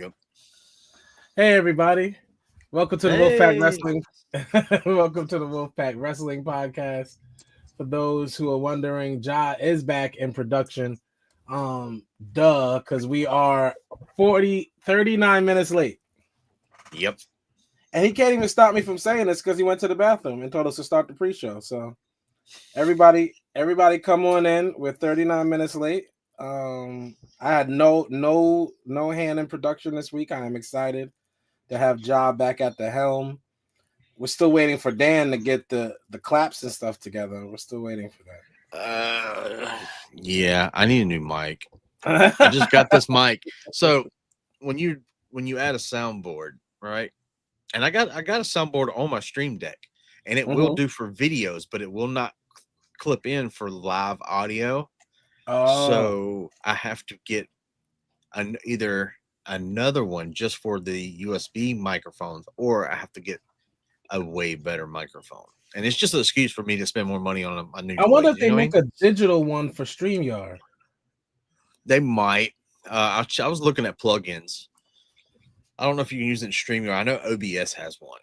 Yep. Hey everybody, welcome to the Wolfpack Hey. Wrestling. Welcome to the Wolfpack Wrestling Podcast. For those who are wondering, Ja is back in production. Because we are 39 minutes late. Yep. And he can't even stop me from saying this because he went to the bathroom and told us to start the pre-show. So everybody come on in. We're 39 minutes late. I had no hand in production this week. I am excited to have Ja back at the helm. We're still waiting for Dan to get the claps and stuff together. We're still waiting for Yeah, I need a new mic. that. I just got this mic. So when you add a soundboard, right? And I got a soundboard on my stream deck, and it will Mhm. do for videos, but it will not clip in for live audio. Oh, So I have to get either another one just for the USB microphones, or I have to get a way better microphone. And it's just an excuse for me to spend more money on a new I wonder toy. if You they know what I make mean? a digital one for StreamYard. They might. I was looking at plugins. I don't know if you can use it in StreamYard. I know OBS has one,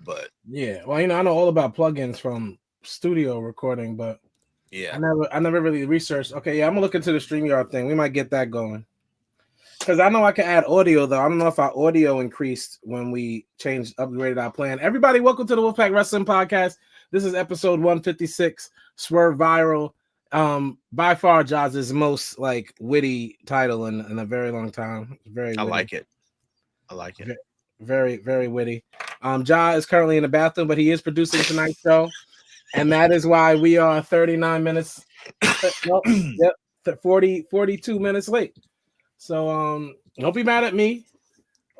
but Yeah, well, I know all about plugins from studio recording, but yeah, I never really researched. Okay, yeah, I'm gonna look into the StreamYard thing. We might get that going. Because I know I can add audio though. I don't know if our audio increased when we upgraded our plan. Everybody, welcome to the Wolfpack Wrestling Podcast. This is episode 156, Swerviral. By far Jaws' most like witty title in a very long time. Very I witty. like it. I like it. Very, very witty. Ja is currently in the bathroom, but he is producing tonight's show. And that is why we are 39 minutes. Well, yep, 42 minutes late. So don't be mad at me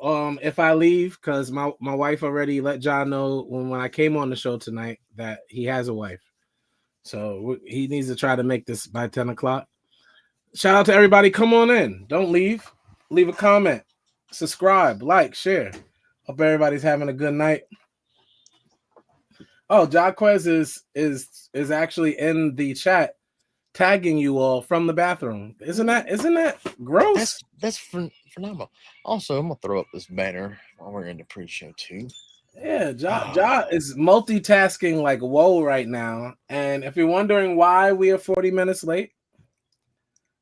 if I leave, because my wife already let John know when I came on the show tonight that he has a wife. So he needs to try to make this by 10 o'clock. Shout out to everybody. Come on in. Don't leave. Leave a comment. Subscribe, like, share. Hope everybody's having a good night. Oh, Jaquez is actually in the chat tagging you all from the bathroom. Isn't that gross? That's phenomenal. Also, I'm gonna throw up this banner while we're in the pre-show too. Yeah, Ja is multitasking like whoa right now. And if you're wondering why we are 40 minutes late,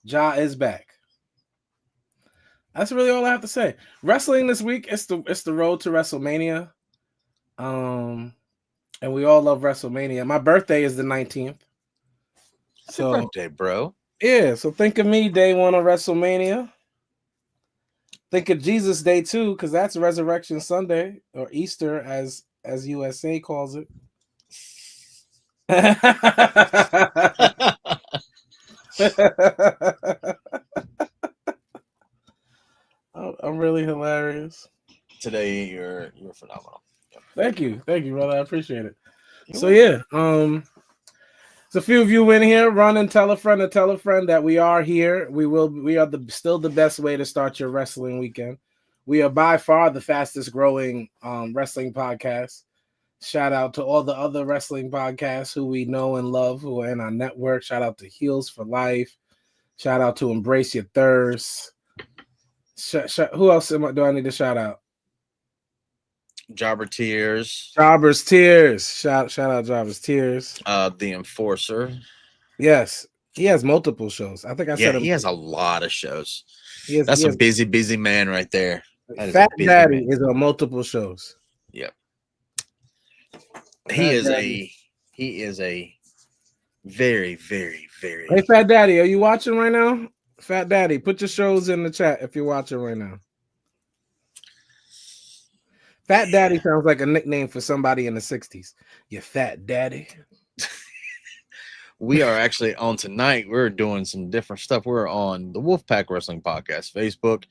Ja is back. That's really all I have to say. Wrestling this week, it's the road to WrestleMania. And we all love WrestleMania. My birthday is the 19th. Happy So birthday, bro. yeah, so think of me day one of WrestleMania. Think of Jesus Day too, because that's Resurrection Sunday or Easter as USA calls it. I'm really hilarious. Today, you're phenomenal. Yep. Thank you, brother. I appreciate it. You're So welcome. yeah, there's a few of you in here. Run and tell a friend that we are here. We are still the best way to start your wrestling weekend. We are by far the fastest growing wrestling podcast. Shout out to all the other wrestling podcasts who we know and love who are in our network. Shout out to Heels for Life. Shout out to Embrace Your Thirst. Who else do I need to shout out? Jobber Tears. Jobber's Tears. Shout out Jobber's Tears. The Enforcer. Yes, he has multiple shows. I think I Yeah, said he him. has a lot of shows. He That's a has busy man right there. That is a Fat busy Daddy man. is on multiple shows. Yep. Fat Daddy. He is a very, very, very. Hey, Fat Daddy, are you watching right now? Fat Daddy, put your shows in the chat if you're watching right now. Fat Daddy sounds like a nickname for somebody in the 60s. You Fat Daddy. We are actually on tonight. We're doing some different stuff. We're on the Wolfpack Wrestling Podcast Facebook,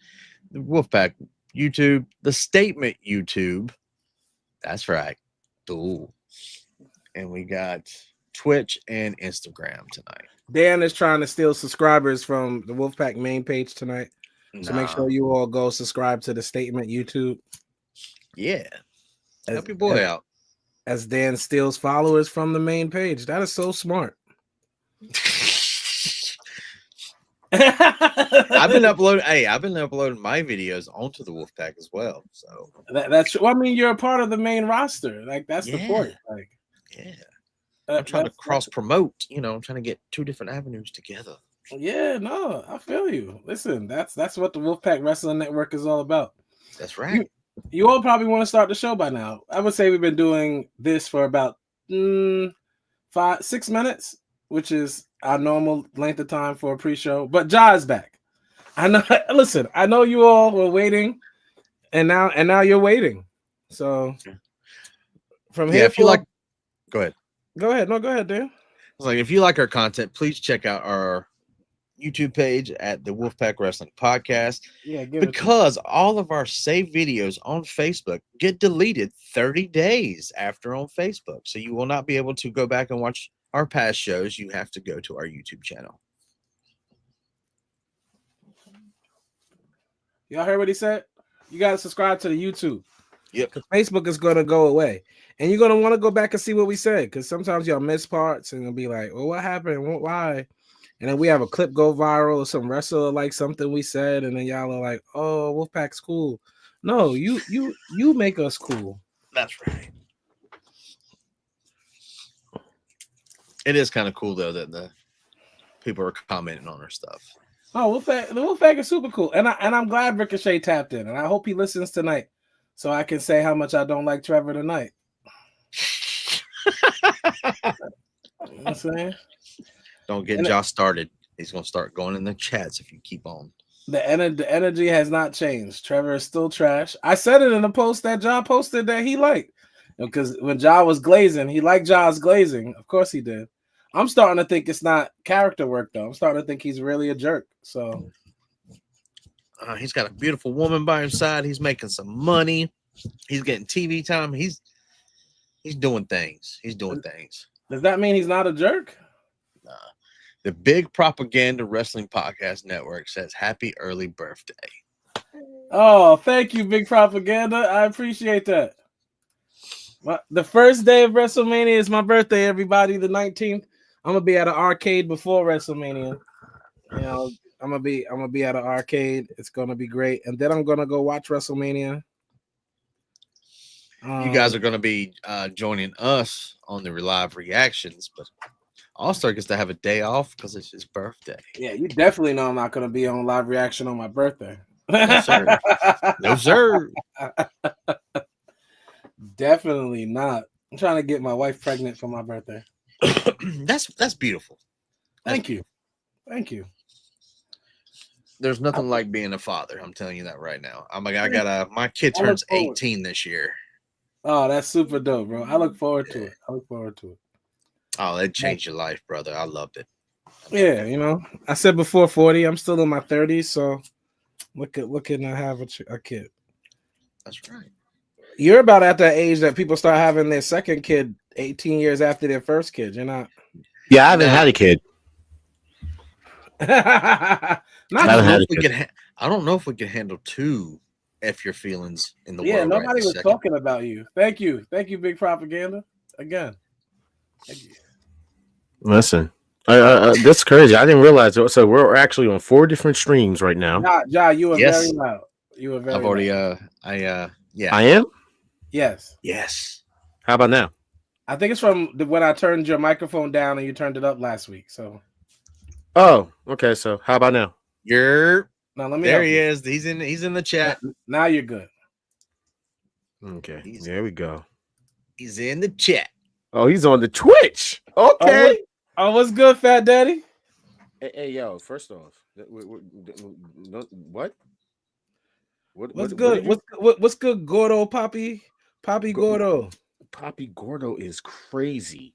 the Wolfpack YouTube, the Statement YouTube. That's right. Ooh. And we got Twitch and Instagram tonight. Dan is trying to steal subscribers from the Wolfpack main page tonight. So make sure you all go subscribe to the Statement YouTube. Yeah. Help your boy out. As Dan steals followers from the main page. That is so smart. I've been uploading. Hey, I've been uploading my videos onto the Wolfpack as well. So that's. Well, I mean, you're a part of the main roster. Like that's the point. Like, yeah. I'm trying to cross promote. You know, I'm trying to get two different avenues together. Yeah, no, I feel you. Listen, that's what the Wolfpack Wrestling Network is all about. That's right. You all probably want to start the show by now. I would say we've been doing this for about 6 minutes, which is our normal length of time for a pre-show. But Ja is back. I know. Listen, I know you all were waiting, and now you're waiting. So from here, if you like, go ahead. Go ahead. No, go ahead, Dan. It's like if you like our content, please check out our YouTube page at the Wolfpack Wrestling Podcast. Yeah, because all of our saved videos on Facebook get deleted 30 days after on Facebook. So you will not be able to go back and watch our past shows. You have to go to our YouTube channel. Y'all heard what he said? You got to subscribe to the YouTube. Yep. Because Facebook is going to go away. And you're going to want to go back and see what we said. Because sometimes y'all miss parts and you'll be like, well, what happened? Why? And then we have a clip go viral or some wrestler like something we said. And then y'all are like, oh, Wolfpack's cool. No, you make us cool. That's right. It is kind of cool, though, that the people are commenting on our stuff. Oh, the Wolfpack is super cool. And I'm glad Ricochet tapped in. And I hope he listens tonight so I can say how much I don't like Trevor tonight. You know what I'm saying? Don't get Josh started. He's going to start going in the chats if you keep on. The energy has not changed. Trevor is still trash. I said it in the post that Ja posted that he liked. Because when Ja was glazing, he liked Ja's glazing. Of course he did. I'm starting to think it's not character work, though. I'm starting to think he's really a jerk. So he's got a beautiful woman by his side. He's making some money. He's getting TV time. He's doing things. He's doing things. Does that mean he's not a jerk? Nah. The Big Propaganda Wrestling Podcast Network says happy early birthday. Oh, thank you, Big Propaganda. I appreciate that. The first day of WrestleMania is my birthday, everybody, the 19th. I'm gonna be at an arcade before WrestleMania. You know, I'm gonna be at an arcade. It's gonna be great, and then I'm gonna go watch WrestleMania. You guys are gonna be joining us on the live reactions, but All-Star gets to have a day off because it's his birthday. Yeah, you definitely know I'm not gonna be on live reaction on my birthday. No, sir. No, sir. Definitely not. I'm trying to get my wife pregnant for my birthday. That's beautiful. Thank you. There's nothing like being a father. I'm telling you that right now. My kid turns 18 this year. Oh, that's super dope, bro. I look forward to it. Oh, that changed your life, brother. I loved it. Yeah, you know, I said before 40. I'm still in my 30s, so looking to have a kid. That's right. You're about at that age that people start having their second kid 18 years after their first kid. You're not. Yeah, I haven't had a kid. I don't know if we can handle two F your feelings in the world. Yeah, nobody was talking about you. Thank you, Big Propaganda. Again. Thank you. Listen, that's crazy. I didn't realize it. So we're actually on 4 different streams right now. Ja, you were very loud. You were very. I've already. Yeah. I am. Yes. How about now? I think it's from when I turned your microphone down and you turned it up last week. So. Oh, okay. So how about now? Now let me. There he is. He's in the chat. Now you're good. Okay. There we go. He's in the chat. Oh, he's on the Twitch. Okay. Oh, what's good, Fat Daddy? Hey, yo. First off, what? What's good? What's good, Gordo Poppy Gordo? Poppy Gordo is crazy.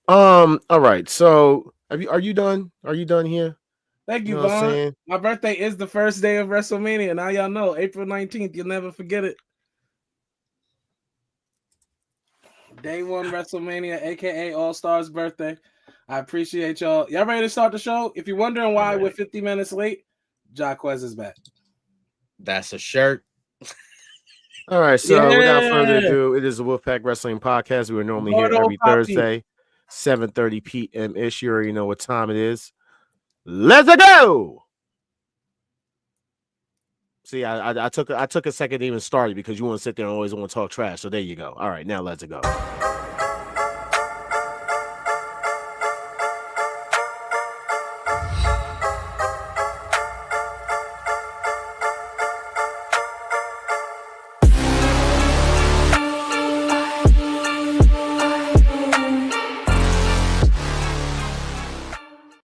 All right. So, are you done? Are you done here? Thank you, Vaughn. My birthday is the first day of WrestleMania. Now y'all know, April 19th. You'll never forget it. Day 1 WrestleMania, aka All Stars birthday. I appreciate y'all. Y'all ready to start the show? If you're wondering why we're 50 minutes late, Jaquez is back. That's a shirt. All right, so without further ado, it is the Wolfpack Wrestling Podcast. We are normally here every Thursday, 7:30 p.m. ish. You already know what time it is. Let's go. See, I took a second to even start it because you want to sit there and always want to talk trash. So there you go. All right, now let's go.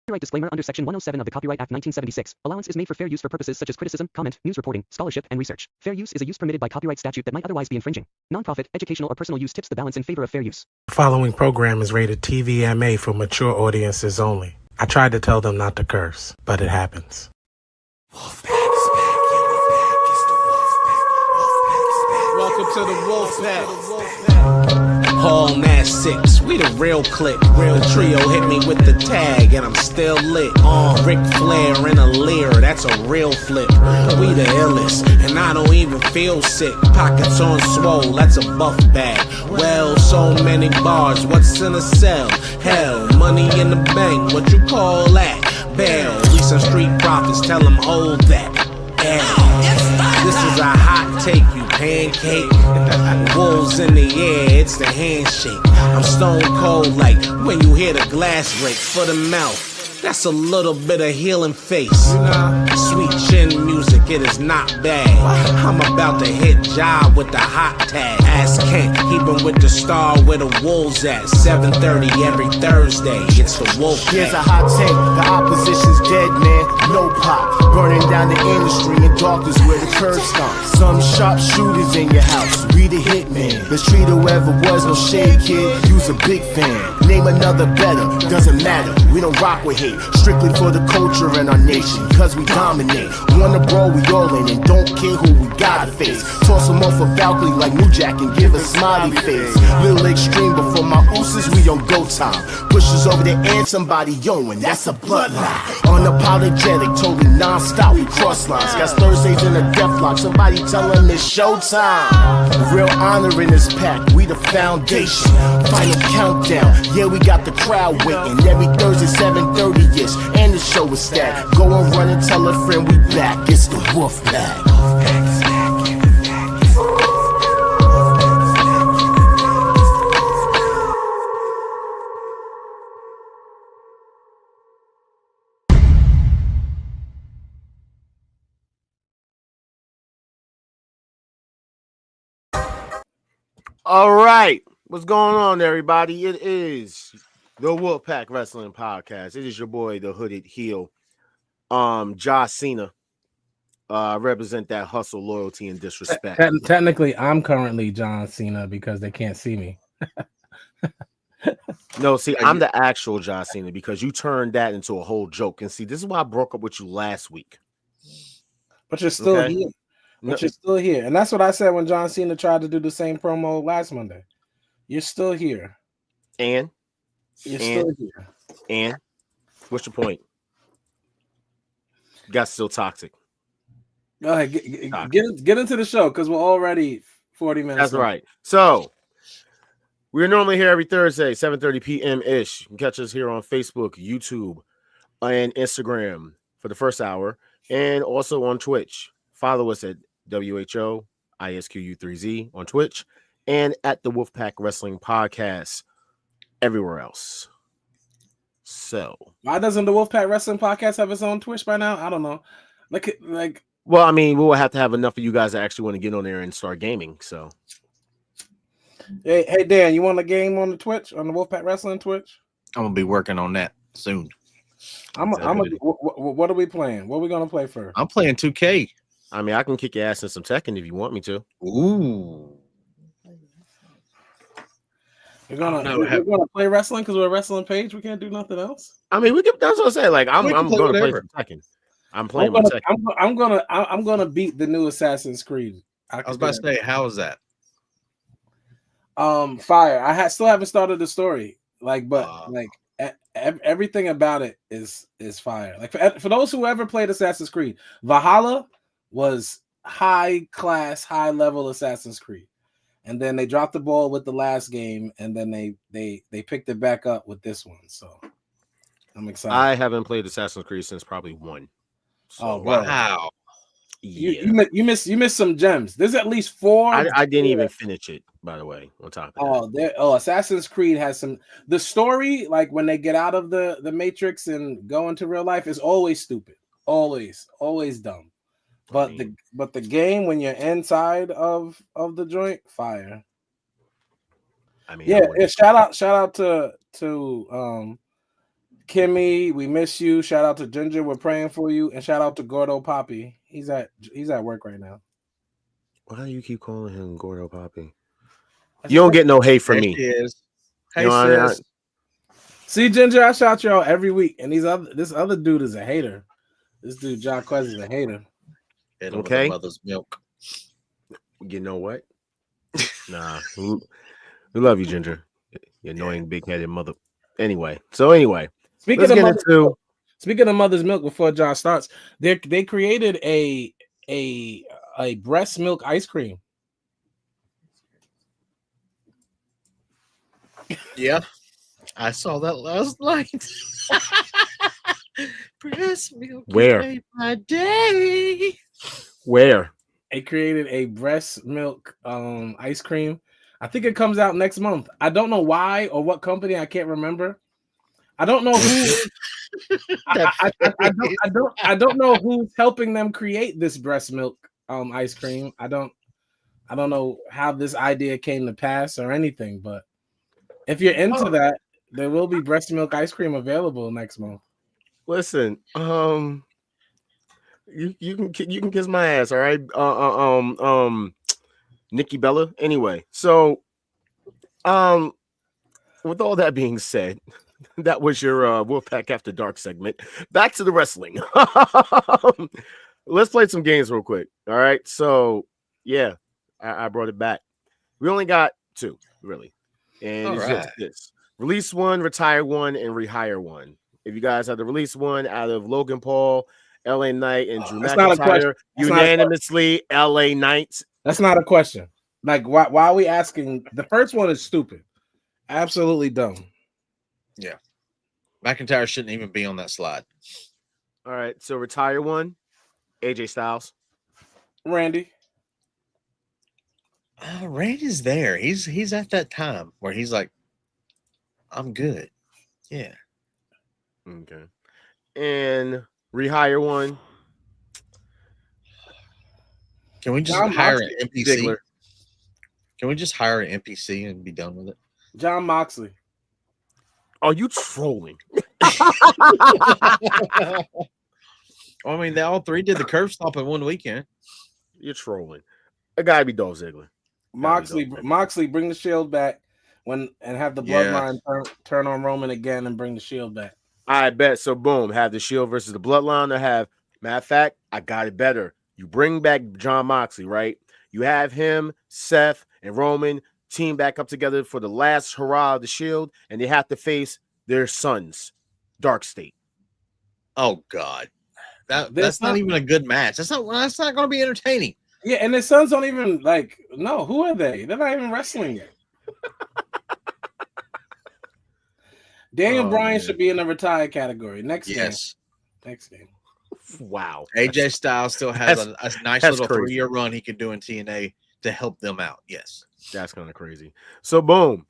Copyright disclaimer under Section 107 of the Copyright Act 1976. Allowance is made for fair use for purposes such as criticism, comment, news reporting, scholarship, and research. Fair use is a use permitted by copyright statute that might otherwise be infringing. Nonprofit, educational, or personal use tips the balance in favor of fair use. The following program is rated TVMA for mature audiences only. I tried to tell them not to curse, but it happens. Welcome to the Wolfpack. Hall Nash 6, we the real click. Real trio hit me with the tag, and I'm still lit. Ric Flair in a leer, that's a real flip. We the illest, and I don't even feel sick. Pockets on swole, that's a buff bag. Well, so many bars, what's in a cell? Hell, money in the bank, what you call that? Bail, we some street prophets, tell them hold that. This is a hot take, you pancake. Wolves in the air, it's the handshake. I'm stone cold like when you hear the glass break for the mouth. That's a little bit of healing face. Sweet chin music, it is not bad. I'm about to hit job with the hot tag. Ask Kent, keeping with the star where the wolves at. 7:30 every Thursday, it's the Wolfpack. Here's a hot take, the opposition's dead, man, no pop. Burning down the industry in darkness where the curb stops. Some sharp shooters in your house, we the hitman. Let's treat whoever was no shade, kid, you's a big fan. Name another better, doesn't matter, we don't rock with hate. Strictly for the culture and our nation, cause we dominate. Wanna brawl, we all in, and don't care who we gotta face. Toss them off a balcony like New Jack and give a smiley face. Little extreme, but for my ooses, we on go time. Pushes over the edge, somebody yoing, that's a bloodline. Unapologetic, totally non-stop, we cross lines. Got Thursdays in a death lock, somebody tell them it's showtime. Real honor in this pack, we the foundation. Final countdown, yeah, we got the crowd waiting. Every Thursday, 7:30-ish, and the show is stacked. Go and run and tell a friend we back, it's the Wolfpack. All right, what's going on, everybody? It is the Wolfpack Wrestling Podcast. It is your boy, the Hooded Heel, Josh Cena. Represent that hustle, loyalty, and disrespect. Technically, I'm currently John Cena because they can't see me. No, see, I'm the actual Josh Cena because you turned that into a whole joke. And see, this is why I broke up with you last week. But you're still Okay. here. But you're still here. And that's what I said when John Cena tried to do the same promo last Monday. You're still here. And You're still here. And what's your point? Got still toxic. Go ahead. Get into the show because we're already 40 minutes. That's right. So we're normally here every Thursday, 7:30 p.m. ish. You can catch us here on Facebook, YouTube, and Instagram for the first hour, and also on Twitch. Follow us at WHOISQU3Z on Twitch and at the Wolfpack Wrestling Podcast everywhere else. So why doesn't the Wolfpack Wrestling Podcast have its own Twitch by now? I don't know. Like well, I mean, we'll have to have enough of you guys that actually want to get on there and start gaming. So hey Dan, you want a game on the Twitch, on the Wolfpack Wrestling Twitch? I'm gonna be working on that soon. What are we playing? What are we gonna play first? I'm playing 2K. I mean, I can kick your ass in some Tekken if you want me to. Ooh. We're gonna play wrestling because we're a wrestling page. We can't do nothing else. I mean, we can. That's what I say. Like, I'm going to play some Tekken. I'm playing my Tekken. I'm gonna beat the new Assassin's Creed. I was about to say, how is that? Fire. I still haven't started the story. Everything about it is fire. Like for those who ever played Assassin's Creed, Valhalla was high class, high level Assassin's Creed, and then they dropped the ball with the last game, and then they picked it back up with this one. So I'm excited. I haven't played Assassin's Creed since probably 1. So, Oh, bro. Wow. yeah. You missed some gems. There's at least 4. I didn't even finish it, by the way, on top of that. Assassin's Creed has some. The story, like when they get out of the Matrix and go into real life, is always stupid. Always dumb. But the game, when you're inside of the joint, fire. I mean, Yeah. Shout out to Kimmy, we miss you. Shout out to Ginger, we're praying for you, and shout out to Gordo Poppy. He's at work right now. Why do you keep calling him Gordo Poppy? You don't get no hate from me. She is. Hey, You know, sis. See, Ginger, I shout you out every week, and this other dude is a hater. This dude, John Quez, is a hater. Okay. Mother's milk. You know what? Nah, we love you, Ginger. You annoying big-headed mother. Anyway, Speaking of mother's milk, before John starts, they created a breast milk ice cream. Yeah, I saw that last night. Breast milk. Where? Made my day. Where? They created a breast milk ice cream. I think it comes out next month. I don't know why or what company. I can't remember. I don't know who. I don't know who's helping them create this breast milk ice cream. I don't know how this idea came to pass or anything. But if you're into that, there will be breast milk ice cream available next month. Listen, you can kiss my ass, all right? Nikki Bella. Anyway, so with all that being said, that was your Wolfpack After Dark segment. Back to the wrestling. Let's play some games real quick. All right. So yeah, I brought it back. We only got 2, really. And it's just this. Release 1, retire 1, and rehire 1. If you guys have the release 1 out of Logan Paul, LA Knight, and Drew McIntyre, unanimously LA Knights. That's not a question. Like, why are we asking? The first one is stupid. Absolutely dumb. Yeah. McIntyre shouldn't even be on that slide. All right. So retire 1, AJ Styles. Randy. Randy's there. He's at that time where he's like, I'm good. Yeah. Okay. And rehire 1. Can we just hire an NPC? Ziggler. Can we just hire an NPC and be done with it? John Moxley. Are you trolling? I mean, they all 3 did the curve stop in one weekend. You're trolling. It gotta be Dolph Ziggler. Moxley, bring the Shield back and have the Bloodline turn on Roman again and bring the Shield back. I bet. So boom, have the Shield versus the Bloodline. I have. Matter of fact, I got it better. You bring back John Moxley, right? You have him, Seth, and Roman team back up together for the last hurrah of the Shield, and they have to face their sons, Dark State. Oh God, that's not even a good match. That's not going to be entertaining. Yeah, and their sons don't even no. Who are they? They're not even wrestling yet. Daniel Bryan should be in the retired category. Next game. Wow. AJ Styles still has a nice little 3-year run he could do in TNA to help them out. Yes. That's kind of crazy. So boom.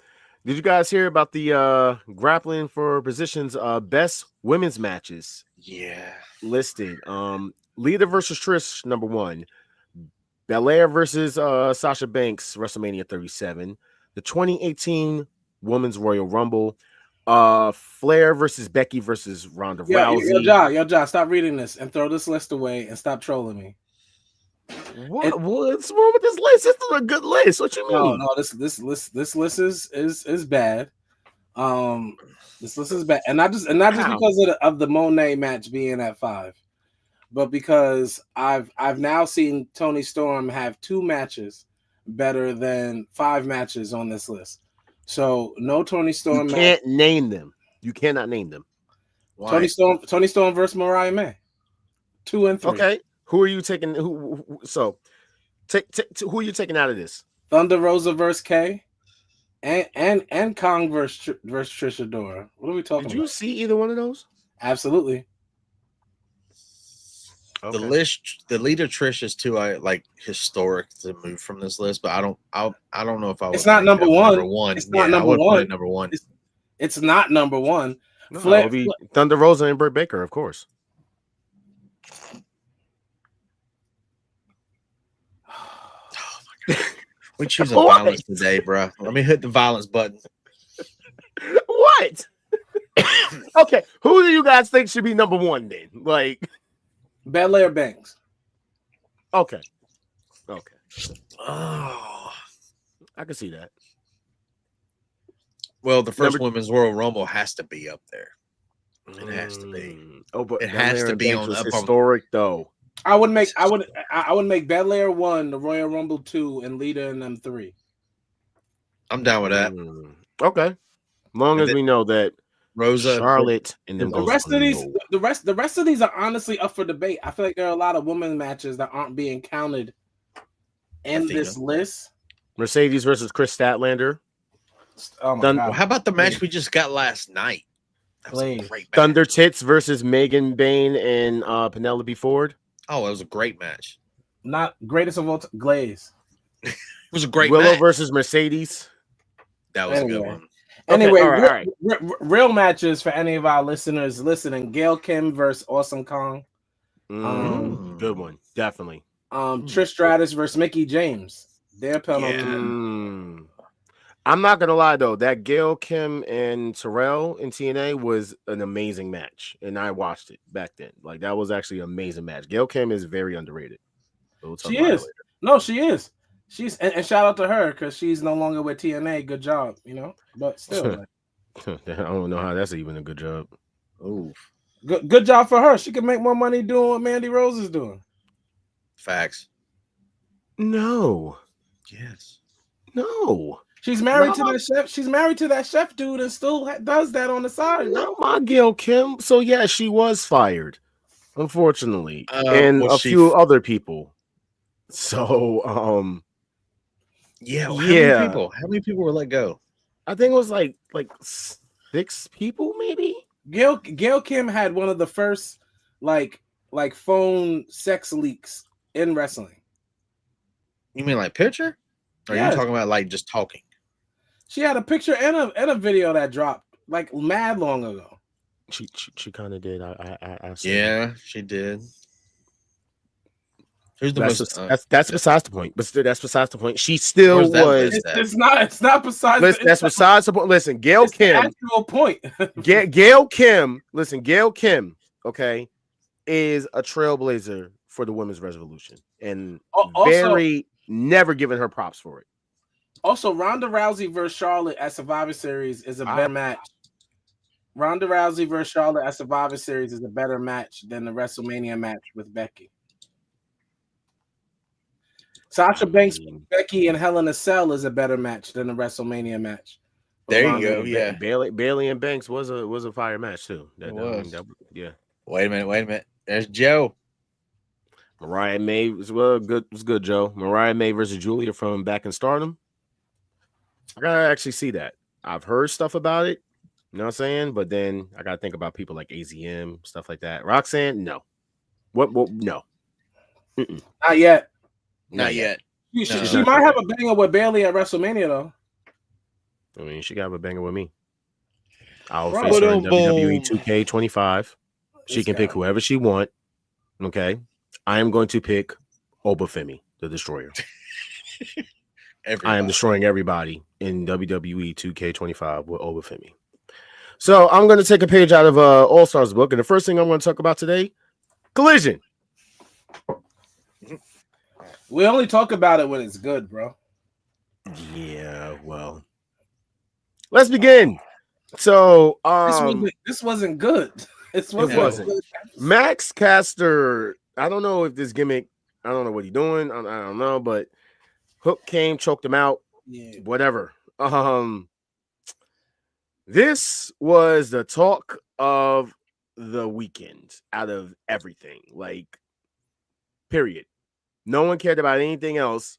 Did you guys hear about the grappling for positions best women's matches? Yeah. Listed. Lita versus Trish, number 1. Belair versus Sasha Banks, WrestleMania 37. The 2018 Women's Royal Rumble. Flair versus Becky versus Ronda Rousey. Yo, John, stop reading this and throw this list away and stop trolling me. What's wrong with this list? This is a good list. What you mean? No, this list is bad. This list is bad, and not just because of the Monet match being at 5, but because I've now seen Toni Storm have 2 matches better than 5 matches on this list. So no Toni Storm. You can't name them. You cannot name them. Why? Toni Storm versus Mariah May. 2 and 3. Okay. Who are you taking? Who are you taking out of this? Thunder Rosa versus Kay, and Kong versus Trish Adora. What are we talking about? Did you see either one of those? Absolutely. The list, the leader Trish is too historic to move from this list, but I don't know if I would. It's not rank number that one. Number one. It's not I number would put one. it number one. It's not number one. No, it would be Thunder Rosa and Britt Baker, of course. Oh my god, we choose violence today, bro. Let me hit the violence button. What? Okay, who do you guys think should be number one then? Like, Belair Banks. Okay. Oh, I can see that. Well, the first Women's Royal Rumble has to be up there. It has to be. Oh, but it has to be on the historic though. I would make Belair 1, the Royal Rumble 2, and Lita in them 3. I'm down with that. Okay, long as we know that Rosa, Charlotte, and them the rest of these are honestly up for debate. I feel like there are a lot of women matches that aren't being counted in this list. Mercedes versus Chris Statlander. Oh my God. How about the match we just got last night? That was a great match. Thunder Tits versus Megan Bain and Penelope Ford. Oh, it was a great match. Not greatest of all Glaze. It was a great Willow match. versus Mercedes. That was a good one. Anyway, all right. Real matches for any of our listeners listening. Gail Kim versus Awesome Kong. Good one. Definitely. Trish Stratus versus Mickey James. Their penalty. Yeah. I'm not gonna lie though, that Gail Kim and Terrell in TNA was an amazing match, and I watched it back then. Like that was actually an amazing match. Gail Kim is very underrated. She is. No, she is. She's and shout out to her because she's no longer with TNA. Good job, But still, I don't know how that's even a good job. Oh, good job for her. She can make more money doing what Mandy Rose is doing. Facts. No. Yes. No. She's married to that chef. She's married to that chef dude and still does that on the side. No, my Gail Kim. So yeah, she was fired, unfortunately, and a few other people. So yeah. How many people were let go? I think it was like 6 people, maybe. Gail Kim had one of the first like phone sex leaks in wrestling. You mean like picture? Or are you talking about like just talking? She had a picture and a video that dropped like mad long ago. She kind of did. I yeah, she did. Who's the that's besides the point. But that's besides the point. She still was. It's not besides. That's besides the point. Listen, Gail Kim. Actual point. Gail Kim. Listen, Gail Kim. Okay, is a trailblazer for the women's revolution, and never given her props for it. Also, Ronda Rousey versus Charlotte at Survivor Series is a better match. Ronda Rousey versus Charlotte at Survivor Series is a better match than the WrestleMania match with Becky. Sasha Banks, Becky, and Hell in a Cell is a better match than the WrestleMania match. There you go. Yeah, Bailey and Banks was a fire match too. Yeah. Wait a minute. There's Joe. Mariah May was good, Joe. Mariah May versus Julia from Back in Stardom. I gotta actually see that. I've heard stuff about it, you know what I'm saying? But then I gotta think about people like AZM, stuff like that. Roxanne, no. What no. Mm-mm. Not yet. Not yet. She might have a banger with Bailey at WrestleMania though. I mean, she got a banger with me. I'll face her in WWE 2K25. She can pick whoever she want. Okay. I am going to pick Obafemi, the Destroyer. I am destroying everybody in WWE 2K25 with Obafemi. So I'm going to take a page out of All Stars book, and the first thing I'm going to talk about today, Collision. We only talk about it when it's good, bro. Yeah, well, let's begin. So this wasn't good. It wasn't. Max Caster. I don't know if this gimmick. I don't know what he's doing. I don't know, but Hook came, choked him out. Yeah. Whatever. This was the talk of the weekend out of everything. Like, period. No one cared about anything else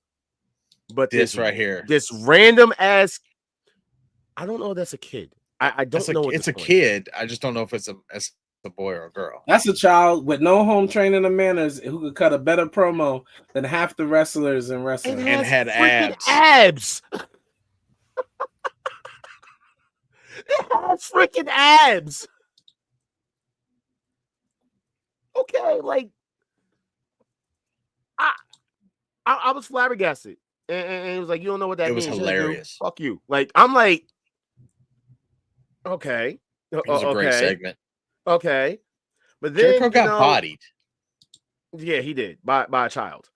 but this right here. This random ass. I don't know if that's a kid. I don't know. It's a kid. I just don't know if it's a a boy or a girl. That's a child with no home training or manners who could cut a better promo than half the wrestlers in wrestling. And had freaking abs. It has freaking abs. Okay, like I was flabbergasted, and it was like, you don't know what that means. It was hilarious. Fuck you. Like, I'm like, okay, It was a great segment. Okay, but then Jericho got bodied. Yeah, he did by a child.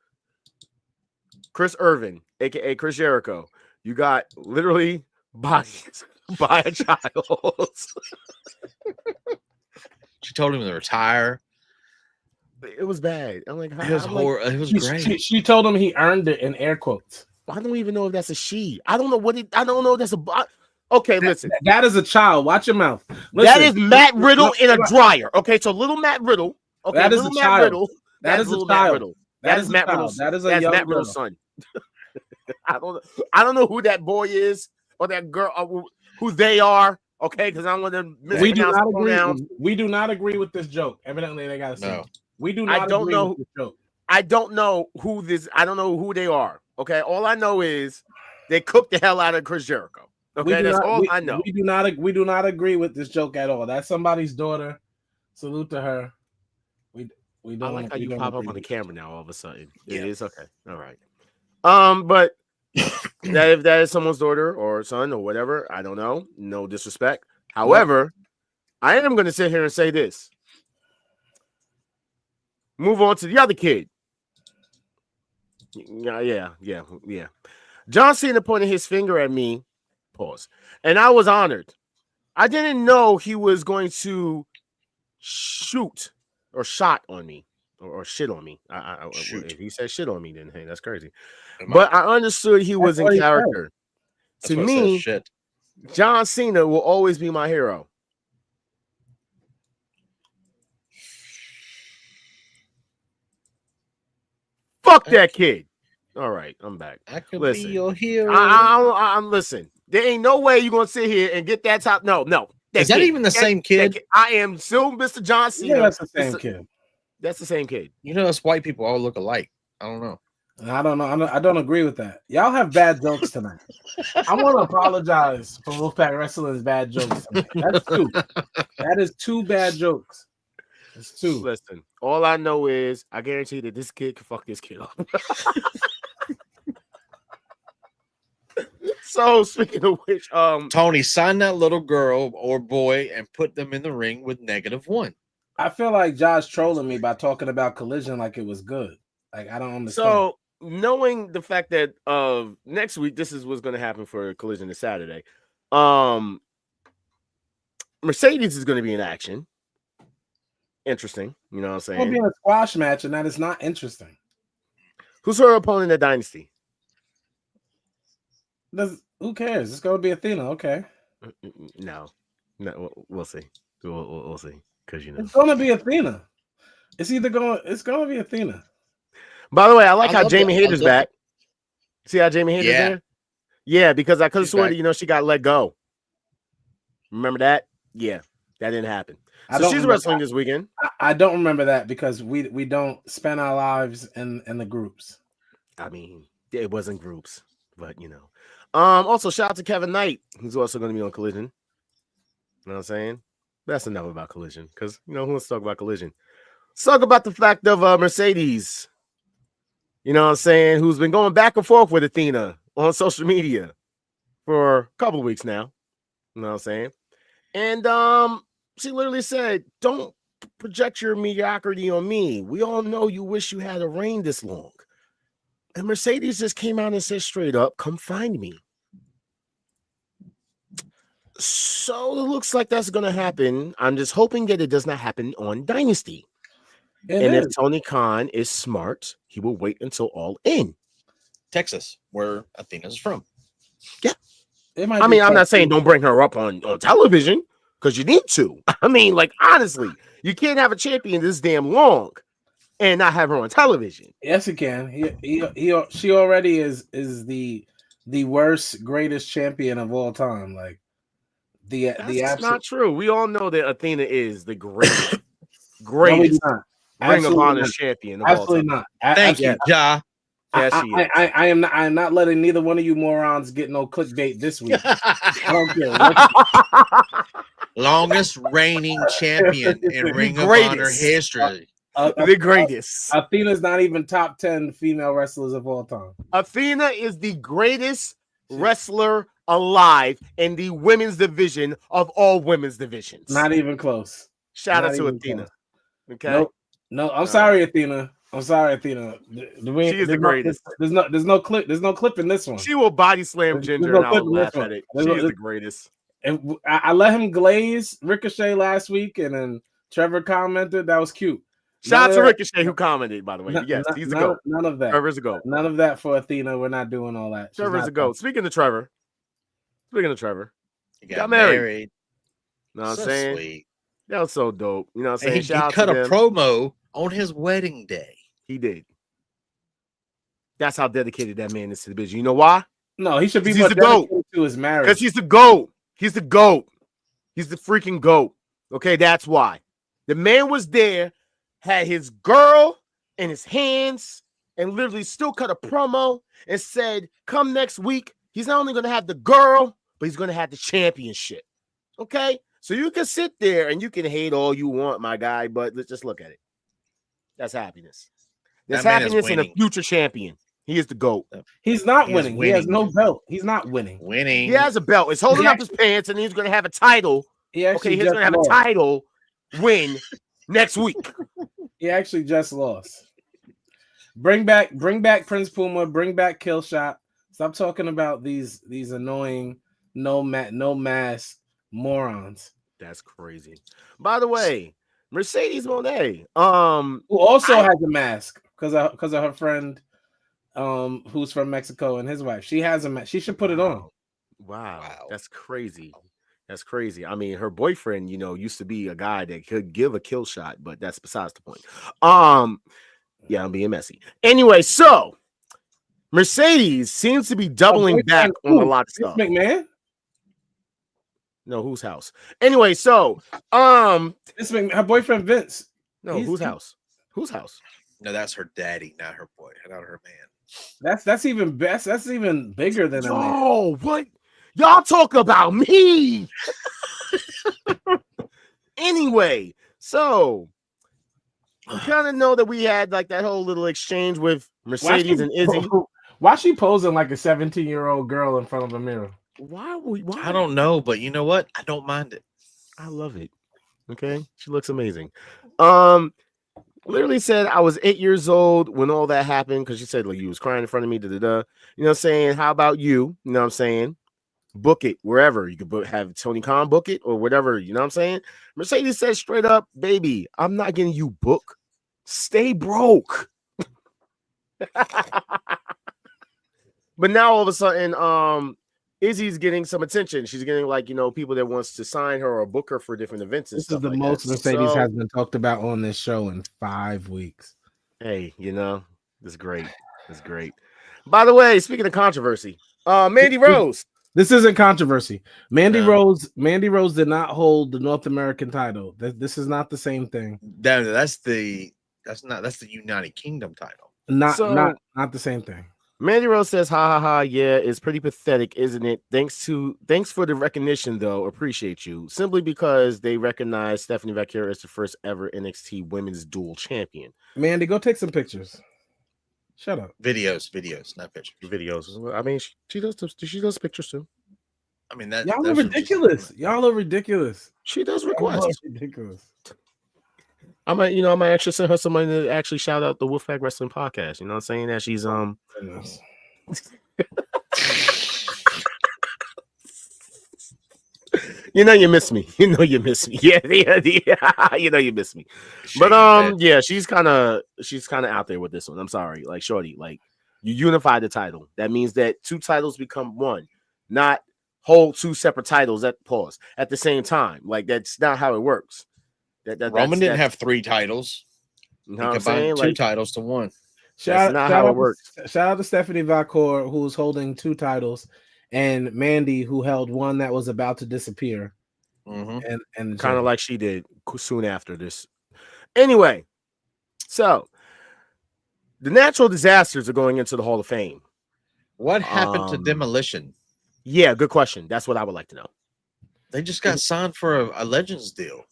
Chris Irvin, aka Chris Jericho, you got literally bodied by a child. She told him to retire. It was bad. I'm like, It was horrible. It was great. She told him he earned it in air quotes. I don't even know if that's a she. I don't know what it. I don't know if that's a. Okay, listen. That is a child. Watch your mouth. Listen. That is Matt Riddle in a dryer. Okay, so little Matt Riddle. Okay, that is little a Matt child. Riddle. That is a child. That is Matt Riddle's. That is a that's young Matt Riddle's son. I don't know who that boy is or that girl, who they are. Okay, because I don't want to mispronounce the pronouns. We do not agree with this joke. Evidently, they got to say. No. We do not. I don't agree know. with this joke. I don't know who this. I don't know who they are. Okay, all I know is they cooked the hell out of Chris Jericho. Okay, that's all I know. We do not agree with this joke at all. That's somebody's daughter. Salute to her. We don't. I like how you pop up on the camera now. All of a sudden, yeah. It is okay. All right. But that if that is someone's daughter or son or whatever, I don't know. No disrespect. However, I am going to sit here and say this. Move on to the other kid. Yeah. John Cena pointed his finger at me. Pause. And I was honored. I didn't know he was going to shoot or shot on me or shit on me. If he said shit on me, then hey, that's crazy. But I understood he was in character. To me, John Cena will always be my hero. Fuck that kid. All right, I'm back. I could be your hero. I'm listen. There ain't no way you're gonna sit here and get that top. No. Is that even the same kid? I am still Mr. John Cena. Yeah, that's the same kid. That's the same kid. You know, us white people all look alike. I don't know. I don't know. I don't agree with that. Y'all have bad jokes tonight. I want to apologize for Wolfpack Wrestling's bad jokes tonight. That's two. That is two bad jokes. It's two. Listen, all I know is I guarantee that this kid can fuck this kid up. So speaking of which, Tony, sign that little girl or boy and put them in the ring with -1. I feel like Josh trolling me by talking about Collision like it was good. Like I don't understand. So knowing the fact that next week this is what's going to happen for Collision this Saturday, Mercedes is going to be in action. Interesting, you know what I'm saying? It's going to be a squash match, and that is not interesting. Who's her opponent at Dynasty? Who cares? It's going to be Athena. Okay. No, we'll see. We'll see because you know it's going to be Athena. It's going to be Athena. By the way, I like how Jamie Hayter's back. See how Jamie Hayter's there? Yeah, because I could have sworn that, she got let go. Remember that? Yeah, that didn't happen. So she's wrestling this weekend. I don't remember that because we don't spend our lives in the groups. I mean, it wasn't groups, but you know. Also, shout out to Kevin Knight, who's also going to be on Collision. You know what I'm saying? That's enough about Collision because who wants to talk about Collision? Let's talk about the fact of Mercedes. You know what I'm saying? Who's been going back and forth with Athena on social media for a couple of weeks now. You know what I'm saying? And she literally said, "Don't project your mediocrity on me. We all know you wish you had a reign this long." And Mercedes just came out and said straight up, "Come find me." So it looks like that's going to happen. I'm just hoping that it does not happen on Dynasty. If Tony Khan is smart, he will wait until All In. Texas, where Athena's from. Yeah. I mean, I'm not saying don't bring her up on television because you need to. I mean, like, honestly, you can't have a champion this damn long and not have her on television. Yes, you can. She already is the worst, greatest champion of all time. Like, That's not true. We all know that Athena is the greatest, No, we do not. Ring of Absolutely Honor not. champion of all Absolutely time. not. Thank you, Ja. Yes, she is. I am not. I am not letting neither one of you morons get no clickbait this week. I don't care what. Longest reigning champion in Ring of greatest. Honor history. The greatest. Athena's not even top 10 female wrestlers of all time. Athena is the greatest wrestler alive in the women's division of all women's divisions. Not even close. Shout out to Athena. Close. Okay. No, I'm sorry, Athena. I'm sorry, Athena. She is the greatest. There's no clip. There's no clip in this one. She will body slam Ginger and I will laugh at it. She is the greatest. And I let him glaze Ricochet last week, and then Trevor commented. That was cute. Shout out to Ricochet who commented, by the way. Yes, he's a GOAT. None of that. Trevor's a GOAT. None of that for Athena. We're not doing all that. Trevor's a GOAT. Speaking of Trevor, He got married. You know what I'm So saying? sweet. That was so dope. You know what I'm saying? And he Shout out cut to a them. promo on his wedding day. He did. That's how dedicated that man is to the business. You know why? No, he should be He's more the GOAT. dedicated to his marriage. Because he's the GOAT. He's the GOAT. He's the freaking GOAT. Okay, that's why. The man was there, had his girl in his hands, and literally still cut a promo and said, come next week, he's not only going to have the girl, but he's going to have the championship. Okay? So you can sit there and you can hate all you want, my guy, but let's just look at it. That's happiness. That's happiness in a future champion. He is the GOAT. He's not winning. He has no belt. He's not winning. Winning. He has a belt. It's holding up his pants, and he's going to have a title. Okay, he's going to have a title win next week. He actually just lost. Bring back Prince Puma. Bring back Killshot. Stop talking about these annoying no mask morons. That's crazy. By the way, Mercedes Moné, who also has a mask because of her friend, who's from Mexico, and his wife. She has a mask. She should put it on. Wow, that's crazy. That's crazy. I mean, her boyfriend, used to be a guy that could give a kill shot, but that's besides the point. Yeah, I'm being messy. Anyway, so Mercedes seems to be doubling back on a lot of stuff. McMahon? No, whose house? Anyway, so her boyfriend Vince. No, whose house? Whose house? No, that's her daddy, not her boy, not her man. That's even best. That's even bigger than a man. Oh, what? Y'all talk about me. Anyway, so you kind of know that we had like that whole little exchange with Mercedes and Izzy. Why she posing like a 17-year-old girl in front of a mirror? Why? I don't know, but you know what? I don't mind it. I love it. Okay, she looks amazing. Literally said I was 8 years old when all that happened because she said like you was crying in front of me. You know what I'm saying? How about you? You know what I'm saying? Book it wherever you could have Tony Khan book it or whatever. You know what I'm saying? Mercedes says straight up, baby, I'm not getting you book. Stay broke. But now all of a sudden, Izzy's getting some attention. She's getting people that wants to sign her or book her for different events. And this is the most Mercedes has been talked about on this show in 5 weeks. Hey, it's great. It's great. By the way, speaking of controversy, Mandy Rose. This isn't controversy. Mandy Rose did not hold the North American title. This is not the same thing. That's the United Kingdom title. Not the same thing. Mandy Rose says, ha ha ha, yeah, it's pretty pathetic, isn't it? Thanks for the recognition, though. Appreciate you. Simply because they recognize Stephanie Vaquer as the first ever NXT women's dual champion. Mandy, go take some pictures. Shut up. Videos, not pictures. Videos. I mean, she does pictures too. I mean, that y'all are ridiculous. Y'all are ridiculous. She does requests. Ridiculous. I might actually send her somebody to actually shout out the Wolfpack Wrestling Podcast. You know what I'm saying? That she's you miss me. You miss me. Yeah. You miss me. But yeah, she's kind of out there with this one. I'm sorry. Like, shorty, like you unify the title. That means that two titles become one, not hold two separate titles at the same time. Like that's not how it works. Roman didn't have 3 titles. You know what I'm saying? Two titles to one. That's not how it works. Shout out to Stephanie Vaquer, who's holding 2 titles and Mandy, who held one that was about to disappear. Mm-hmm. And Kind of like she did soon after this. Anyway, so the natural disasters are going into the Hall of Fame. What happened to Demolition? Yeah, good question. That's what I would like to know. They just got signed for a Legends deal.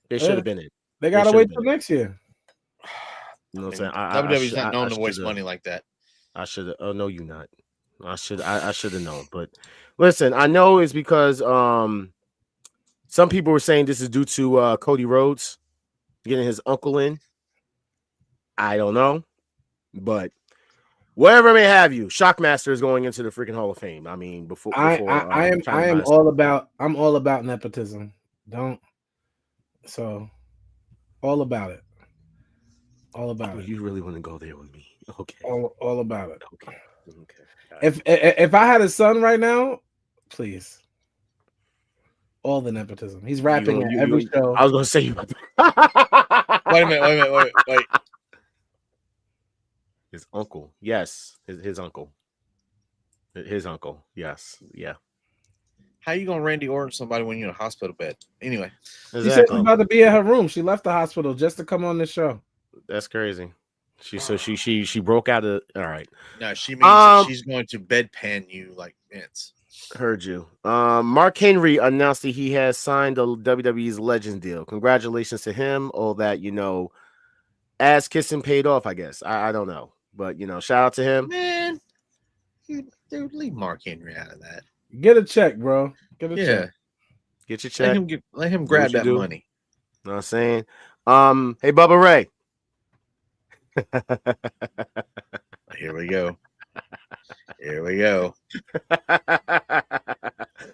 They should have been in. They gotta wait till next year. You know what I'm saying? WWE's not known to waste money like that. I should have. Oh no, you not. I should have known. But listen, I know it's because some people were saying this is due to Cody Rhodes getting his uncle in. I don't know, but whatever may have you, Shockmaster is going into the freaking Hall of Fame. I mean, I'm all about nepotism. All about it. All about it. You really want to go there with me? Okay. All about it. Okay. If I had a son right now, please. All the nepotism. He's rapping at every show. I was gonna say you. Wait a minute. His uncle. Yes. His uncle. His uncle. Yes. Yeah. How you gonna Randy Orton somebody when you're in a hospital bed? Anyway. Exactly. She said she's about to be at her room. She left the hospital just to come on this show. That's crazy. She broke out of all right. No, she means she's going to bedpan you like Vince. Heard you. Mark Henry announced that he has signed the WWE's Legends deal. Congratulations to him. All that, ass kissing paid off, I guess. I don't know. But shout out to him. Man, dude, leave Mark Henry out of that. Get a check, bro. Get a check. Get your check. Let him grab that money. You know what I'm saying? Hey, Bubba Ray. Here we go.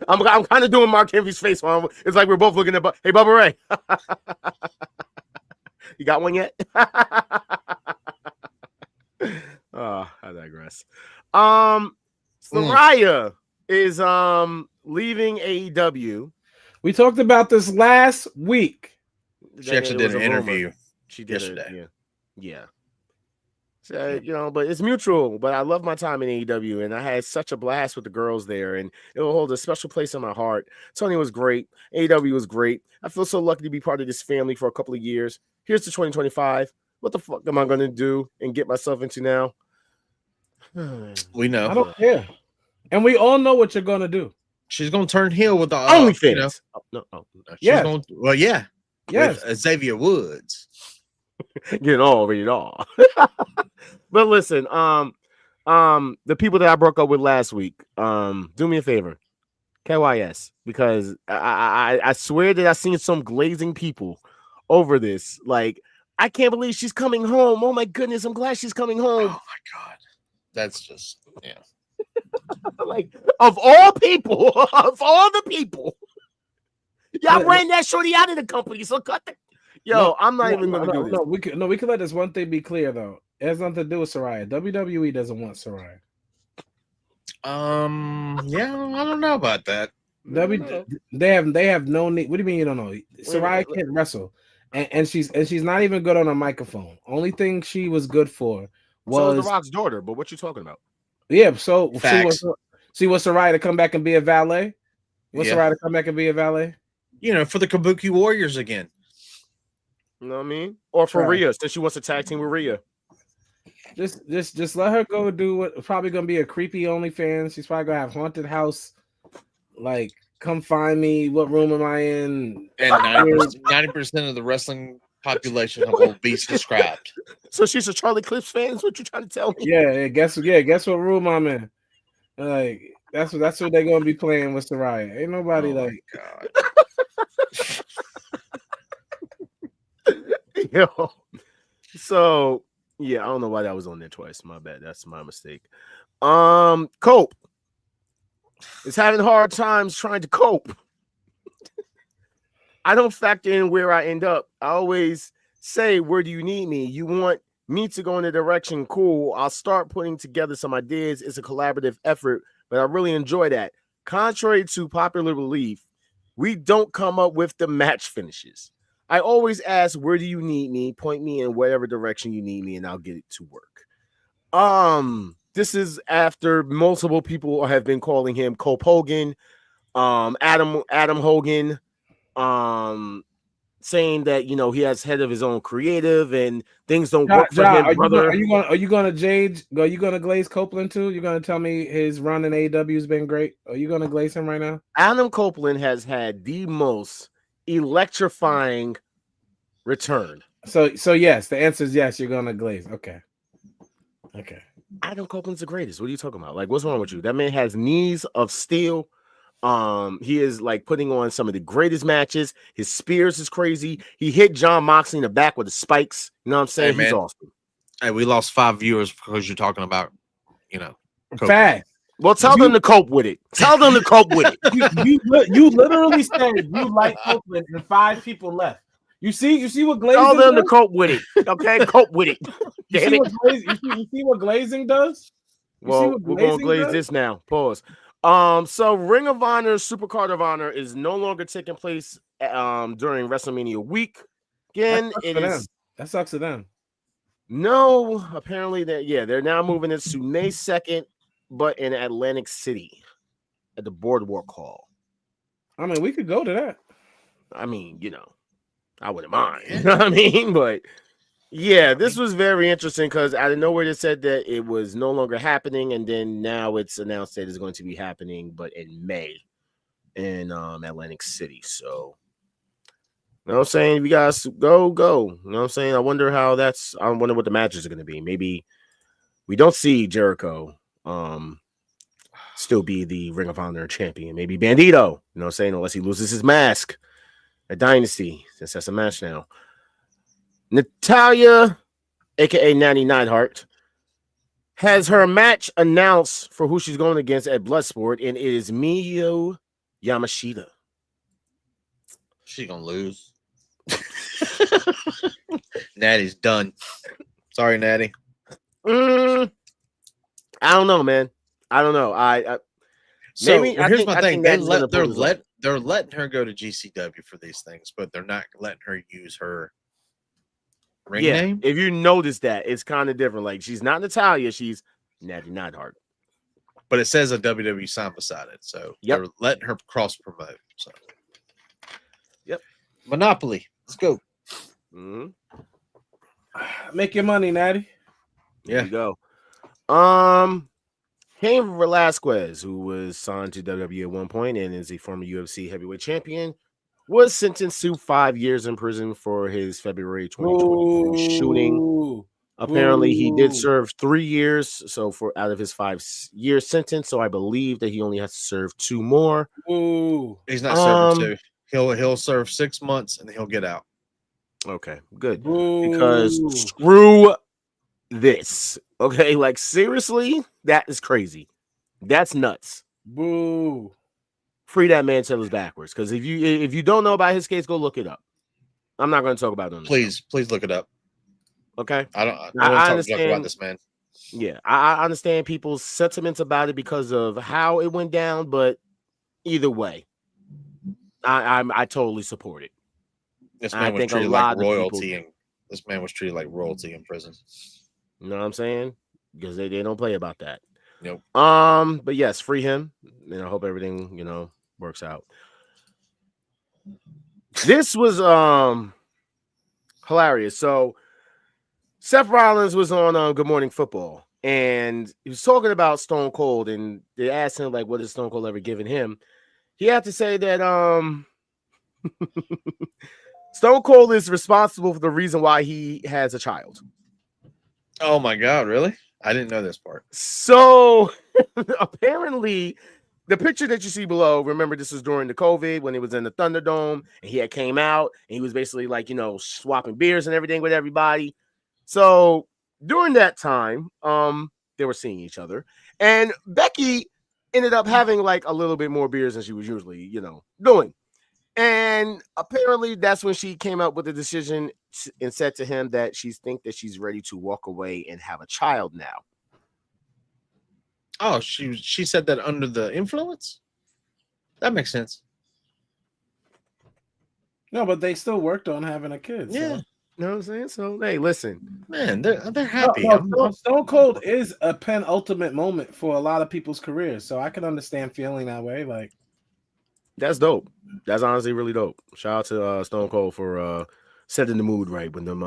I'm kind of doing Mark Henry's face while it's like we're both looking at. Hey, Bubba Ray. You got one yet? Oh, I digress. Soraya is leaving AEW. We talked about this last week. She actually did an interview. She did yesterday. Yeah. So, but it's mutual. But I love my time in AEW, and I had such a blast with the girls there, and it will hold a special place in my heart. Tony was great. AEW was great. I feel so lucky to be part of this family for a couple of years. Here's to 2025. What the fuck am I going to do and get myself into now? We know. I don't care. And we all know what you're going to do. She's going to turn heel with the OnlyFans. Yeah. Yes. With Xavier Woods. Getting all rated all. But listen, the people that I broke up with last week, do me a favor. KYS, because I swear that I've seen some glazing people over this. Like, I can't believe she's coming home. Oh my goodness, I'm glad she's coming home. Oh my God. That's just, yeah. Like, of all people, of all the people, y'all ran that shorty out of the company, so cut the. I'm not even going to do this. We could let this one thing be clear though. It has nothing to do with Soraya. WWE doesn't want Soraya. Yeah, I don't know about that. They have no need. What do you mean you don't know? Soraya can't wrestle, and she's not even good on a microphone. Only thing she was good for was The Rock's daughter. But what you talking about? Yeah, so she was Soraya to come back and be a valet. Soraya to come back and be a valet? For the Kabuki Warriors again. You know what I mean? Or for Rhea, since she wants to tag team with Rhea. Just let her go do what probably gonna be a creepy OnlyFans. She's probably gonna have haunted house. Like, come find me. What room am I in? And 90% of the wrestling population will be subscribed. So she's a Charlie Clips fan. Is what you're trying to tell me? Yeah. Guess what room I'm in? Like, that's what they're gonna be playing with Soraya. Ain't nobody God. Yo. So yeah, I don't know why that was on there twice. My bad. That's my mistake. Cope is having hard times trying to cope. I don't factor in where I end up. I always say, where do you need me? You want me to go in a direction? Cool. I'll start putting together some ideas. It's a collaborative effort, but I really enjoy that. Contrary to popular belief, we don't come up with the match finishes. I always ask, where do you need me? Point me in whatever direction you need me, and I'll get it to work. This is after multiple people have been calling him Cope Hogan, Adam Hogan, saying that he has head of his own creative and things don't work for him, brother. Are you gonna glaze Copeland too? You're gonna tell me his run in AEW has been great? Are you gonna glaze him right now? Adam Copeland has had the most electrifying return. So yes, the answer is yes. You're gonna glaze. Okay. Adam Copeland's the greatest. What are you talking about? Like, what's wrong with you? That man has knees of steel. He is like putting on some of the greatest matches. His spears is crazy. He hit John Moxley in the back with the spikes. You know what I'm saying? Hey, he's man. awesome. Hey, we lost 5 viewers because you're talking about, Fast. Well, tell them to cope with it. Tell them to cope with it. You literally said you like Copeland and 5 people left. You see what glazing Tell them does? to cope with it. Okay, cope with it. Damn it. You see what glazing does? Well, we're gonna glaze this now. Pause. So Ring of Honor, Supercard of Honor is no longer taking place during WrestleMania week. Again, that sucks to them. No, apparently they're now moving it to May 2nd, but in Atlantic City at the Boardwalk Hall. I mean, we could go to that. I mean, I wouldn't mind. You know what I mean? But yeah, this was very interesting because out of nowhere they said that it was no longer happening, and then now it's announced that it's going to be happening, but in May in Atlantic City. So, you know what I'm saying? You guys go. You know what I'm saying? I wonder what the matches are going to be. Maybe we don't see Jericho still be the Ring of Honor champion. Maybe Bandito, you know what I'm saying? Unless he loses his mask at Dynasty, since that's a match now. Natalya, aka Natty Neidhart, has her match announced for who she's going against at Bloodsport, and it is Miyu Yamashita. She's gonna lose. Natty's done. Sorry, Natty. I don't know, man. I don't know. Here's my thing. They're letting her go to GCW for these things, but they're not letting her use her ring name. If you notice that, it's kind of different. Like, she's not Natalya, she's Natty Neidhart. But it says a WWE sign beside it, so they're letting her cross promote. So, Monopoly. Let's go. Mm-hmm. Make your money, Natty. There you go. Cain Velasquez, who was signed to WWE at one point and is a former UFC heavyweight champion, was sentenced to 5 years in prison for his February 2020 shooting. Apparently, he did serve 3 years, so out of his 5-year sentence. So I believe that he only has to serve 2 more. He's not serving 2. He'll serve 6 months and he'll get out. Okay, good. Because screw this. Okay, like, seriously, that is crazy. That's nuts. Boo. Free that man till it's backwards. Because if you don't know about his case, go look it up. I'm not going to talk about it. Please look it up. Okay. I want to talk about this man. Yeah, I understand people's sentiments about it because of how it went down, but either way, I totally support it. This man was treated like royalty, this man was treated like royalty in prison. You know what I'm saying? Because they don't play about that. Nope. But yes, free him, and I hope everything works out. This was hilarious. So Seth Rollins was on Good Morning Football, and he was talking about Stone Cold, and they asked him, like, what has Stone Cold ever given him? He had to say that Stone Cold is responsible for the reason why he has a child. Oh my God, really? I didn't know this part. So apparently the picture that you see below, remember this was during the COVID when he was in the Thunderdome and he had came out and he was basically like, swapping beers and everything with everybody. So during that time, they were seeing each other, and Becky ended up having like a little bit more beers than she was usually, doing. And apparently that's when she came up with the decision and said to him that she's ready to walk away and have a child now. Oh, she said that under the influence? That makes sense. No, but they still worked on having a kid. So. Yeah. You know what I'm saying? So hey, listen, Man, they're happy. Stone Cold is a penultimate moment for a lot of people's careers, so I can understand feeling that way. Like, that's dope. That's honestly really dope. Shout out to Stone Cold for setting the mood right with them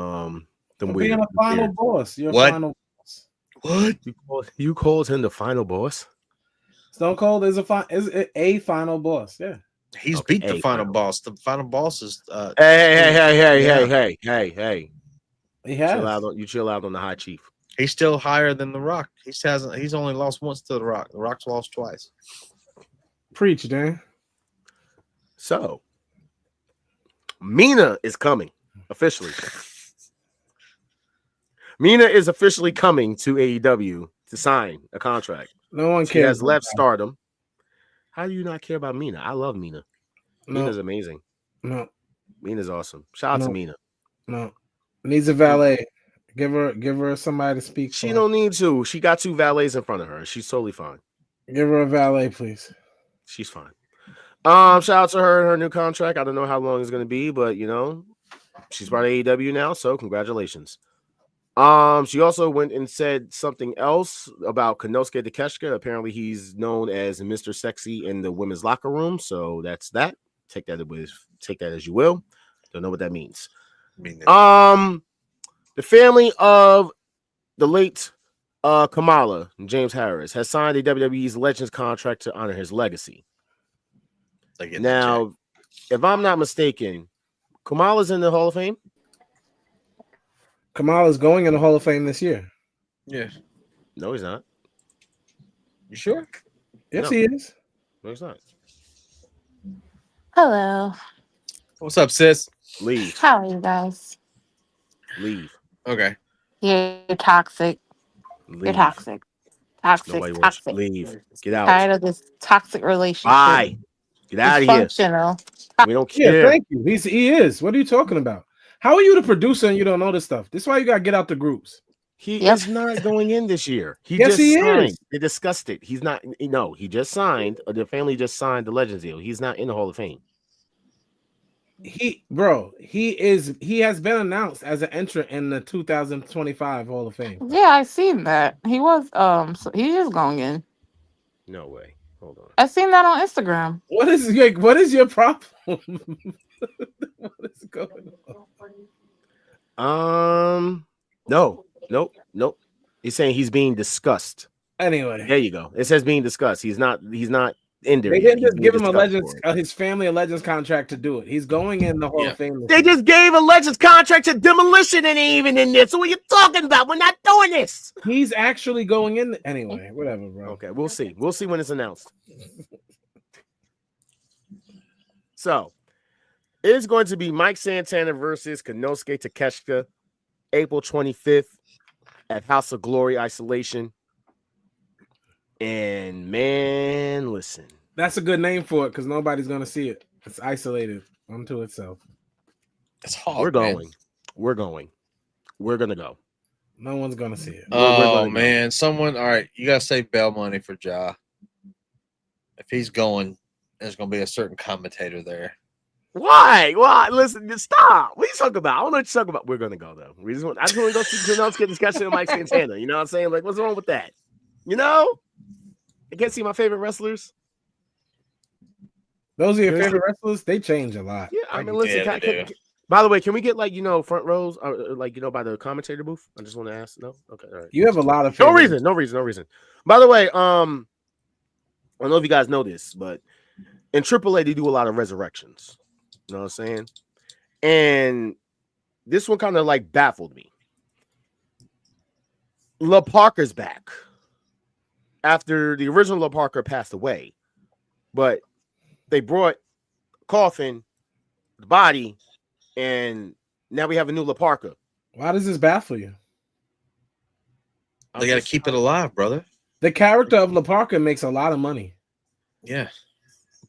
for weird. being a final boss. You're What? a final boss. What? You called him the final boss? Stone Cold is a final boss. Yeah. He's Okay, beat the final boss. The final boss is Hey. He has. Chill out on the high chief. He's still higher than The Rock. He's only lost once to The Rock. The Rock's lost twice. Preach, Dan. So Mina is coming officially. Mina is officially coming to AEW to sign a contract. No one She cares. has left Stardom. How do you not care about Mina? I love Mina. No. Mina's amazing. No. Mina's awesome. Shout out to Mina. No. Needs a valet. Give her somebody to speak. She don't need to. She got 2 valets in front of her. She's totally fine. Give her a valet, please. She's fine. Shout out to her and her new contract. I don't know how long it's gonna be, but you know, she's part of AEW now, so congratulations. She also went and said something else about Konosuke Takeshita. Apparently, he's known as Mr. Sexy in the women's locker room. So that's that. Take that as you will. Don't know what that means. The family of the late Kamala, James Harris, has signed a WWE's Legends contract to honor his legacy. Now, if I'm not mistaken, Kamala's in the Hall of Fame. Kamala's going in the Hall of Fame this year. Yeah. No, he's not. You sure? Yes, No. he is. No, he's not. Hello. What's up, sis? Leave. How are you guys? Leave. Okay. You're toxic. Leave. You're toxic. Nobody wants Toxic. you. Leave. Get out. Tired of this toxic relationship. Bye. Get out of here. Dysfunctional. We don't Yeah, care. thank you. He is. What are you talking about? How are you the producer and you don't know this stuff? This is why you gotta get out the groups. He is not going in this year. Yes, he signed. is. They discussed it. He's not. No, he just signed. The family just signed the Legends deal. He's not in the Hall of Fame. He has been announced as an entrant in the 2025 Hall of Fame. Yeah, I seen that. He was so he is going in. No way. Hold on. I seen that on Instagram. What is your problem? What is going on? Nope. He's saying he's being discussed. Anyway, there you go. It says being discussed. He's not in there. They yet. didn't just He's give him being a discussed Legends, his family a Legends contract to do it. He's going in the Hall of Fame. They just gave a Legends contract to Demolition and even in this. So what are you talking about? We're not doing this. He's actually going in. Anyway, whatever, bro. Okay, we'll see. We'll see when it's announced. So it's going to be Mike Santana versus Konosuke Takeshita, April 25th at House of Glory Isolation. And man, listen. That's a good name for it because nobody's gonna see it. It's isolated unto itself. It's hard. We're going. We're gonna go. No one's gonna see it. Oh man, someone. All right, you gotta save bail money for Ja. If he's going, there's gonna be a certain commentator there. Why? Listen, just stop. What are you talking about? I don't know what you're talking about. We're gonna go though. I just want to go see Konosuke discussion with Mike Santana. You know what I'm saying? Like, what's wrong with that? You know, I can't see my favorite wrestlers. Those are your favorite wrestlers? They change a lot. Yeah, I mean, listen. By the way, can we get front rows, or by the commentator booth? I just want to ask. No, okay, all right. You have a lot of favorites. No reason. By the way, I don't know if you guys know this, but in AAA they do a lot of resurrections. You know what I'm saying? And this one kind of baffled me. La Parker's back after the original La Parker passed away, but they brought coffin, the body, and now we have a new La Parker. Why does this baffle you? They got to keep it alive, brother. The character of La Parker makes a lot of money. Yeah.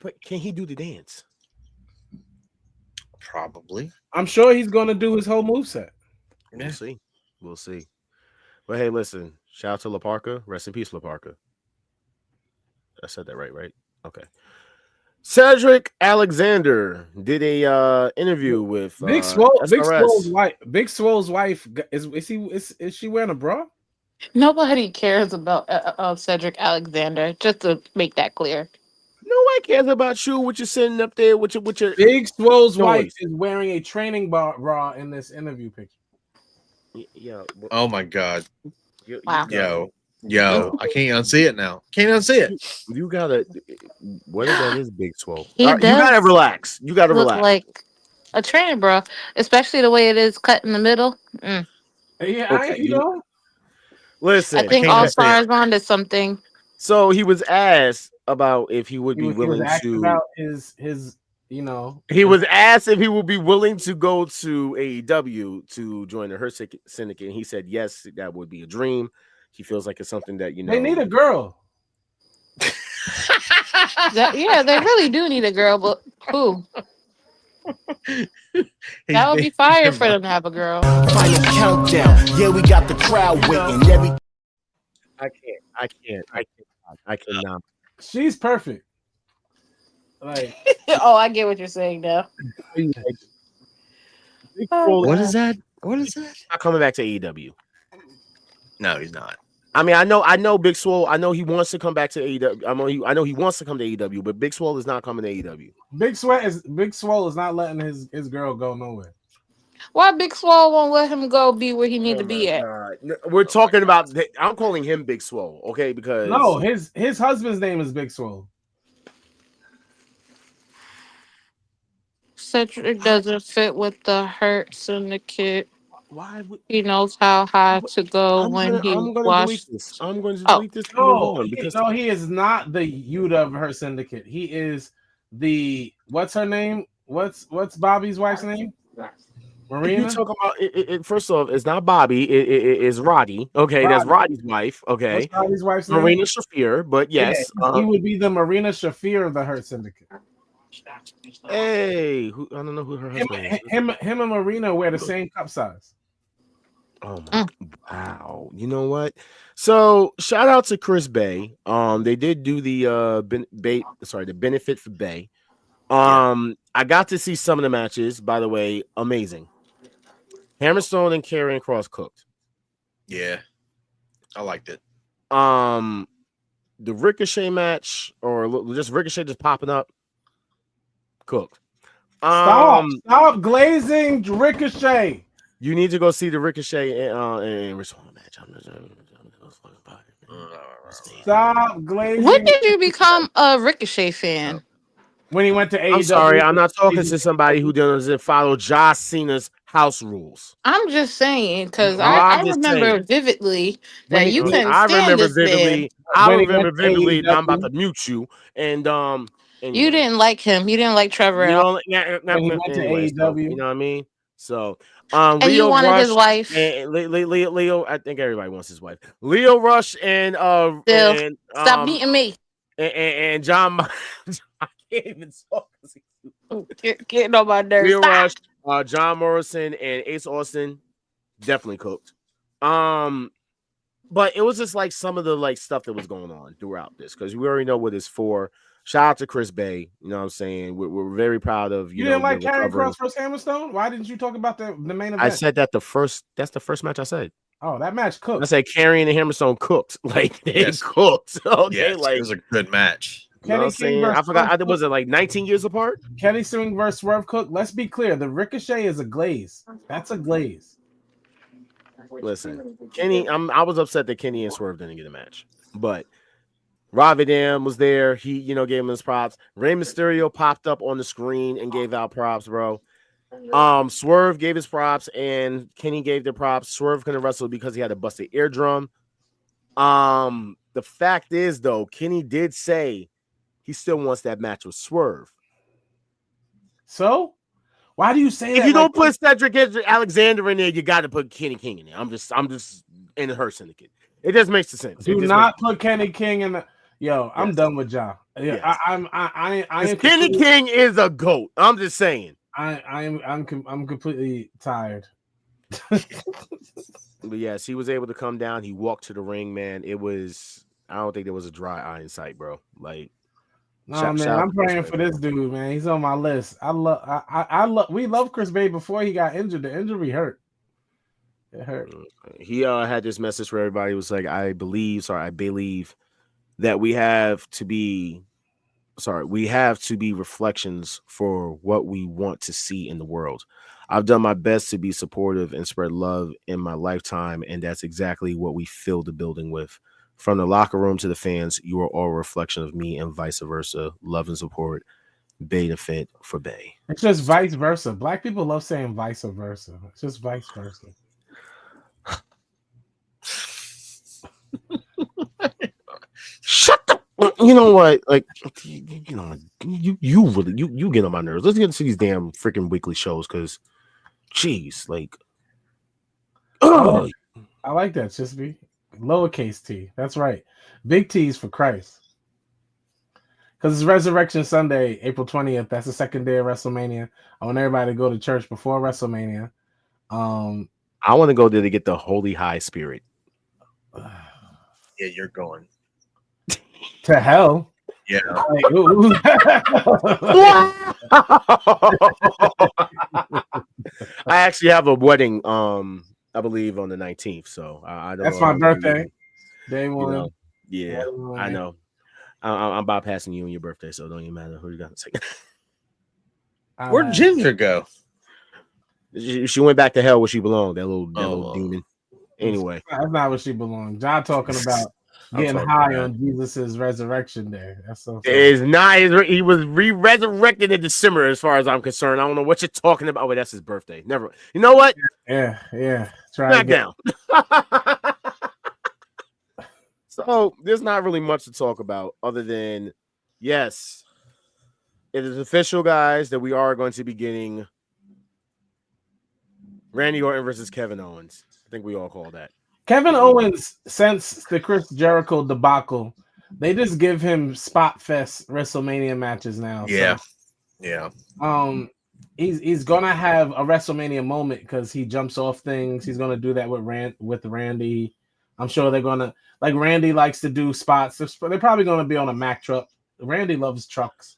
But can he do the dance? Probably. I'm sure he's going to do his whole moveset. Yeah. We'll see. But hey, listen. Shout out to La Parker. Rest in peace, La Parker. I said that right? Okay. Cedric Alexander did a interview with Big Swole's SRS. wife. Big Swole's wife is she wearing a bra? Nobody cares about Cedric Alexander. Just to make that clear. No one cares about you. What you're sitting up there with your Big Swole's wife noise. is wearing a training bra in this interview picture. Yeah. Oh my god. Wow. Yo, I can't unsee it now. Can't unsee it. You gotta. What if that is Big Swole? He You gotta does relax. You gotta look relax. like a training bra, especially the way it is cut in the middle. Mm. Yeah, Okay, you know. Listen. I think can't All unsee it. Stars onto something. So he was asked about if he would be He was willing asked to. about his you know. He was asked if he would be willing to go to AEW to join the Her Syndicate. And he said yes, that would be a dream. He feels like it's something that They need a girl. Yeah, they really do need a girl, but who? That would be fire for them to have a girl. Final countdown. Yeah, we got the crowd waiting. I cannot. She's perfect. Like, Oh, I get what you're saying now. Big Oh, Swole What God. is that? What is that? not coming back to AEW. No, he's not. I mean, I know Big Swole. I know he wants to come back to AEW. I know he wants to come to AEW, but Big Swole is not coming to AEW. Big Swole is not letting his girl go nowhere. Why Big Swole won't let him go be where he need to be at? We're talking about. I'm calling him Big Swole, okay? Because No, his husband's name is Big Swole. Cedric doesn't fit with the Hurt Syndicate. why would He knows how high to go when he I'm gonna washed. delete this. I'm going to Oh. delete this. And move No, on because he is not the Yuta of her syndicate. He is the what's her name? What's Bobby's wife's name? Marina. you talk about it, first off, it's not Bobby. It is Roddy. Okay, Roddy. that's Roddy's wife. Okay, What's Bobby's wife's name? Marina Shafir. But yes, he would be the Marina Shafir of the Hurt Syndicate. hey, I don't know who her husband is. Him and Marina wear the same cup size. Oh my wow. You know what? So shout out to Chris Bay. They did do the the benefit for Bay. I got to see some of the matches, by the way, amazing. Hammerstone and Karrion Kross cooked. Yeah, I liked it. The Ricochet match, or just Ricochet just popping up, cooked. Stop glazing Ricochet. You need to go see the Ricochet and Respawn match. Stop glazing. When did you become a Ricochet fan? When he went to AEW. I'm sorry, I'm not talking to somebody who doesn't follow John Cena's house rules. I'm just saying because No, I I'm just remember saying. vividly that you couldn't I stand remember this man. vividly. I When he remember went to vividly. That I'm about AEW. to mute you. And You anyway. didn't like him. You didn't like Trevor. You L. know, When he went to anyway, so, AEW. you know what I mean? So, And you Leo wanted Rush his wife. and Leo. I think everybody wants his wife. Leo Rush and Still, and stop beating me. and John. I can't even talk. Getting on my nerves. Leo Stop. Rush, John Morrison, and Ace Austin definitely cooked. But it was just like some of the like stuff that was going on throughout this because we already know what it's for. Shout out to Chris Bay. You know what I'm saying? We're very proud of You know, didn't like the Karrion recovery. Kross versus Hammerstone? Why didn't you talk about the main event? I said that that's the first match I said. Oh, that match cooked. I said Karrion and Hammerstone cooked. Like they Yes. cooked. Okay, Yes, like it was a good match. you know what I'm saying? I forgot. Was it like 19 years apart? Kenny Swing versus Swerve Cook. Let's be clear. The Ricochet is a glaze. That's a glaze. Listen, Kenny, I was upset that Kenny and Swerve didn't get a match, but Rob Van Dam was there. He, gave him his props. Rey Mysterio popped up on the screen and gave out props, bro. Swerve gave his props and Kenny gave the props. Swerve couldn't wrestle because he had a busted eardrum. The fact is, though, Kenny did say he still wants that match with Swerve. So, why do you say that? If you don't put Cedric Alexander in there, you got to put Kenny King in there. I'm just in her syndicate. It just makes sense. Do not put Kenny King in the. Yo, I'm done with y'all. Yeah, yes. Kenny King is a GOAT. I'm just saying. I'm completely tired. But yes, he was able to come down. He walked to the ring, man. I don't think there was a dry eye in sight, bro. Like No, man, I'm praying for this dude, man. He's on my list. We love Chris Bay before he got injured. The injury hurt. It hurt. He had this message for everybody. It was like, I believe that we have to be reflections for what we want to see in the world. I've done my best to be supportive and spread love in my lifetime, and that's exactly what we fill the building with. From the locker room to the fans, you are all a reflection of me and vice versa. Love and support. Bay to fit for Bay. It's just vice versa. Black people love saying vice versa. It's just vice versa. Shut the. You know what? Like, you get on my nerves. Let's get into these damn freaking weekly shows, because, jeez, like, I like that, Chisby. Lowercase T. That's right. Big T's for Christ. Because it's Resurrection Sunday, April 20th. That's the second day of WrestleMania. I want everybody to go to church before WrestleMania. I want to go there to get the holy high spirit. Yeah, you're going to hell. Yeah. I actually have a wedding. I believe on the 19th. So I don't. That's my birthday. Day one. You know, yeah, I know. I'm bypassing you and your birthday, so it don't even matter who you got to say. Where'd Ginger go? She went back to hell where she belonged. That little demon. Anyway, that's not where she belonged. John talking about getting high on Jesus's resurrection day. That's so. It's not. He was resurrected in December, as far as I'm concerned. I don't know what you're talking about. Wait, that's his birthday. Never. You know what? Yeah. Try down. So there's not really much to talk about other than, yes, it is official, guys, that we are going to be getting Randy Orton versus Kevin Owens. I think we all call that. Kevin Owens, since the Chris Jericho debacle, they just give him spot fest WrestleMania matches now. Yeah. So, yeah. He's gonna have a WrestleMania moment because he jumps off things. He's gonna do that with Randy. I'm sure they're gonna, like, Randy likes to do spots. They're probably gonna be on a Mack truck. Randy loves trucks.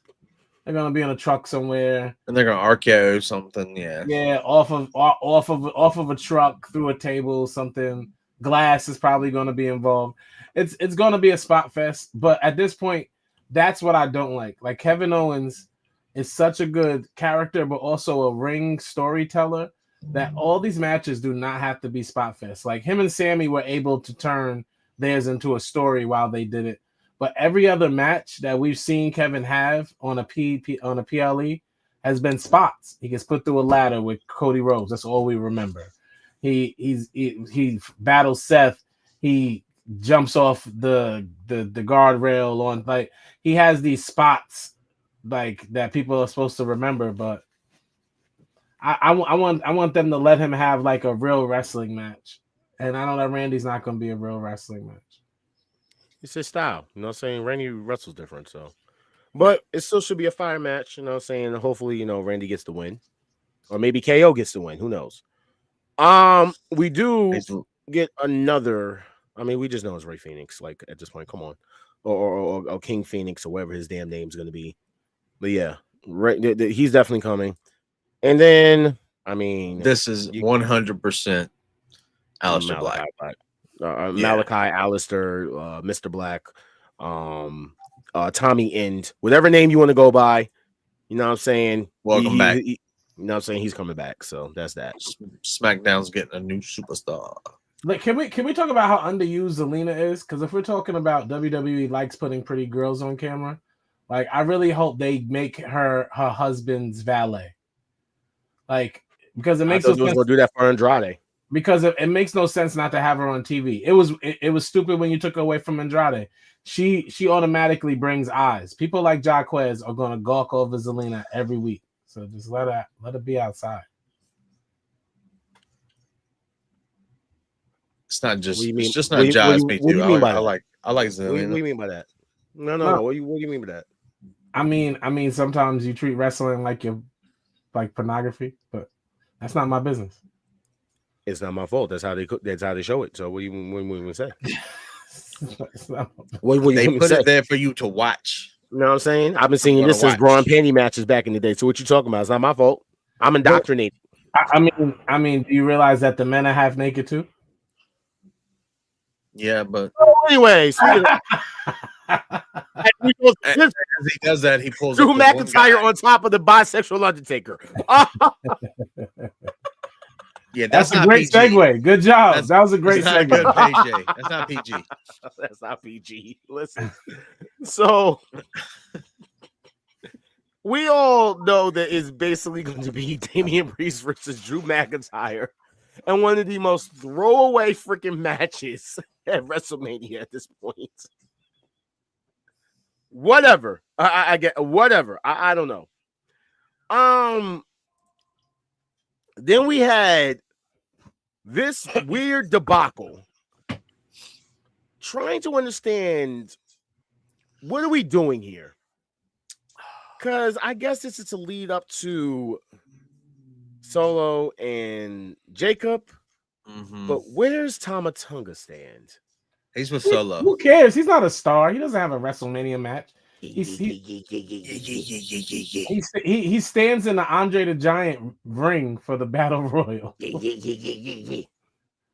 They're gonna be on a truck somewhere, and they're gonna RKO something. Yeah, off of a truck, through a table, something. Glass is probably gonna be involved. It's gonna be a spot fest. But at this point, that's what I don't like. Like, Kevin Owens is such a good character, but also a ring storyteller, that all these matches do not have to be spot fest. Like, him and Sammy were able to turn theirs into a story while they did it. But every other match that we've seen Kevin have on a PLE has been spots. He gets put through a ladder with Cody Rhodes. That's all we remember. He battles Seth. He jumps off the guardrail on, like, he has these spots like that people are supposed to remember. But I want them to let him have like a real wrestling match. And I know that Randy's not going to be a real wrestling match. It's his style. You know what I'm saying? Randy wrestles different, so. But it still should be a fire match, you know what I'm saying? Hopefully, you know, Randy gets the win. Or maybe KO gets the win. Who knows? We do get another. I mean, we just know it's Ray Phoenix, like, at this point. Come on. Or King Phoenix, or whatever his damn name's going to be. But yeah, he's definitely coming. And then, I mean, this is 100% Aleister Black. Malachi, Alistair, Mr. Black, Tommy End, whatever name you want to go by. You know what I'm saying? Welcome back. You know what I'm saying? He's coming back. So that's that. SmackDown's getting a new superstar. Like, can we talk about how underused Zelina is? Because if we're talking about WWE likes putting pretty girls on camera, like, I really hope they make her husband's valet. Like, because it makes no sense. We'll do that for Andrade. Because it makes no sense not to have her on TV. It was stupid when you took her away from Andrade. She automatically brings eyes. People like Jaquez are going to gawk over Zelina every week. So just let her be outside. It's not just. What do you mean? It's just not Jazz. Me too. I like Zelina. What do you mean by that? No. What do you mean by that? I mean, sometimes you treat wrestling like pornography, but that's not my business. It's not my fault. That's how they show it. So what do you say? What they put it there for you to watch. You know what I'm saying? I've been seeing gonna this since watch. bra and panty matches back in the day. So what you talking about? It's not my fault. I'm indoctrinated. I mean, do you realize that the men are half naked too? Yeah, but Anyway, speaking as he does that, he pulls Drew up this one McIntyre guy. on top of the bisexual Undertaker. Yeah, That's a not great PG. segue. Good job. That was a great That's not segue. good, PJ. That's not PG. That's not PG. Listen, so we all know that it's basically going to be Damian Priest versus Drew McIntyre, and one of the most throwaway freaking matches at WrestleMania at this point. Whatever. I get whatever. I don't know. Then we had this weird debacle. Trying to understand what are we doing here? Because I guess this is to lead up to Solo and Jacob. Mm-hmm. But where's Tama Tonga stand? He's with Solo. Who cares? He's not a star. He doesn't have a WrestleMania match. He stands in the Andre the Giant ring for the Battle Royal.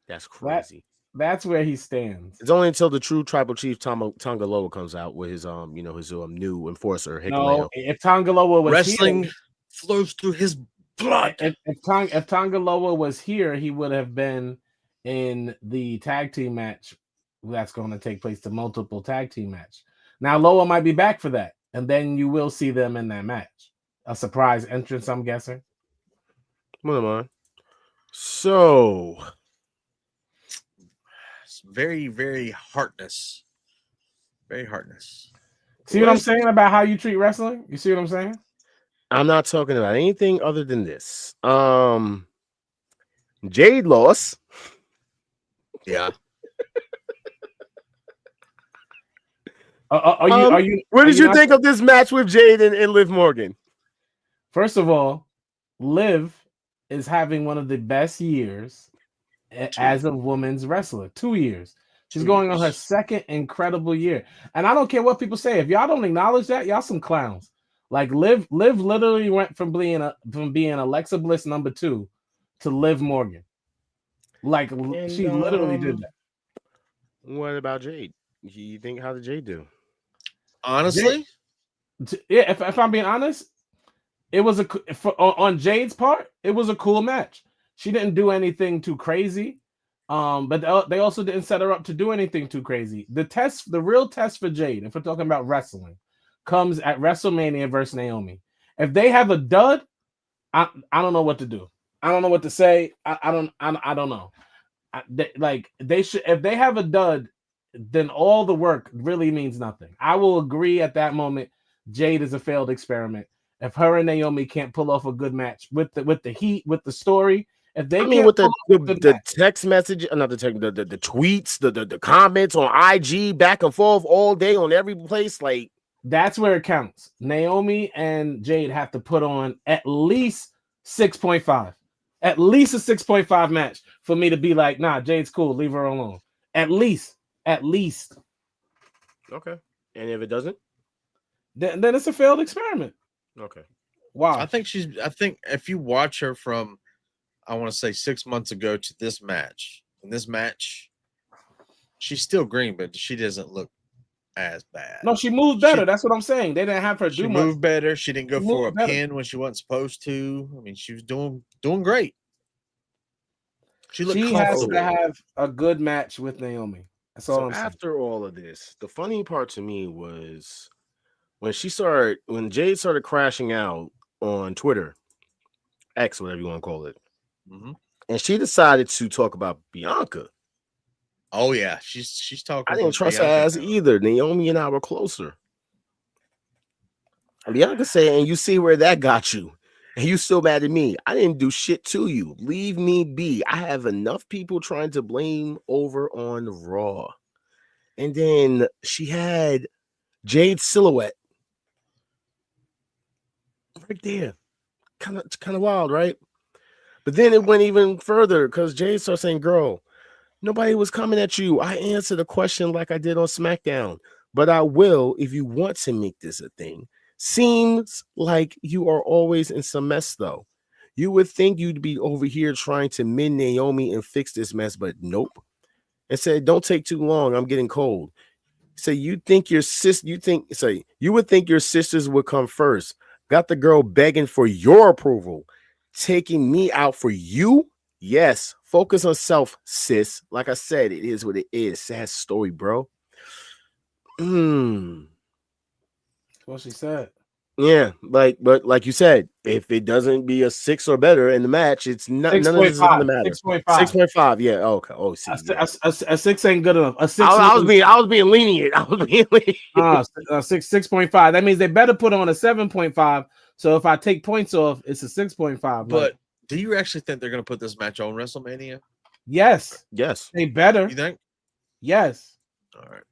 That's crazy. That's where he stands. It's only until the true tribal chief Tonga Loa comes out with his new enforcer. Hikuleo. No, if Tonga Loa was wrestling here, flows through his blood. If Tonga Loa was here, he would have been in the tag team match that's going to take place, the multiple tag team match. Now Loa might be back for that, and then you will see them in that match. A surprise entrance, I'm guessing. What am I? So It's very, very heartless. Very heartless. See what I'm saying about how you treat wrestling? You see what I'm saying? I'm not talking about anything other than this. Jade lost. Yeah. Are you? What did you think of this match with Jade and Liv Morgan? First of all, Liv is having one of the best years as a women's wrestler. 2 years. She's going on her second incredible year. And I don't care what people say. If y'all don't acknowledge that, y'all some clowns. Like Liv literally went from being Alexa Bliss number 2 to Liv Morgan. Like she literally did that. What about Jade? You think how did Jade do? Honestly, yeah. If I'm being honest, it was on Jade's part. It was a cool match. She didn't do anything too crazy, but they also didn't set her up to do anything too crazy. The real test for Jade, if we're talking about wrestling, comes at WrestleMania versus Naomi. If they have a dud, I don't know what to do. I don't know what to say. I don't know. They should, if they have a dud, then all the work really means nothing. I will agree at that moment. Jade is a failed experiment. If her and Naomi can't pull off a good match with the heat, with the story, if they with the text message, not the text, the tweets, the comments on IG back and forth all day on every place, like that's where it counts. Naomi and Jade have to put on at least 6.5. At least a 6.5 match for me to be like, nah, Jade's cool, leave her alone. At least. Okay. And if it doesn't, then it's a failed experiment. Okay. Wow. I think if you watch her from, I want to say 6 months ago to this match, in this match, she's still green, but she doesn't look as bad. No, she moved better. That's what I'm saying. They didn't have her do much. She moved better. She didn't go for a pin when she wasn't supposed to. I mean, she was doing great. She has to have a good match with Naomi. That's all I'm saying. After all of this, the funny part to me was when Jade started crashing out on Twitter, X, whatever you want to call it, and she decided to talk about Bianca. Oh yeah, she's talking. I didn't trust her ass either. Naomi and I were closer. Bianca said, "And you see where that got you, and you still mad at me? I didn't do shit to you. Leave me be. I have enough people trying to blame over on Raw." And then she had Jade's silhouette right there, kind of wild, right? But then it went even further because Jade started saying, "Girl, nobody was coming at you. I answered a question like I did on SmackDown. but I will if you want to make this a thing. Seems like you are always in some mess, though. You would think you'd be over here trying to mend Naomi and fix this mess, but nope. And said, "Don't take too long. I'm getting cold." So you would think your sisters would come first. Got the girl begging for your approval, taking me out for you. Yes, focus on self, sis. Like I said, it is what it is. Sad story, bro. That's what she said. Yeah, but like you said, if it doesn't be a 6 or better in the match, it's not none of this is gonna matter. 6.5. 6.5. Yeah. Okay. Oh, see, A 6 ain't good enough. A 6. I was being lenient. 6.5. That means they better put on a 7.5. So if I take points off, it's a 6.5. But do you actually think they're going to put this match on WrestleMania? Yes. Yes. They better. You think? Yes. All right.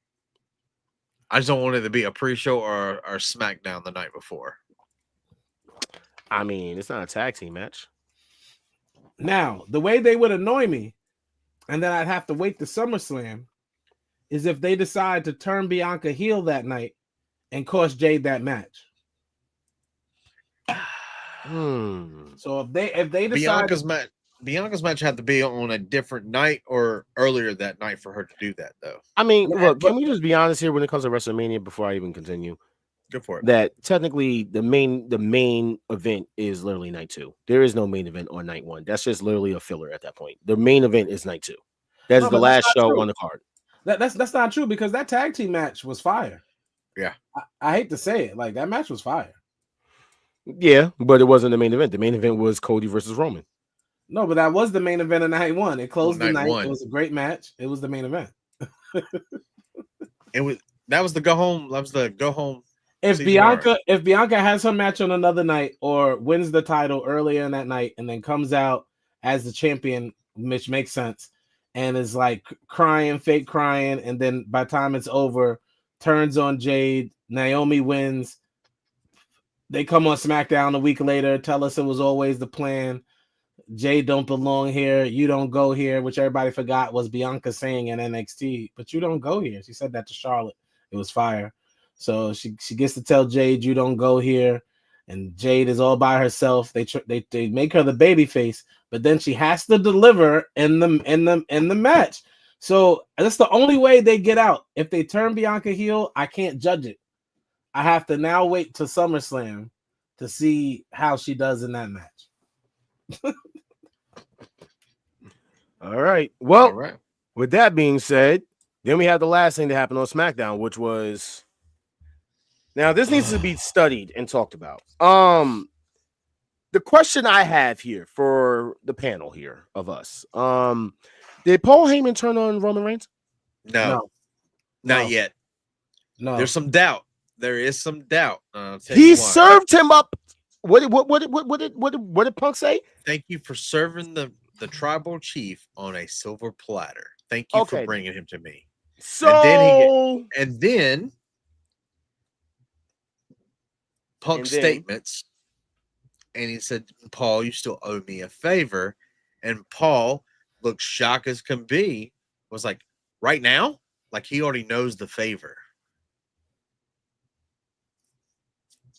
I just don't want it to be a pre-show or SmackDown the night before. I mean, it's not a tag team match. Now, the way they would annoy me, and then I'd have to wait to SummerSlam, is if they decide to turn Bianca heel that night and cost Jade that match. So if they decide Bianca's match had to be on a different night or earlier that night for her to do that, though. I mean, look, can we just be honest here when it comes to WrestleMania before I even continue? Go for it. That technically the main event is literally night 2. There is no main event on night 1. That's just literally a filler at that point. The main event is night 2. That's the last show on the card. That's not true because that tag team match was fire. Yeah. I hate to say it, like that match was fire. Yeah, but it wasn't the main event. The main event was Cody versus Roman. No, but that was the main event of night 1. It closed the night. One. It was a great match. It was the main event. That was the go home. That was the go home. If Bianca has her match on another night or wins the title earlier in that night and then comes out as the champion, which makes sense, and is like crying, fake crying, and then by the time it's over, turns on Jade, Naomi wins. They come on SmackDown a week later, tell us it was always the plan. Jade don't belong here. You don't go here, which everybody forgot was Bianca saying in NXT. But you don't go here. She said that to Charlotte. It was fire. So she gets to tell Jade you don't go here, and Jade is all by herself. They make her the baby face, but then she has to deliver in the match. So that's the only way they get out. If they turn Bianca heel, I can't judge it. I have to now wait to SummerSlam to see how she does in that match. All right. Well, with that being said, then we have the last thing that happened on SmackDown, which was now this needs to be studied and talked about. The question I have here for the panel here of us, did Paul Heyman turn on Roman Reigns? No. Not yet. No. There's some doubt. There is some doubt. He served him up. What did Punk say? Thank you for serving the tribal chief on a silver platter. Thank you for bringing him to me. So and then Punk's statements, and he said, "Paul, you still owe me a favor." And Paul looked shocked as can be. Was like, "Right now?" Like he already knows the favor.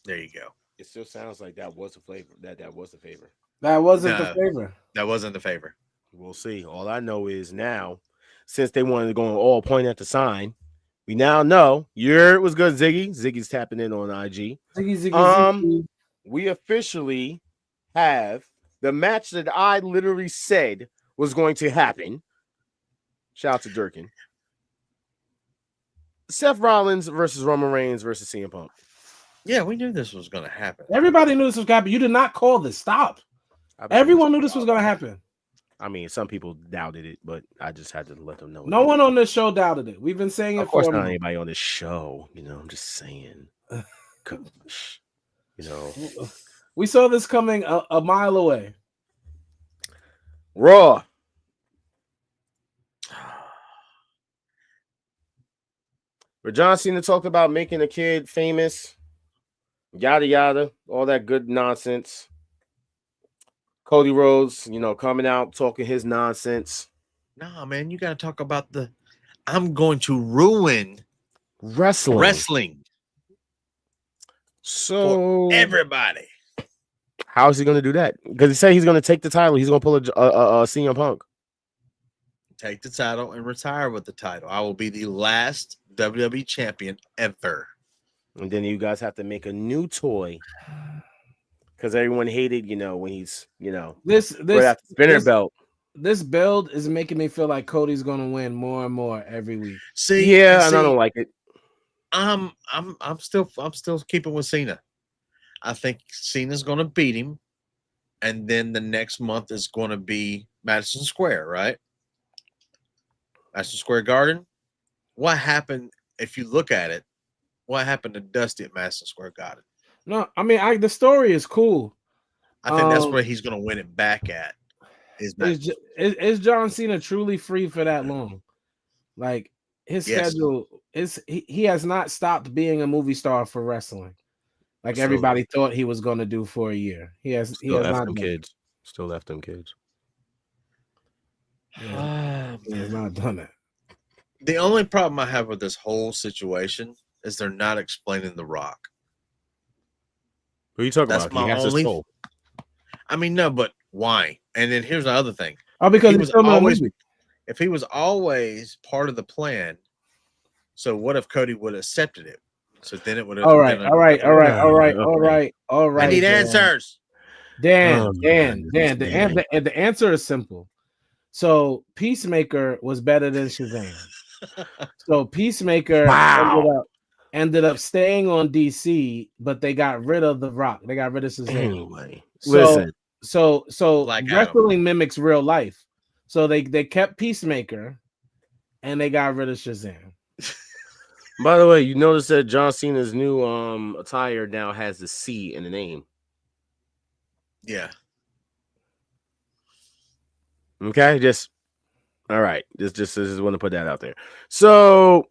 There you go. It still sounds like that was a favor. That was the favor. That wasn't the favor. That wasn't the favor. We'll see. All I know is now, since they wanted to go and all point at the sign, we now know it was good, Ziggy. Ziggy's tapping in on IG. Ziggy. We officially have the match that I literally said was going to happen. Shout out to Durkin. Seth Rollins versus Roman Reigns versus CM Punk. Yeah, we knew this was going to happen. Everybody knew this was going to happen. You did not call this. Stop. Everyone knew this was going to happen. I mean, some people doubted it, but I just had to let them know. No one on this show doubted it. We've been saying it of for course not anybody on this show. I'm just saying. We saw this coming a mile away. Raw. Where John Cena talked about making a kid famous, yada yada, all that good nonsense. Cody Rhodes, coming out talking his nonsense. Nah, man, you gotta talk about I'm going to ruin Wrestling. So For everybody. how is he going to do that? Because he said he's going to take the title. He's going to pull a CM Punk. Take the title and retire with the title. I will be the last WWE champion ever. And then you guys have to make a new toy. Because everyone hated, when he's, This spinner belt. This build is making me feel like Cody's gonna win more and more every week. And I don't like it. I'm still keeping with Cena. I think Cena's gonna beat him, and then the next month is gonna be Madison Square, right? Madison Square Garden. What happened if you look at it? What happened to Dusty at Madison Square Garden? No, I mean, the story is cool. I think that's where he's gonna win it back at. Is John Cena truly free for that long? Like his schedule is he has not stopped being a movie star for wrestling, like everybody thought he was going to do for a year. He has not done kids. Still left them kids. He has not done it. The only problem I have with this whole situation is they're not explaining The Rock. Who are you talking That's about? my He has only. his soul. I mean, no, but why? And then here's the other thing. Oh, because he was always, if he was always part of the plan, so what if Cody would have accepted it? So then it would have. All right. I need answers. Dan. The answer is simple. So Peacemaker was better than Shazam. So Peacemaker ended up staying on DC, but they got rid of The Rock. They got rid of Shazam. Anyway, so Black wrestling mimics real life. So they kept Peacemaker, and they got rid of Shazam. By the way, you notice that John Cena's new attire now has the C in the name. Yeah. Okay, all right. Just want to put that out there. So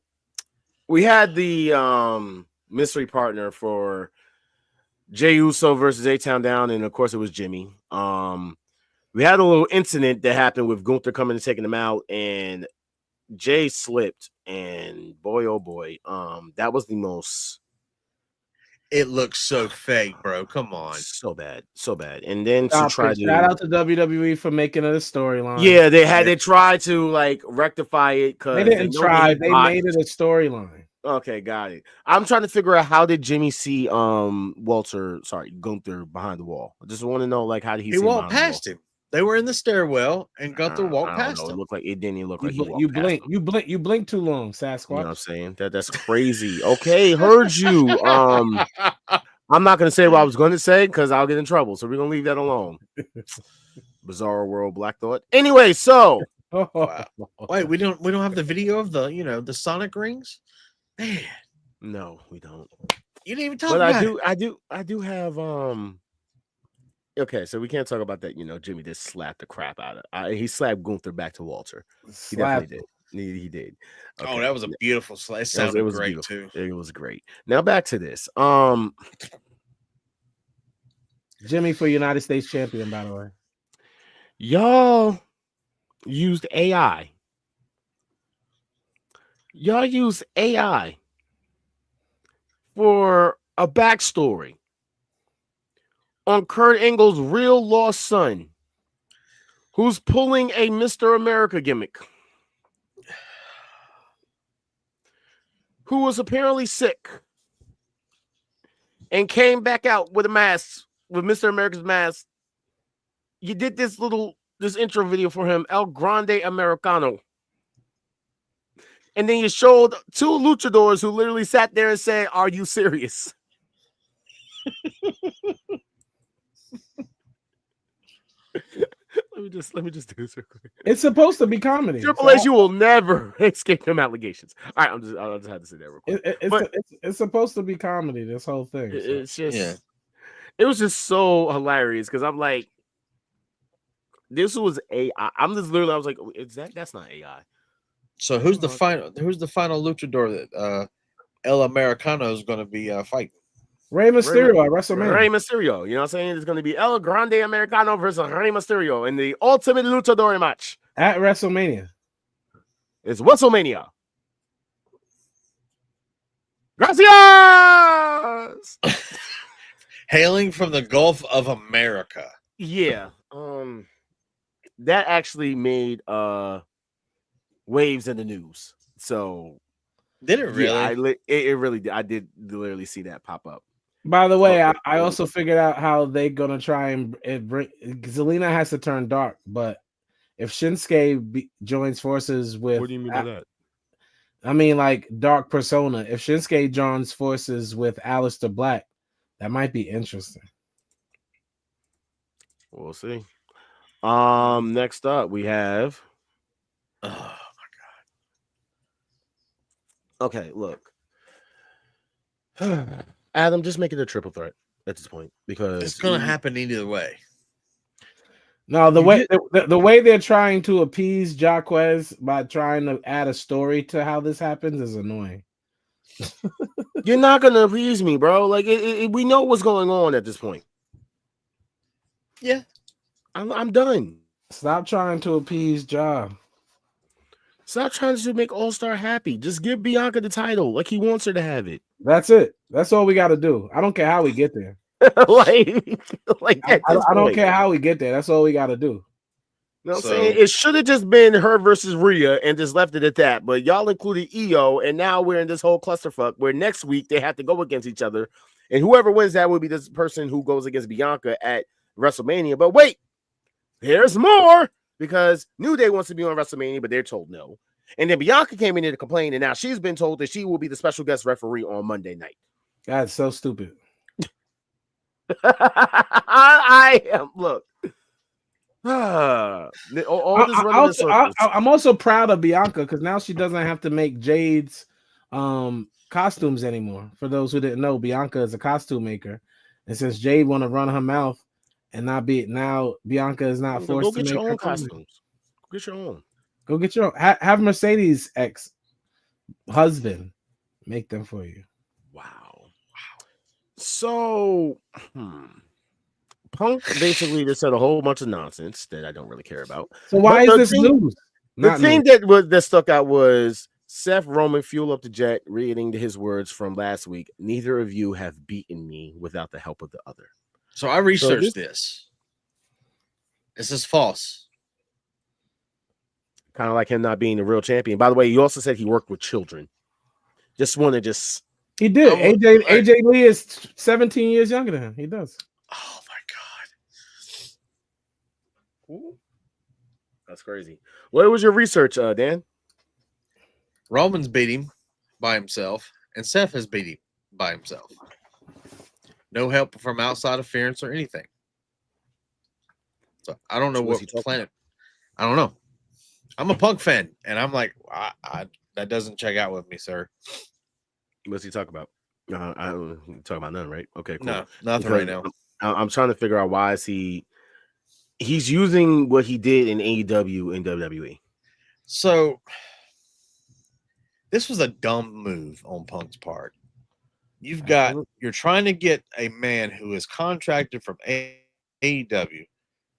we had the mystery partner for Jey Uso versus A-Town Down, and of course it was Jimmy. We had a little incident that happened with Gunther coming and taking him out, and Jay slipped, and boy, oh boy, that was the most. It looks so fake, bro. Come on, so bad. And then shout out to WWE for making it a storyline. Yeah, they tried to like rectify it because they didn't try. They made it a storyline. Okay, got it. I'm trying to figure out how did Jimmy see Gunther behind the wall. I just want to know like how did he walked past him? They were in the stairwell, and Gunther walked past him. It looked like it didn't even look like you blink too long, Sasquatch. You know what I'm saying? That's crazy. Okay, heard you. I'm not gonna say what I was gonna say because I'll get in trouble. So we're gonna leave that alone. Bizarre World Black Thought. Anyway, so wow. Wait, we don't have the video of the Sonic rings? Man. No, we don't. You didn't even talk about it. I do have okay, so we can't talk about that. Jimmy just slapped the crap out of. He slapped Gunther back to Walter. He definitely did. He did. Okay. Oh, that was a beautiful slap. It sounded great too. It was great. Now back to this. Jimmy for United States champion, by the way. Y'all used AI. Y'all use AI for a backstory on Kurt Angle's real lost son, who's pulling a Mr. America gimmick, who was apparently sick and came back out with a mask, with Mr. America's mask. You did this intro video for him, El Grande Americano. And then you showed two luchadors who literally sat there and said, "Are you serious?" Let me just do this real quick. It's supposed to be comedy. Triple H, you will never escape them allegations. All right, I'll just have to say that real quick. It's supposed to be comedy. This whole thing. It's just, it was just so hilarious because I'm like, this was AI. I'm just literally, I was like, that's not AI. So who's the final luchador that El Americano is going to be fighting? Rey Mysterio at WrestleMania. Rey Mysterio. You know what I'm saying? It's going to be El Grande Americano versus Rey Mysterio in the Ultimate Luchador match. At WrestleMania. It's WrestleMania. Gracias. Hailing from the Gulf of America. Yeah. That actually made waves in the news. So Did it really? Yeah, it really did. I did literally see that pop up. By the way, I also figured out how they're gonna try and bring Zelina has to turn dark, but if Shinsuke joins forces with, What do you mean by that? I mean, like Dark Persona. If Shinsuke joins forces with Aleister Black, that might be interesting. We'll see. Next up we have. Oh my god. Okay, look. Adam, just make it a triple threat at this point because it's gonna happen either way. No, the way they're trying to appease Jaquez by trying to add a story to how this happens is annoying. You're not gonna appease me, bro. Like we know what's going on at this point. Yeah, I'm done. Stop trying to appease Ja. Stop trying to make All-Star happy. Just give Bianca the title like he wants her to have it. That's it. That's all we got to do. I don't care how we get there. like I don't care how we get there. That's all we got to do. You know what I'm saying? It should have just been her versus Rhea and just left it at that. But y'all included EO, and now we're in this whole clusterfuck where next week they have to go against each other. And whoever wins that will be this person who goes against Bianca at WrestleMania. But wait, there's more because New Day wants to be on WrestleMania, but they're told no. And then Bianca came in here to complain, and now she's been told that she will be the special guest referee on Monday night. That's so stupid. I am. Look. I'm also proud of Bianca because now she doesn't have to make Jade's costumes anymore. For those who didn't know, Bianca is a costume maker, and since Jade want to run her mouth and not be now, Bianca is not forced to make your her own costumes. Get your own. Go get your own. Have Mercedes' ex-husband make them for you. Wow. So, Punk basically just said a whole bunch of nonsense that I don't really care about. So why is this news? The thing that stuck out was Seth Roman fuel up the jet, reading his words from last week. Neither of you have beaten me without the help of the other. So I researched this. This is false. Kind of like him not being the real champion. By the way, he also said he worked with children. He did. AJ Lee is 17 years younger than him. He does. Oh my god. Ooh. That's crazy. What was your research, Dan? Roman's beat him by himself, and Seth has beat him by himself. No help from outside interference or anything. So I don't know what planet. I don't know. I'm a Punk fan, and I'm like, that doesn't check out with me, sir. What's he talk about? I don't talk about none, right? Okay, cool. No, nothing right now. I'm trying to figure out why is he's using what he did in AEW and WWE. So this was a dumb move on Punk's part. You're trying to get a man who is contracted from AEW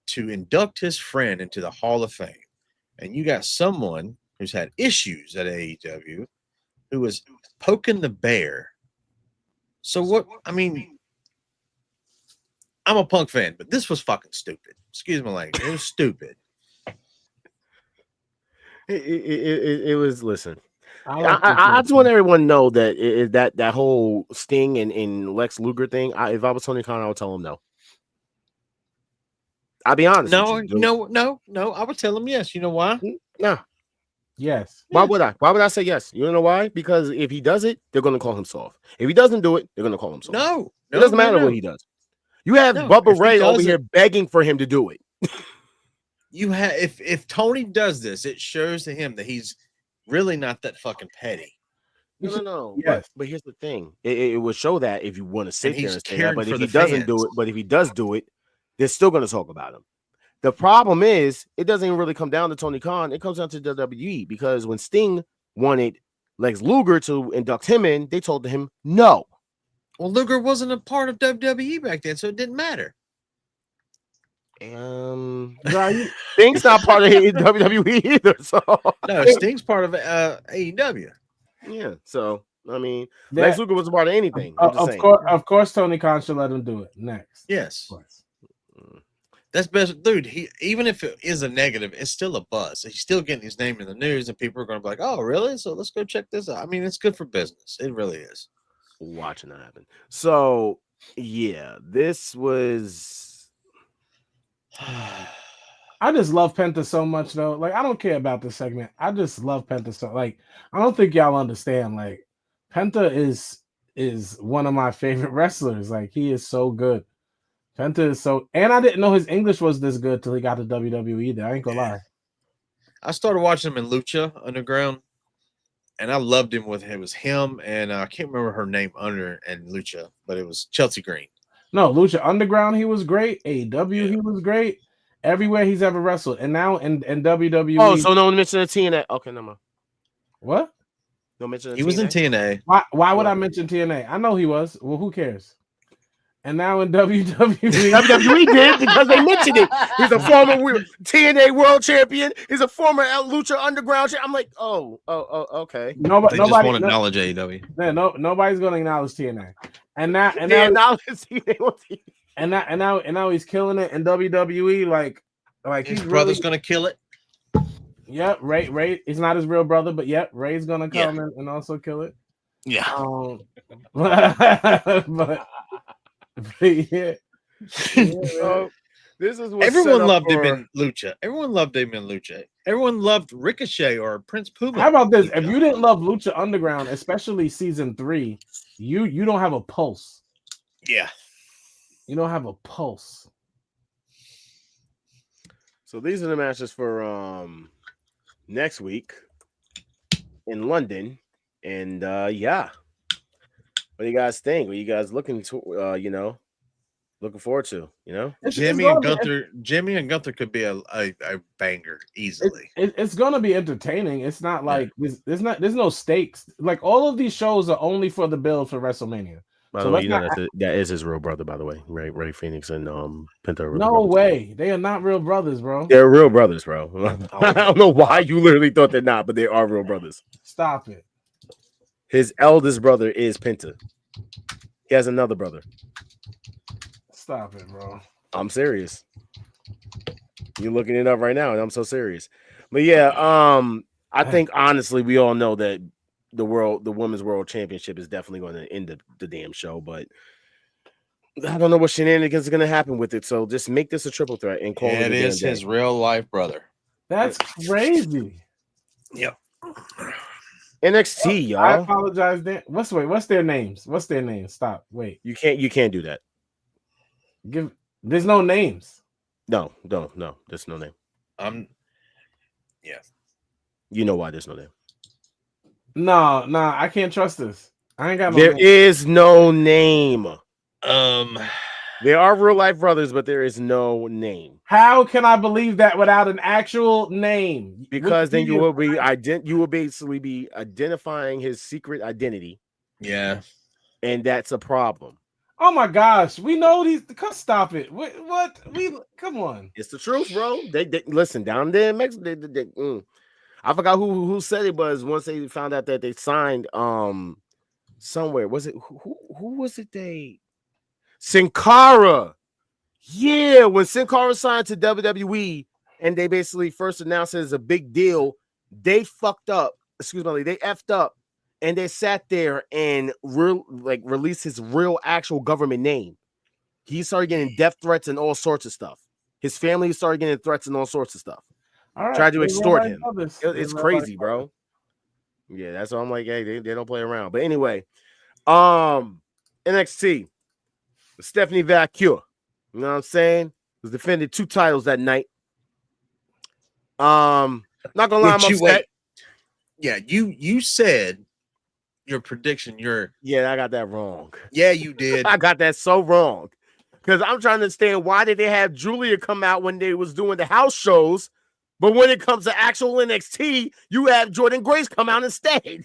to induct his friend into the Hall of Fame. And you got someone who's had issues at AEW who was poking the bear. So what? I mean, I'm a Punk fan, but this was fucking stupid. Excuse my language. It was stupid. It was. Listen, I just want everyone to know that that whole Sting and Lex Luger thing. If I was Tony Khan, I would tell him no. I'll be honest. No. I would tell him yes. You know why? No. Yes. Why would I? Why would I say yes? You know why? Because if he does it, they're going to call him soft. If he doesn't do it, they're going to call him soft. No. It doesn't matter what he does. You have Bubba Ray over here begging for him to do it. You have if Tony does this, it shows to him that he's really not that fucking petty. No. Yes. But here's the thing. It will show that if you want to sit there and say that. But if he does do it, they're still going to talk about him. The problem is, it doesn't even really come down to Tony Khan. It comes down to WWE because when Sting wanted Lex Luger to induct him in, they told him no. Well, Luger wasn't a part of WWE back then, so it didn't matter. Sting's not part of WWE either. So no, Sting's part of AEW. Yeah. So I mean, That- Lex Luger was a part of anything. I'm just saying. Of course, Tony Khan should let him do it next. Yes. Of course. That's best, dude. He even if it is a negative, it's still a buzz. He's still getting his name in the news, and people are going to be like, "Oh, really? So let's go check this out." I mean, it's good for business. It really is. Watching that happen. So yeah, this was. I just love Penta so much, though. Like, I don't care about this segment. I just love Penta so. Like, I don't think y'all understand. Like, Penta is one of my favorite wrestlers. Like, he is so good. Penta is so, and I didn't know his English was this good till he got to WWE either. I ain't gonna lie. I started watching him in Lucha Underground, and I loved him with it was him and I can't remember her name under and Lucha, but it was Chelsea Green. No, Lucha Underground, he was great. AEW, he was great. Everywhere he's ever wrestled, and now in WWE. Oh, so no one mentioned the TNA. Okay, no more. What? No mention. He was in TNA. Why would I mention TNA? I know he was. Well, who cares? And now in WWE, WWE did because they mentioned it. He's a former TNA World Champion. He's a former Lucha Underground. I'm like, oh, okay. Nobody just want to acknowledge AEW. Yeah, nobody's going to acknowledge TNA. And now he's killing it in WWE. Like his brother's gonna kill it. Yep, Ray. He's not his real brother, but yep, Ray's gonna come and also kill it. Yeah. Yeah. This is what everyone loved him in Lucha. Everyone loved him in Lucha. Everyone loved Ricochet or Prince Puma. How about this? If you didn't love Lucha Underground, especially season 3, you don't have a pulse. Yeah. You don't have a pulse. So these are the matches for next week in London. And yeah. What do you guys think? What are you guys looking to looking forward to, Jimmy and Gunther could be a banger easily. It's gonna be entertaining. It's not like there's no stakes. Like all of these shows are only for the build for WrestleMania. By the way, that is his real brother, by the way. Ray Phoenix and Penta. No way. They are not real brothers, bro. They're real brothers, bro. I don't know why you literally thought they're not, but they are real brothers. Stop it. His eldest brother is Penta. He has another brother. Stop it, bro. I'm serious. You're looking it up right now, and I'm so serious. But yeah, I think honestly, we all know that the women's world championship is definitely going to end the damn show, but I don't know what shenanigans are going to happen with it. So just make this a triple threat and call it. It is his real life brother. That's crazy. Yep. NXT, y'all. I apologize. What's their names? What's their names? Stop. Wait. You can't do that. There's no names. No. There's no name. Yeah. You know why there's no name. No, I can't trust this. I ain't got no There name. is no name. They are real life brothers, but there is no name. How can I believe that without an actual name? Because then you will basically be identifying his secret identity. Yeah. And that's a problem. Oh my gosh, we know these. Stop it! What? Come on. It's the truth, bro. They listen down there in Mexico. I forgot who said it was once they found out that they signed somewhere. Was it who was it? Sin Cara. Yeah, when Sin Cara signed to WWE and they basically first announced it as a big deal, they fucked up. Excuse me, they effed up. And they sat there and released his real actual government name. He started getting death threats and all sorts of stuff. His family started getting threats and all sorts of stuff. Tried to extort him. It's crazy, bro. Yeah, that's why I'm like, hey, they don't play around. But anyway, NXT, Stephanie Vaquer. You know what I'm saying? Was defended 2 titles that night. Not gonna lie, I'm upset. Yeah, you said your prediction. Yeah, I got that wrong. Yeah, you did. I got that so wrong. Because I'm trying to understand why did they have Julia come out when they was doing the house shows, but when it comes to actual NXT, you have Jordan Grace come out instead.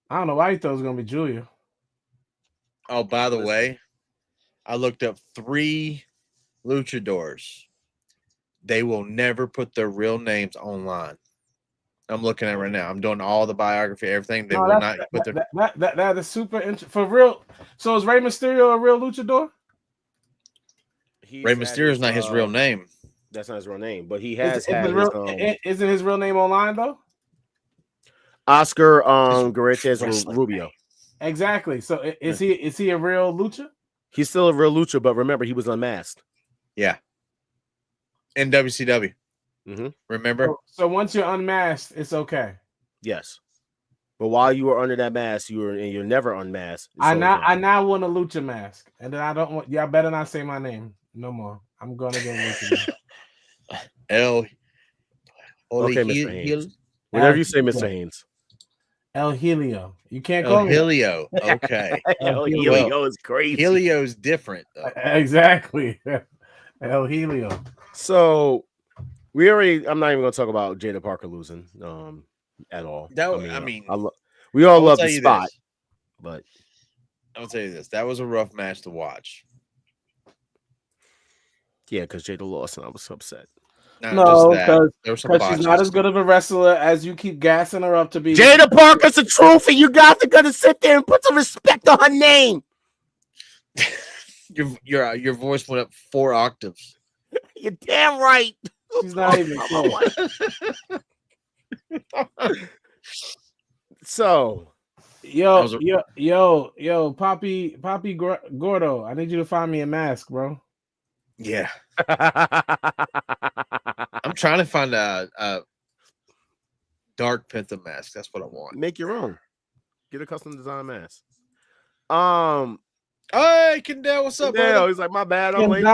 I don't know why you thought it was gonna be Julia. Oh, by the way, I looked up 3 luchadors. They will never put their real names online. I'm looking at it right now. I'm doing all the biography, everything. They No, will not put their. that is super interesting for real. So is Rey Mysterio a real luchador? Rey Mysterio is not his real name. That's not his real name, but he has Isn't his real name online though? Oscar Garretes Rubio. Exactly. So is he a real lucha? He's still a real lucha, but remember he was unmasked. Yeah. In WCW. Mm-hmm. Remember? So once you're unmasked, it's okay. Yes. But while you were under that mask, you're never unmasked. I now want a lucha mask, and then I don't want. Y'all better not say my name no more. I'm gonna get a lucha mask. Okay, Mr. Haynes. Whatever you say, Mr. Haynes. El Helio. You can't call me Helio. Okay. El Helio is crazy. Helio's different though. Exactly. El Helio. So I'm not even gonna talk about Jada Parker losing at all. We all love the spot, but I'll tell you this. That was a rough match to watch. Yeah, because Jada lost and I was upset. No, because she's not as good of a wrestler as you keep gassing her up to be. Jada Parker's a trophy. You guys are gonna sit there and put some respect on her name. Your voice went up 4 octaves. You're damn right. She's not even close. So, yo, Poppy Gordo, I need you to find me a mask, bro. Yeah. I'm trying to find a dark Penta mask. That's what I want. Make your own. Get a custom design mask. Hey, Kendall, what's up, bro? He's like, my bad. I'm late.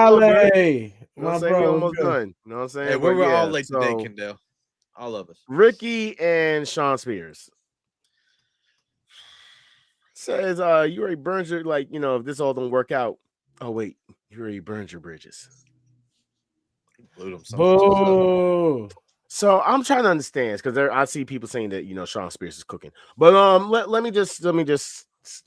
Hey, my bro, we almost done. You know what I'm saying? Hey, we were all late today, Kendall. All of us. Ricky and Sean Spears says, you already burned your, if this all don't work out. Oh, wait, you already burned your bridges. Boo. So I'm trying to understand because I see people saying that Sean Spears is cooking, but let me just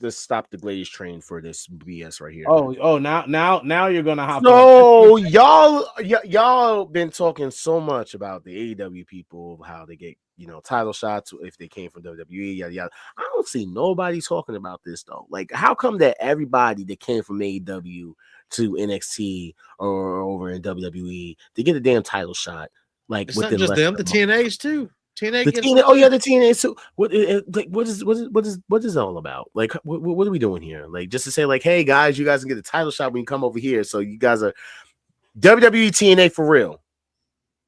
stop the Glaze train for this BS right here. Now you're gonna hop. So y'all been talking so much about the AEW people, how they get title shots if they came from WWE, yada yada. I don't see nobody talking about this though. Like, how come that everybody that came from AEW to NXT or over in WWE, they get a damn title shot? Like, it's not just them, the TNAs too. The TNAs too. What is it all about? Like, what are we doing here? Like, just to say, like, hey guys, you guys can get a title shot when you come over here. So you guys are WWE TNA for real.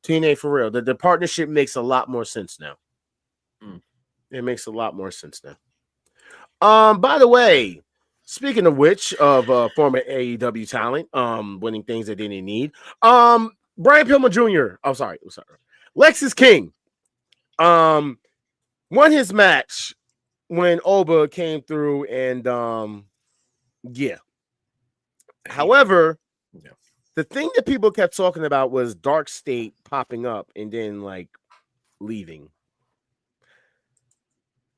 TNA for real. The partnership makes a lot more sense now. It makes a lot more sense now. By the way, speaking of which, of former AEW talent, winning things they didn't need. Brian Pillman Jr. I'm sorry. Lexis King won his match when Oba came through and yeah. However, the thing that people kept talking about was Dark State popping up and then leaving.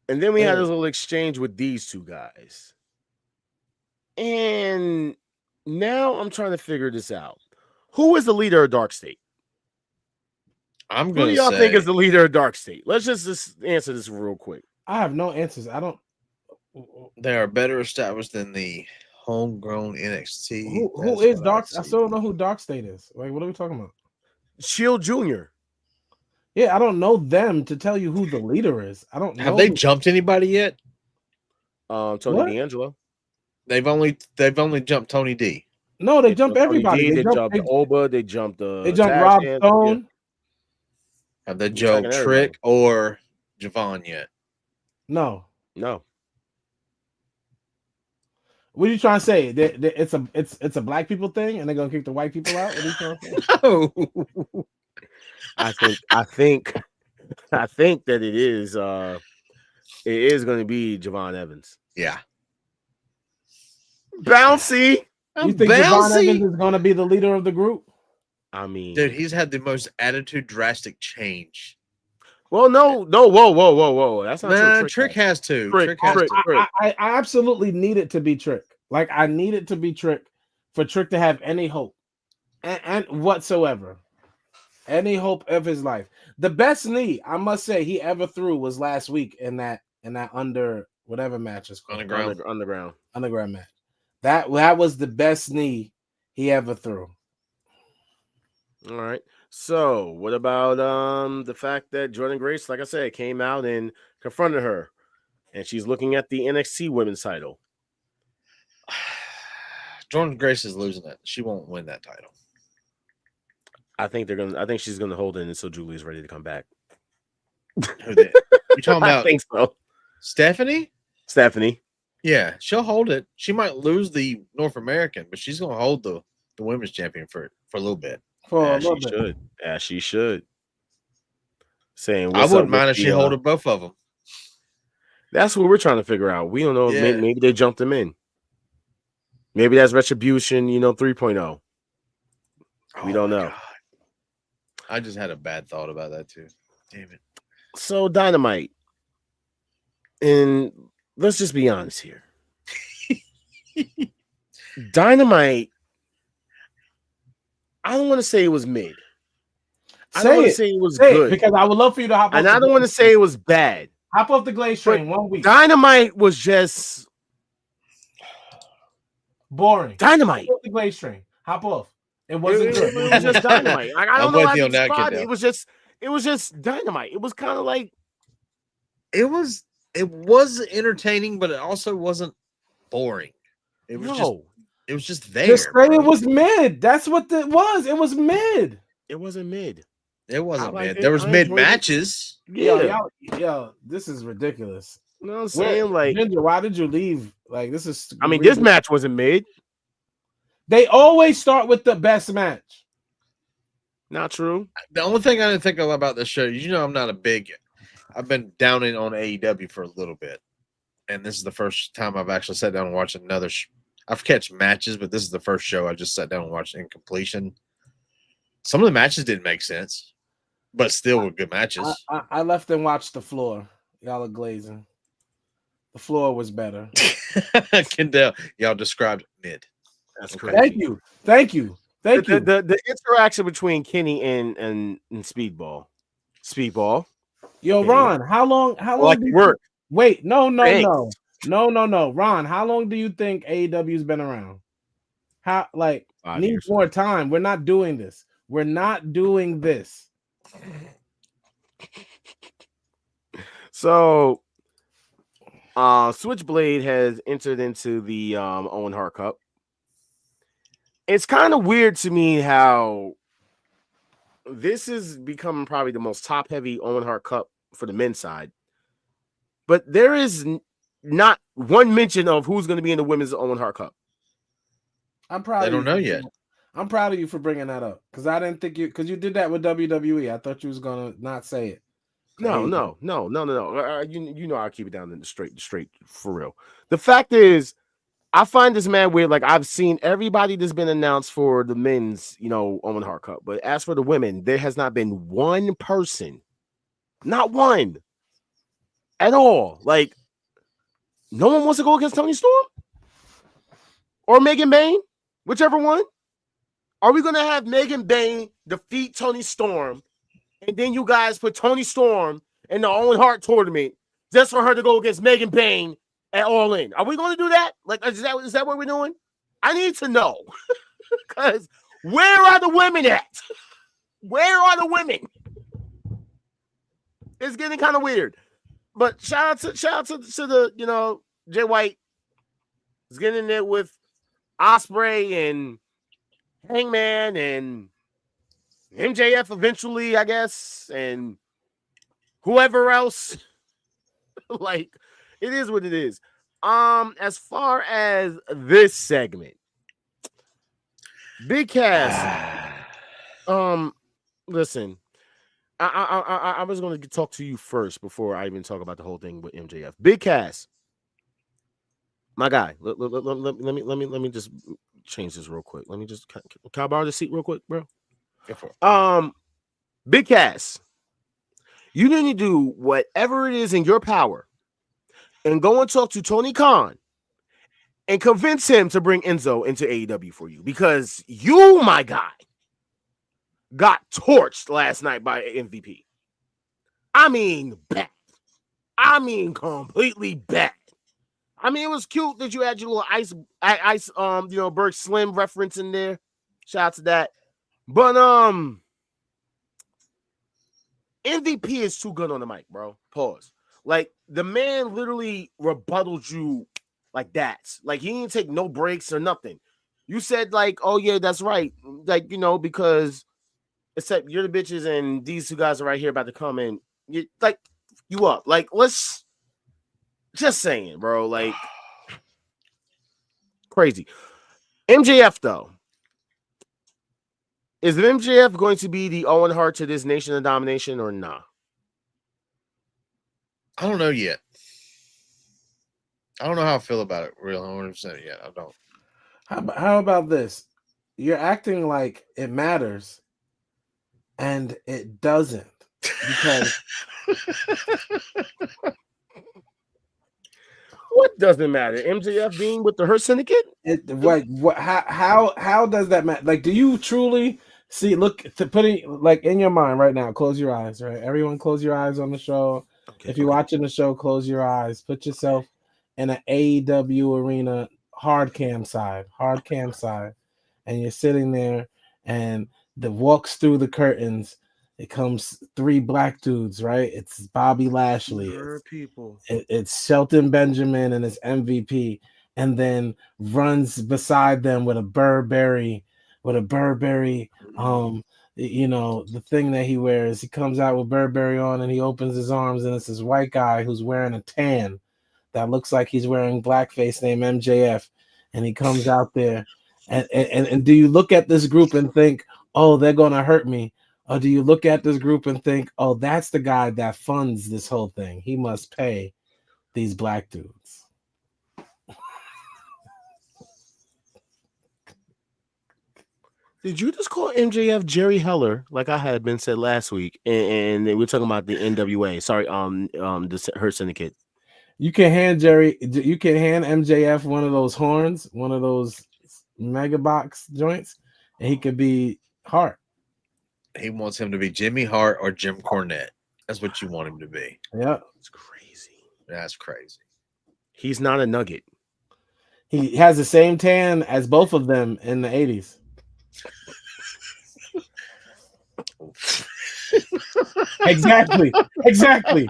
And then we had this little exchange with these two guys. And now I'm trying to figure this out. Who is the leader of Dark State? I'm going to say. Who do y'all think is the leader of Dark State? Let's just answer this real quick. I have no answers. I don't. They are better established than the homegrown NXT. Who is Dark? I still don't know who Dark State is. Like, what are we talking about? Shield Jr. Yeah, I don't know them to tell you who the leader is. I don't know. Have they jumped anybody yet? Tony D'Angelo. They've only jumped Tony D. No, they jumped everybody. They jumped Oba. They jumped Rob Stone. Yeah. Have they jumped Trick or Javon yet? No. What are you trying to say? It's a black people thing, and they're gonna kick the white people out? What are you trying to say? No. I think that it is going to be Javon Evans. Yeah. Bouncy. You think Javon Evans is going to be the leader of the group? I mean, dude, he's had the most attitude drastic change. Well, no, whoa. That's not true. Trick has to. Trick. I absolutely need it to be Trick. Like, I need it to be Trick for Trick to have any hope and whatsoever. Any hope of his life. The best knee, I must say, he ever threw was last week in that under whatever match is called. Underground match. That was the best knee he ever threw. All right. So what about the fact that Jordan Grace, like I said, came out and confronted her, and she's looking at the NXT Women's title. Jordan Grace is losing it. She won't win that title. I think she's gonna hold it until Julie's ready to come back. Who did? You talking about? I think so. Stephanie? Yeah, she'll hold it. She might lose the North American, but she's gonna hold the women's champion for a little bit. As she should. Saying, I wouldn't mind if she holded both of them. That's what we're trying to figure out. We don't know. Yeah. Maybe they jumped them in. Maybe that's Retribution, 3.0. We don't know. God. I just had a bad thought about that too. Damn it. So Dynamite. And let's just be honest here. Dynamite, I don't want to say it was mid. I don't want to say it was good. Because I would love for you to hop off. And I don't want to say it was bad. Hop off the Glaze train 1 week. Dynamite was just boring. Dynamite. Hop off the Glaze train. Hop off. It wasn't good. It was just Dynamite. I don't know how to describe it. It was just Dynamite. It was kind of like it was entertaining, but it also wasn't boring. It was just there. Just say it was mid. That's what it was. It was mid. It wasn't mid. It wasn't mid. There was mid matches. Yo, this is ridiculous. You know what I'm saying? Like, Ginger, why did you leave? Like, this is. I mean, this match wasn't mid. They always start with the best match. Not true. The only thing I didn't think about this show, I'm not a big. I've been downing on AEW for a little bit, and this is the first time I've actually sat down and watched another. I've catch matches, but this is the first show I just sat down and watched in completion. Some of the matches didn't make sense, but still were good matches. I left and watched the floor. Y'all are glazing. The floor was better. I can tell. Y'all described mid. That's crazy. Thank you. The interaction between Kenny and Speedball. Yo, okay. Ron, how long like do you work? Wait, no. Ron, how long do you think AEW's been around? How needs more time. We're not doing this. So Switchblade has entered into the Owen Hart Cup. It's kind of weird to me how this is becoming probably the most top-heavy Owen Hart Cup for the men's side. But there is not one mention of who's going to be in the women's Owen Hart Cup. I'm proud. They don't know yet. I'm proud of you for bringing that up because I didn't think because you did that with WWE. I thought you was gonna not say it. No. You know I'll keep it down in the straight for real. The fact is, I find this man weird. Like I've seen everybody that's been announced for the men's, Owen Hart Cup, but as for the women, there has not been one person, not one, at all. Like no one wants to go against Toni Storm or Megan Bayne, whichever one. Are we going to have Megan Bayne defeat Toni Storm, and then you guys put Toni Storm in the Owen Hart tournament just for her to go against Megan Bayne at All In? Are we going to do that? Like, is that what we're doing? I need to know. Because where are the women at? Where are the women? It's getting kind of weird. But shout out to the, Jay White is getting in there with Ospreay and Hangman and MJF eventually, I guess, and whoever else. Like, it is what it is. As far as this segment, Big Cass. Listen, I was going to talk to you first before I even talk about the whole thing with MJF. Big Cass, my guy. Let me just change this real quick. Let me just can I borrow the seat real quick, bro? Big Cass, you need to do whatever it is in your power and go and talk to Tony Khan and convince him to bring Enzo into AEW for you, because you, my guy, got torched last night by MVP. I mean, bad. I mean, completely bad. I mean, it was cute that you had your little ice, Berg Slim reference in there. Shout out to that. But MVP is too good on the mic, bro. Pause. Like, the man literally rebutted you like that. Like, he didn't take no breaks or nothing. You said, like, oh, yeah, that's right. Like, because except you're the bitches and these two guys are right here about to come in. You up. Like, let's just saying, bro. Like, crazy. MJF, though. Is MJF going to be the Owen Hart to this Nation of Domination or not? I don't know yet. I don't know how I feel about it. Real 100% yet. I don't. How about this? You're acting like it matters, and it doesn't. Because what doesn't matter? MJF being with the Hurt Syndicate? How does that matter? Like, do you truly see? Look, to putting like in your mind right now. Close your eyes, right? Everyone, close your eyes on the show. Okay, if you're watching the show, close your eyes. Put yourself in an AEW arena hard cam side, and you're sitting there, and the walks through the curtains. It comes 3 black dudes, right? It's Bobby Lashley. It's Shelton Benjamin and it's MVP, and then runs beside them with a Burberry, the thing that he wears. He comes out with Burberry on, and he opens his arms, and it's this white guy who's wearing a tan that looks like he's wearing blackface named MJF, and he comes out there, and do you look at this group and think, oh, they're gonna hurt me? Or do you look at this group and think, oh, that's the guy that funds this whole thing. He must pay these black dudes. Did you just call MJF Jerry Heller like I had been said last week? And we're talking about the NWA. Sorry, the Hurt Syndicate. You can hand MJF one of those horns, one of those mega box joints, and he could be Hart. He wants him to be Jimmy Hart or Jim Cornette. That's what you want him to be. Yeah. It's crazy. That's crazy. He's not a nugget. He has the same tan as both of them in the 80s. Exactly. Exactly.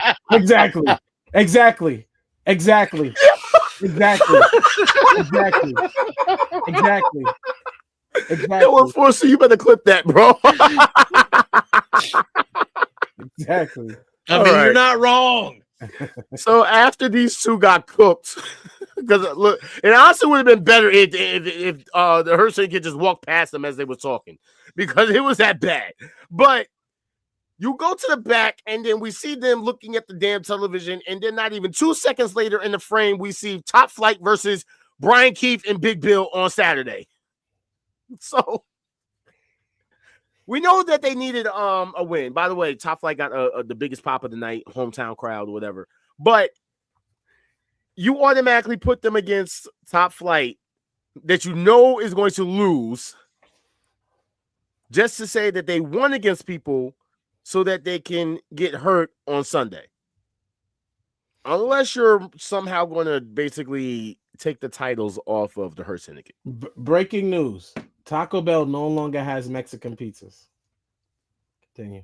Yo, Enforcer, you better clip that, bro. Exactly. I mean, you're not wrong. So after these two got cooked, because look, it honestly would have been better if the Hurt Syndicate just walked past them as they were talking, because it was that bad. But you go to the back, and then we see them looking at the damn television, and then not even 2 seconds later in the frame, we see Top Flight versus Brian Keith and Big Bill on Saturday. So we know that they needed a win. By the way, Top Flight got the biggest pop of the night, hometown crowd or whatever. But you automatically put them against Top Flight that you know is going to lose, just to say that they won against people so that they can get hurt on Sunday. Unless you're somehow going to basically take the titles off of the Hurt Syndicate. Breaking news. Taco Bell no longer has Mexican pizzas. Continue.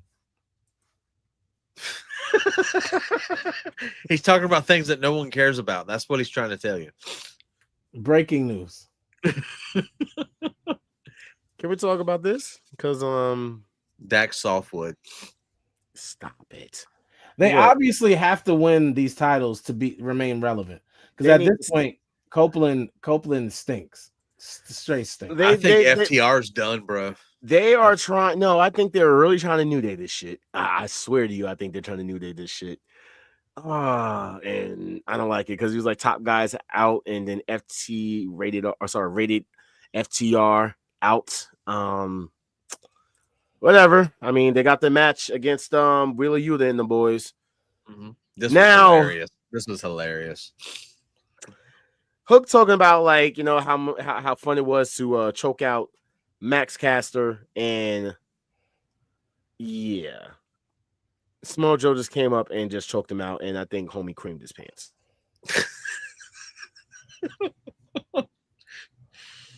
He's talking about things that no one cares about. That's what he's trying to tell you. Breaking news. Can we talk about this? Because Dax Softwood. Stop it. They obviously have to win these titles to remain relevant. Because at this point, Copeland stinks. Straight stink. I think FTR's done, bro. They are trying. No, I think they're really trying to New Day this shit. I swear to you, I think they're trying to New Day this shit. And I don't like it because he was like top guys out, and then rated FTR out. Whatever. I mean, they got the match against Wheeler Yuta and the boys. Mm-hmm. This was hilarious. Hook talking about, like, you know, how fun it was to choke out Max Caster and Yeah. Small Joe just came up and just choked him out, and I think homie creamed his pants.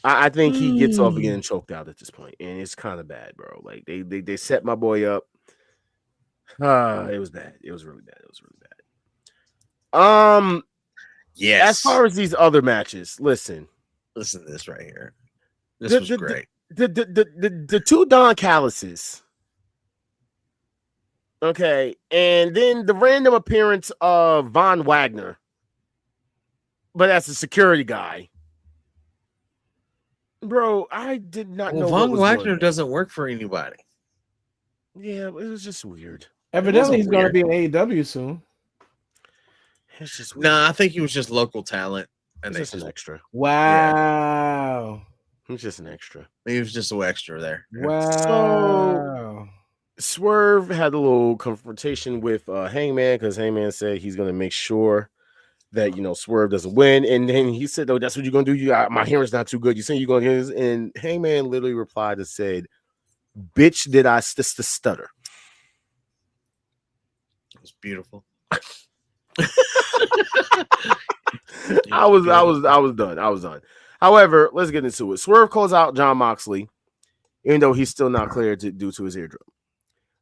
I think he gets off getting choked out at this point, and it's kind of bad, bro. Like they set my boy up. It was bad. It was really bad. It was really bad. Yes. As far as these other matches, listen to this right here. This was great. The two Don Callises. Okay, and then the random appearance of Von Wagner, but as a security guy. Bro, I did not know. Von Wagner doesn't work for anybody. Yeah, it was just weird. Evidently, he's going to be in AEW soon. It's just weird. Nah, I think he was just local talent, and It's just an extra. Wow. Yeah. He's just an extra. He was just an extra there. Wow. So Swerve had a little confrontation with Hangman because Hangman said he's going to make sure that, you know, Swerve doesn't win. And then he said, "Oh, that's what you're going to do. You got, my hearing's not too good. You saying you're going to hear this?" And Hangman literally replied and said, "Bitch, did I stutter?" It was beautiful. I was done. However, let's get into it. Swerve calls out John Moxley, even though he's still not cleared due to his eardrum.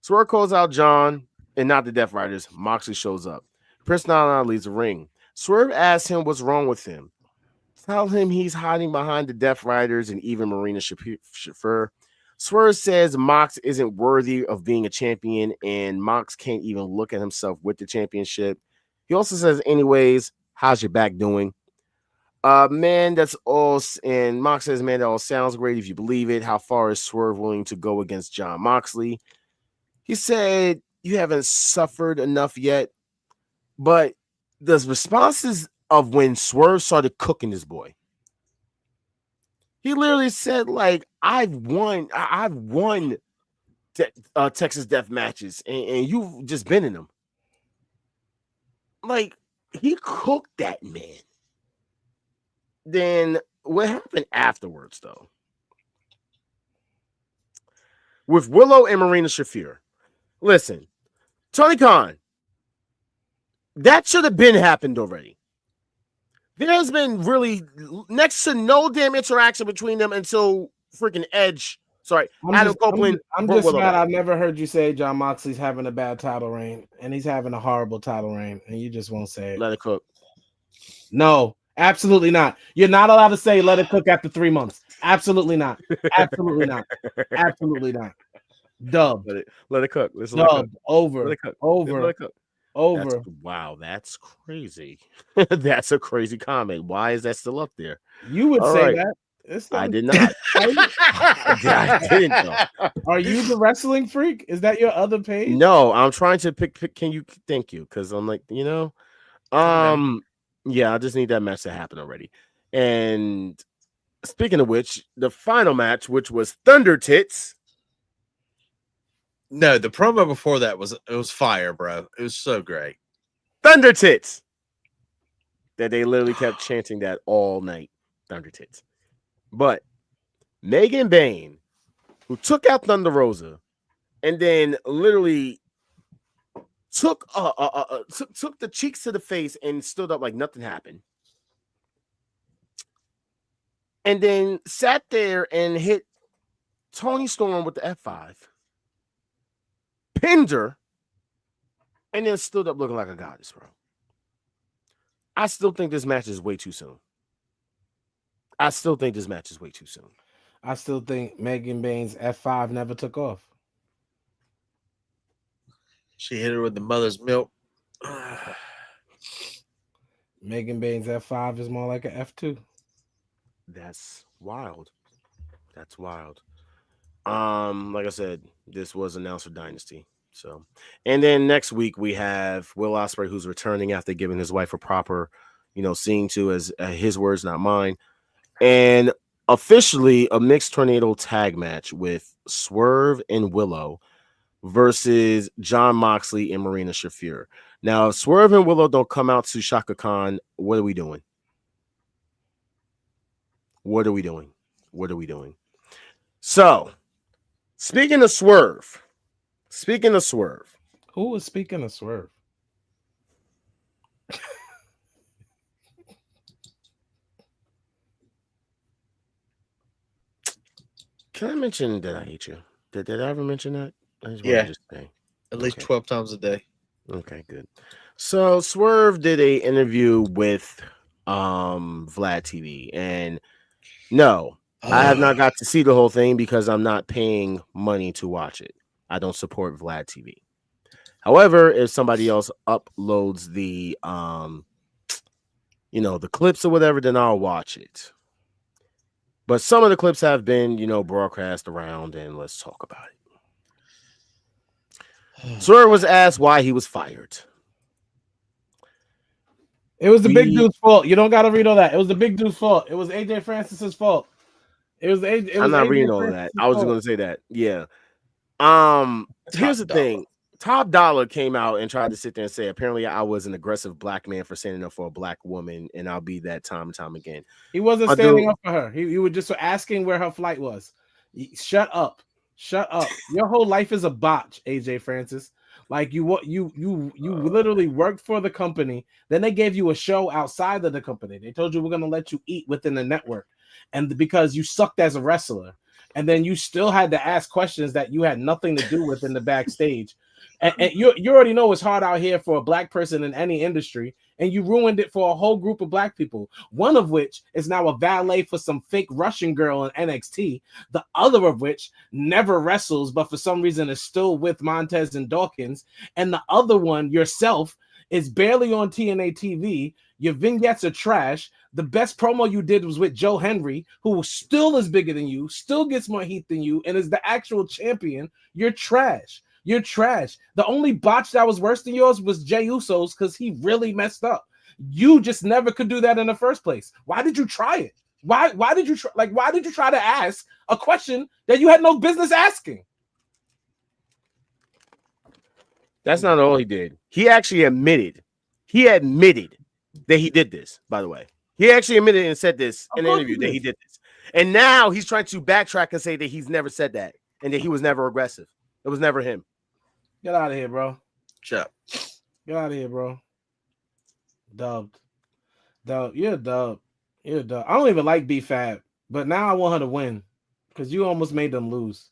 Swerve calls out John and not the Death Riders. Moxley shows up. Prince Nana leaves the ring. Swerve asks him what's wrong with him. Tell him he's hiding behind the Death Riders and even Marina Shafir. Swerve says Mox isn't worthy of being a champion, and Mox can't even look at himself with the championship. He also says, anyways, how's your back doing? Man, that's all. And Mox says, man, that all sounds great if you believe it. How far is Swerve willing to go against John Moxley? He said, you haven't suffered enough yet. But the responses of when Swerve started cooking this boy, he literally said, like, I've won Texas Death matches, and you've just been in them. Like, he cooked that man. Then what happened afterwards, though? With Willow and Marina Shafir. Listen, Tony Khan, that should have been happened already. There's been really next to no damn interaction between them until freaking Edge. Sorry, Adam Copeland. I'm just mad I've never heard you say John Moxley's having a bad title reign, and he's having a horrible title reign, and you just won't say it. Let it cook. No, absolutely not. You're not allowed to say let it cook after 3 months. Absolutely not. Absolutely not. Absolutely not. Dub. Let it cook. Dub. Over. Let it cook. Over. Let it cook. Over. Wow, that's crazy. That's a crazy comment. Why is that still up there? You would say that. I did not. I didn't know. Are you the wrestling freak? Is that your other page? No, I'm trying to pick. Can you? Thank you, because I'm like, you know, yeah, I just need that match to happen already. And speaking of which, the final match, which was Thunder Tits. No, the promo before that was fire, bro. It was so great. Thunder Tits. That they literally kept chanting that all night. Thunder Tits. But Megan Bayne, who took out Thunder Rosa, and then literally took the cheeks to the face and stood up like nothing happened. And then sat there and hit Tony Storm with the F5. Pinned her, and then stood up looking like a goddess, bro. I still think this match is way too soon. I still think Megan Bayne's F5 never took off. She hit her with the mother's milk. Megan Bayne's F5 is more like an F2. That's wild. Like I said, this was announced for Dynasty. So, and then next week we have Will Ospreay, who's returning after giving his wife a proper, seeing to, as his words, not mine, and officially a mixed tornado tag match with Swerve and Willow versus John Moxley and Marina Shafir. Now, if Swerve and Willow don't come out to Shaka Khan, what are we doing? So, speaking of Swerve, Speaking of Swerve, Who was speaking of Swerve? can I mention that I hate you? Did I ever mention that? I just Yeah. wanted to say. At least Okay. 12 times a day. Okay, good. So Swerve did a interview with Vlad TV, and no, I have not got to see the whole thing because I'm not paying money to watch it. I don't support Vlad TV. However, if somebody else uploads the the clips or whatever, then I'll watch it. But some of the clips have been, broadcast around, and let's talk about it. Swerve was asked why he was fired. It was the big dude's fault. You don't got to read all that. It was the big dude's fault. It was AJ Francis's fault. I'm not reading all that. I was going to say that. Yeah. Here's the thing. Top Dollar came out and tried to sit there and say, apparently I was an aggressive black man for standing up for a black woman, and I'll be that time and time again. He wasn't standing up for her. He was just asking where her flight was. Shut up. Shut up. Your whole life is a botch, AJ Francis. Like you literally worked for the company. Then they gave you a show outside of the company. They told you we're gonna let you eat within the network, and because you sucked as a wrestler, and then you still had to ask questions that you had nothing to do with in the backstage. And you already know it's hard out here for a black person in any industry, and you ruined it for a whole group of black people. One of which is now a valet for some fake Russian girl in NXT. The other of which never wrestles, but for some reason is still with Montez and Dawkins. And the other one, yourself, is barely on TNA TV. Your vignettes are trash. The best promo you did was with Joe Henry, who still is bigger than you, still gets more heat than you, and is the actual champion. You're trash. You're trash. The only botch that was worse than yours was Jey Uso's because he really messed up. You just never could do that in the first place. Why did you try it? Why did you try to ask a question that you had no business asking? That's not all he did. He actually admitted. That he did this, by the way. He actually admitted and said this in an interview that he did this. And now he's trying to backtrack and say that he's never said that and that he was never aggressive. It was never him. Get out of here, bro. Shut up. Get out of here, bro. Dubbed. You're dubbed. You're dubbed. I don't even like B-Fab, but now I want her to win because you almost made them lose.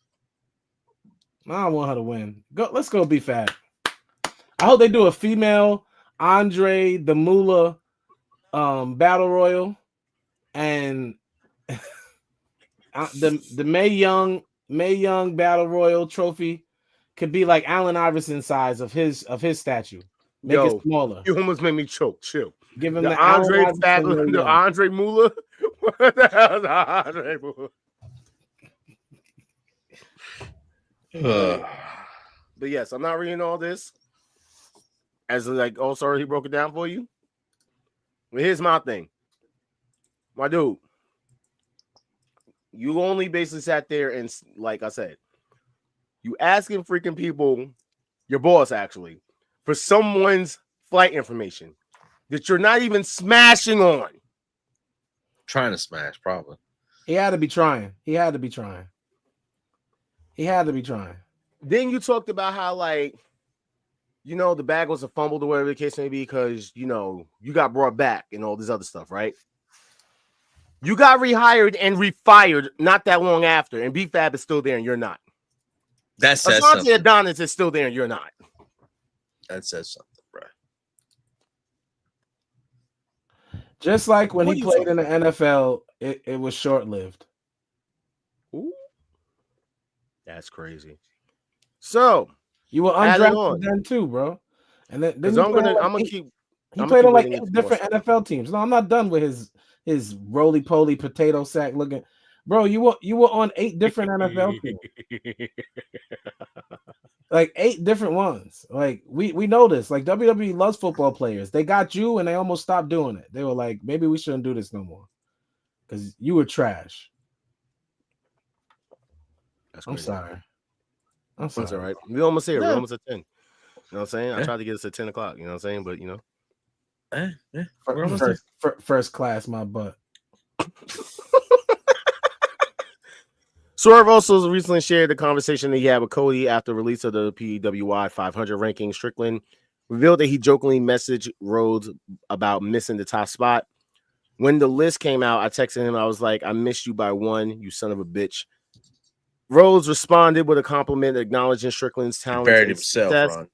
Now I want her to win. Let's go B-Fab. I hope they do a female Andre the Moolah battle royal, and the Mae Young battle royal trophy could be like Allen Iverson size of his statue. Make it smaller. You almost made me choke. Chill. Give him the Andre Andre Moolah. What the hell is Andre Moolah? But yes, I'm not reading all this. As like, oh, sorry, he broke it down for you. But here's my thing, my dude. You only basically sat there and, like I said, you asking freaking people, your boss actually, for someone's flight information that you're not even smashing on. Trying to smash, probably. He had to be trying. Then you talked about how, like, the bag was a fumbled or whatever the case may be because, you got brought back and all this other stuff, right? You got rehired and refired not that long after, and B-Fab is still there and you're not. That says Asante something. Adonis is still there and you're not. That says something, bro. Just like when he played in the NFL, it was short-lived. Ooh. That's crazy. So you were undrafted then too, bro. And then I'm gonna keep. He played on like 8 different NFL teams. No, I'm not done with his roly-poly potato sack looking. Bro, you were on 8 different NFL teams. Like 8 different ones. Like we know this. Like WWE loves football players. They got you and they almost stopped doing it. They were like, maybe we shouldn't do this no more. Because you were trash. I'm sorry. That's all right. We almost here. We're almost at 10. You know what I'm saying? I tried to get us at 10 o'clock. You know what I'm saying? But first class, my butt. Swerve also recently shared the conversation that he had with Cody after release of the PWI 500 ranking. Strickland revealed that he jokingly messaged Rhodes about missing the top spot. When the list came out, I texted him. I was like, I missed you by one, you son of a bitch. Rhodes responded with a compliment acknowledging Strickland's talent Buried and himself, success. Ron.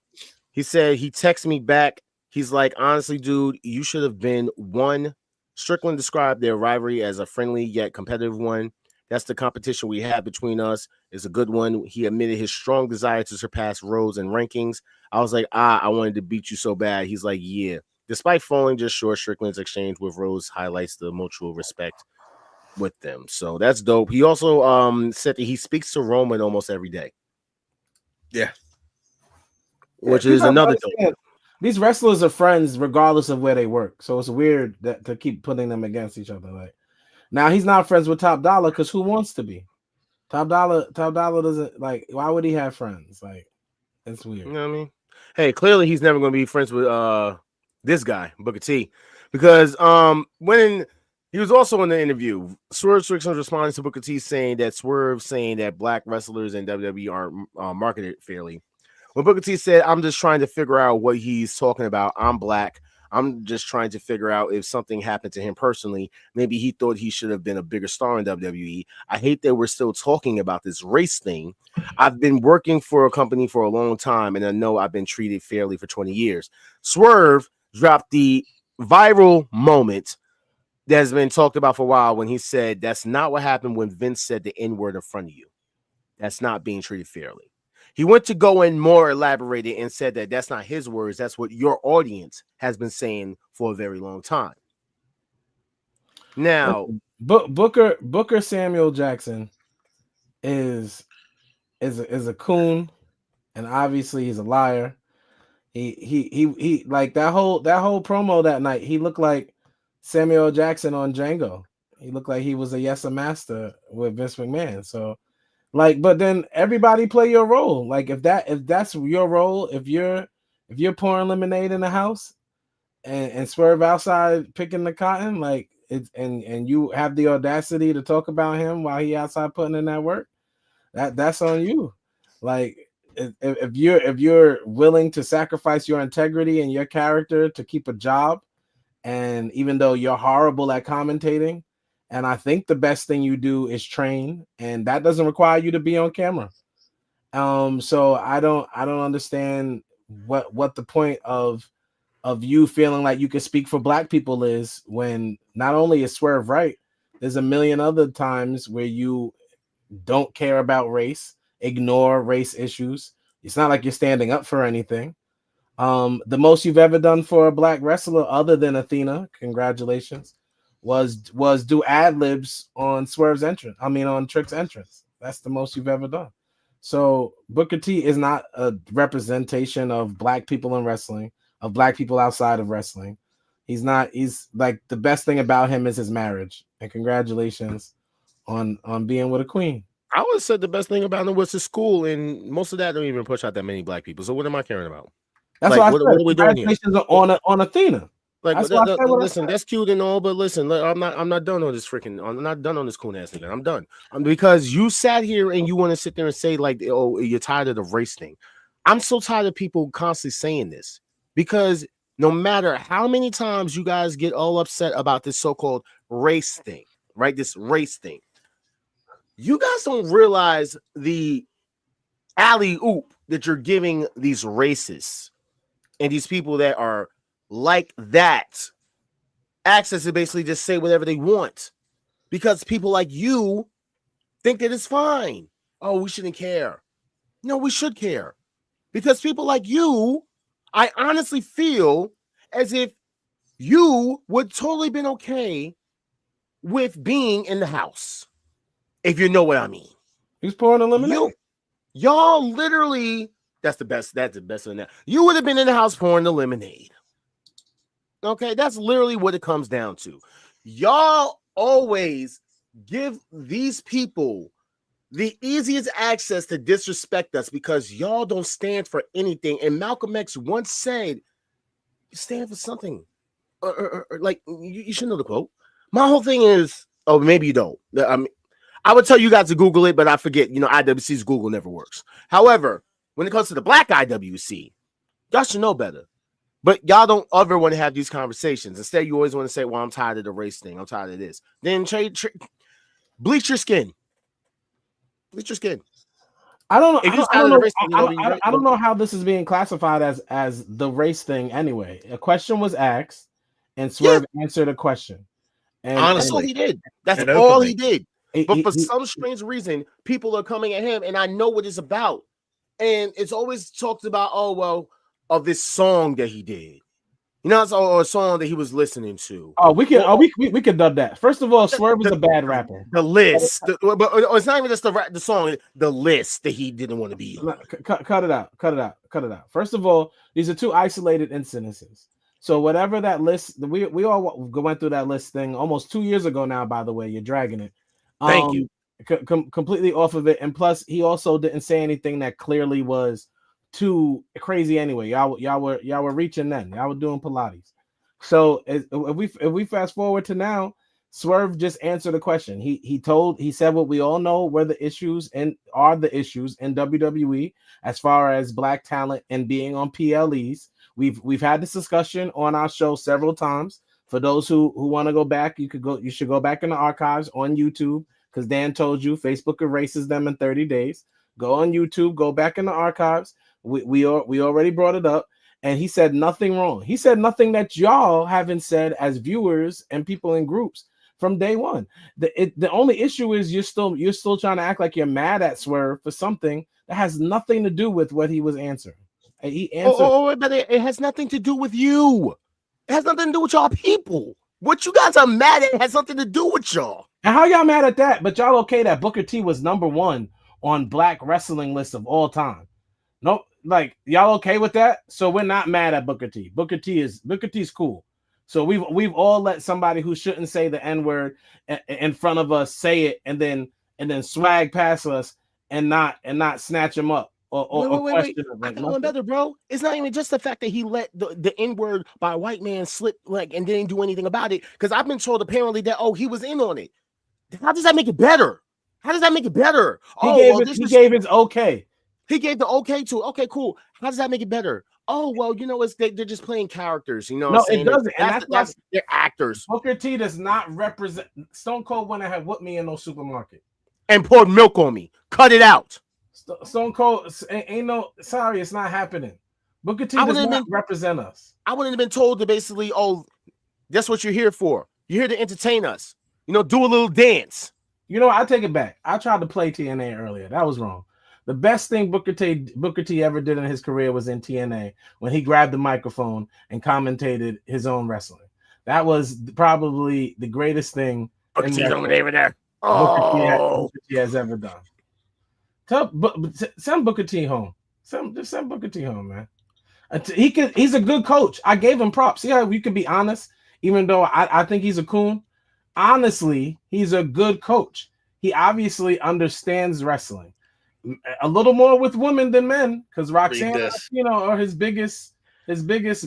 He said he texted me back. He's like, honestly, dude, you should have been one. Strickland described their rivalry as a friendly yet competitive one. That's the competition we had between us. It's a good one. He admitted his strong desire to surpass Rhodes in rankings. I was like, I wanted to beat you so bad. He's like, yeah. Despite falling just short, Strickland's exchange with Rhodes highlights the mutual respect with them. So that's dope. He also said that he speaks to Roman almost every day. Yeah. Which is another dope. These wrestlers are friends regardless of where they work. So it's weird that to keep putting them against each other. Like now he's not friends with Top Dollar because who wants to be? Top Dollar doesn't like. Why would he have friends? Like it's weird. You know what I mean? Hey, clearly he's never going to be friends with this guy, Booker T, because when he was also in the interview, Swerve Strickland responded to Booker T saying that black wrestlers in WWE aren't marketed fairly. When Booker T said, I'm just trying to figure out what he's talking about. I'm black. I'm just trying to figure out if something happened to him personally. Maybe he thought he should have been a bigger star in WWE. I hate that we're still talking about this race thing. I've been working for a company for a long time, and I know I've been treated fairly for 20 years. Swerve dropped the viral moment that has been talked about for a while when he said, that's not what happened when Vince said the N-word in front of you. That's not being treated fairly. He went to go in more elaborated and said that that's not his words. That's what your audience has been saying for a very long time. Now, Booker Samuel Jackson is a coon, and obviously he's a liar. He like that whole promo that night. He looked like Samuel Jackson on Django. He looked like he was a yes a master with Vince McMahon. So. Like, but then everybody play your role. Like, if that's your role, if you're pouring lemonade in the house and Swerve outside picking the cotton, like it's and you have the audacity to talk about him while he outside putting in that work, that's on you. Like, if you're willing to sacrifice your integrity and your character to keep a job, and even though you're horrible at commentating. And I think the best thing you do is train, and that doesn't require you to be on camera. So I don't understand what the point of you feeling like you can speak for black people is when not only is Swerve right, there's a million other times where you don't care about race, ignore race issues. It's not like you're standing up for anything. The most you've ever done for a black wrestler other than Athena, congratulations, was do ad libs on Swerve's entrance. I mean, on Trick's entrance. That's the most you've ever done. So Booker T is not a representation of black people in wrestling, of black people outside of wrestling. He's not. He's like the best thing about him is his marriage. And congratulations on being with a queen. I would have said the best thing about him was his school, and most of that don't even push out that many black people. So what am I caring about? That's like, what are we doing here? On Athena. Like, listen, that's cute and all, but listen, I'm not done on this I'm not done on this cool ass thing. I'm done. Because you sat here and you want to sit there and say like, oh, you're tired of the race thing. I'm so tired of people constantly saying this because no matter how many times you guys get all upset about this so-called race thing, right? This race thing, you guys don't realize the alley-oop that you're giving these racists and these people that are like that access to basically just say whatever they want because people like you think that it's fine. Oh, we shouldn't care. No, we should care because people like you, I honestly feel as if you would totally been okay with being in the house. If you know what I mean. He's pouring a lemonade. Y'all literally, that's the best of that. You would have been in the house pouring the lemonade. Okay, that's literally what it comes down to. Y'all always give these people the easiest access to disrespect us because y'all don't stand for anything. And Malcolm X once said, you stand for something. Like, you should know the quote. My whole thing is, oh, maybe you don't. I would tell you guys to Google it, but I forget. You know, IWC's Google never works. However, when it comes to the black IWC, y'all should know better. But y'all don't ever want to have these conversations. Instead, you always want to say, well, I'm tired of the race thing. I'm tired of this. Then bleach your skin. Bleach your skin. I don't know how how this is being classified as the race thing anyway. A question was asked and Swerve answered a question. And Honestly, that's all he did. That's and all openly. he did. But for some strange reason, people are coming at him, and I know what it's about. And it's always talked about, oh, well, of this song that he did. You know, it's a song that he was listening to. Oh, we could dub that. First of all, Swerve was a bad rapper. The list, but it's not even just the song. The list that he didn't want to be on. Cut it out. First of all, these are two isolated incidences. So whatever that list, we all went through that list thing almost 2 years ago now. By the way, you're dragging it. Thank you. Completely off of it, and plus he also didn't say anything that clearly was too crazy anyway. Y'all were reaching then. Y'all were doing Pilates. So if we fast forward to now, Swerve just answered the question. He said what we all know were the issues and are the issues in WWE as far as black talent and being on PLEs. We've had this discussion on our show several times. For those who want to go back, you should go back in the archives on YouTube, because Dan told you Facebook erases them in 30 days. Go on YouTube, go back in the archives. We already brought it up, and he said nothing wrong. He said nothing that y'all haven't said as viewers and people in groups from day one. The only issue is you're still trying to act like you're mad at Swerve for something that has nothing to do with what he was answering. He answered. But it has nothing to do with you. It has nothing to do with y'all people. What you guys are mad at has nothing to do with y'all. And how y'all mad at that? But y'all okay that Booker T was #1 on black wrestling lists of all time? No, like y'all okay with that? So we're not mad at Booker T. Booker T's cool. So we've all let somebody who shouldn't say the N-word in front of us say it and then swag past us and not snatch him up or question him. I got one better, bro. It's not even just the fact that he let the N-word by a white man slip and didn't do anything about it. Because I've been told apparently that he was in on it. How does that make it better? How does that make it better? He gave his okay. He gave the okay to. Okay, cool. How does that make it better? Oh, well, you know, they're just playing characters. You know, no, it doesn't. And that's they're actors. Booker T does not represent. Stone Cold went and had whooped me in no supermarket and poured milk on me. Cut it out. Stone Cold ain't no. Sorry, it's not happening. Booker T does not represent us. I wouldn't have been told to basically, that's what you're here for. You're here to entertain us. You know, do a little dance. You know, I take it back. I tried to play TNA earlier. That was wrong. The best thing Booker T ever did in his career was in TNA when he grabbed the microphone and commentated his own wrestling. That was probably the greatest thing Booker T's over there. Booker T has ever done. Send Booker T home. Just send Booker T home, man. He's a good coach. I gave him props. See how you can be honest, even though I think he's a coon. Honestly, he's a good coach. He obviously understands wrestling a little more with women than men, because Roxanne, are his biggest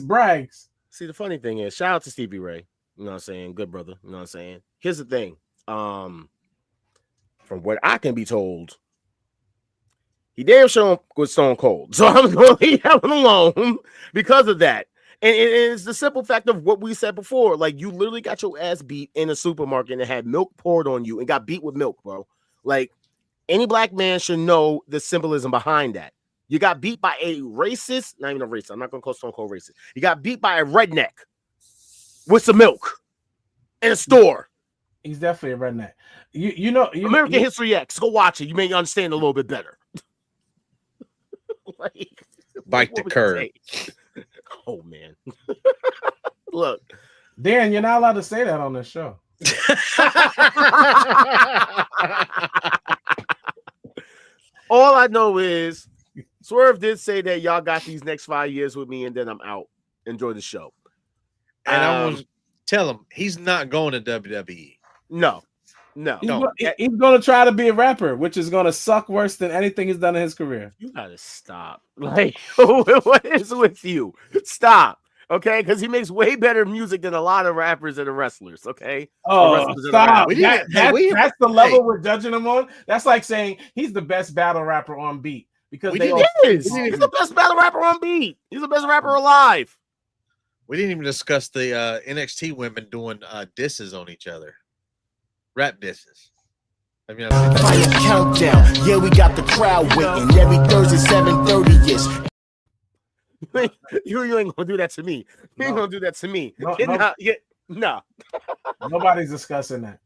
brags. See, the funny thing is, shout out to Stevie Ray. You know what I'm saying? Good brother. You know what I'm saying? Here's the thing. From what I can be told, he damn sure was Stone Cold. So I'm going to leave him alone because of that. And it's the simple fact of what we said before. Like, you literally got your ass beat in a supermarket and had milk poured on you and got beat with milk, bro. Like, any black man should know the symbolism behind that. You got beat by a racist, not even a racist. I'm not going to call Stone Cold racist. You got beat by a redneck with some milk in a store. He's definitely a redneck. You know, American History X. Go watch it. You may understand a little bit better. Like, bite the curb. Oh man. Look, Dan, you're not allowed to say that on this show. All I know is Swerve did say that y'all got these next 5 years with me, and then I'm out. Enjoy the show. And I want to tell him he's not going to WWE. No. He's going to try to be a rapper, which is going to suck worse than anything he's done in his career. You gotta stop. Like, what is with you? Stop. Okay, because he makes way better music than a lot of rappers and wrestlers. Okay. Oh, wrestlers and stop! We That, didn't- hey, we- that's the level we're judging him on. That's like saying he's the best battle rapper on beat because We they didn't- all. He's the best battle rapper on beat. He's the best rapper alive. We didn't even discuss the NXT women doing disses on each other. Rap disses. Have you not seen Final that? countdown. Yeah, we got the crowd waiting. Every Thursday, 7:30-ish. You ain't gonna do that to me. You ain't No. gonna do that to me. No, You're no. not- no. Nobody's discussing that.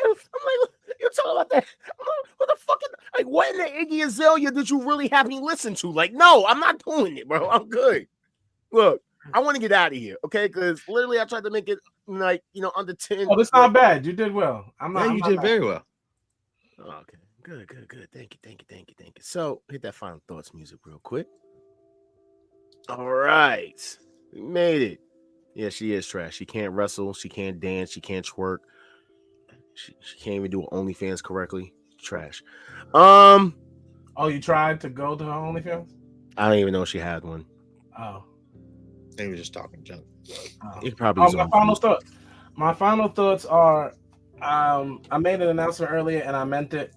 I'm like, you're talking about that. I'm like, what the fuck? Like, what in the Iggy Azalea did you really have me listen to? Like, no, I'm not doing it, bro. I'm good. Look, I want to get out of here, okay? Because literally, I tried to make it like under 10. Oh, that's not bad. You did well. I'm not. Yeah, I'm you not did mad. very well. Oh, okay, good. Thank you. So, hit that final thoughts music real quick. All right, we made it. Yeah, she is trash. She can't wrestle. She can't dance. She can't twerk. She can't even do OnlyFans correctly. Trash. Oh, you tried to go to her OnlyFans? I don't even know if she had one. Oh. They were just talking junk. It probably is my on final feed. thoughts. My final thoughts are I made an announcement earlier and I meant it.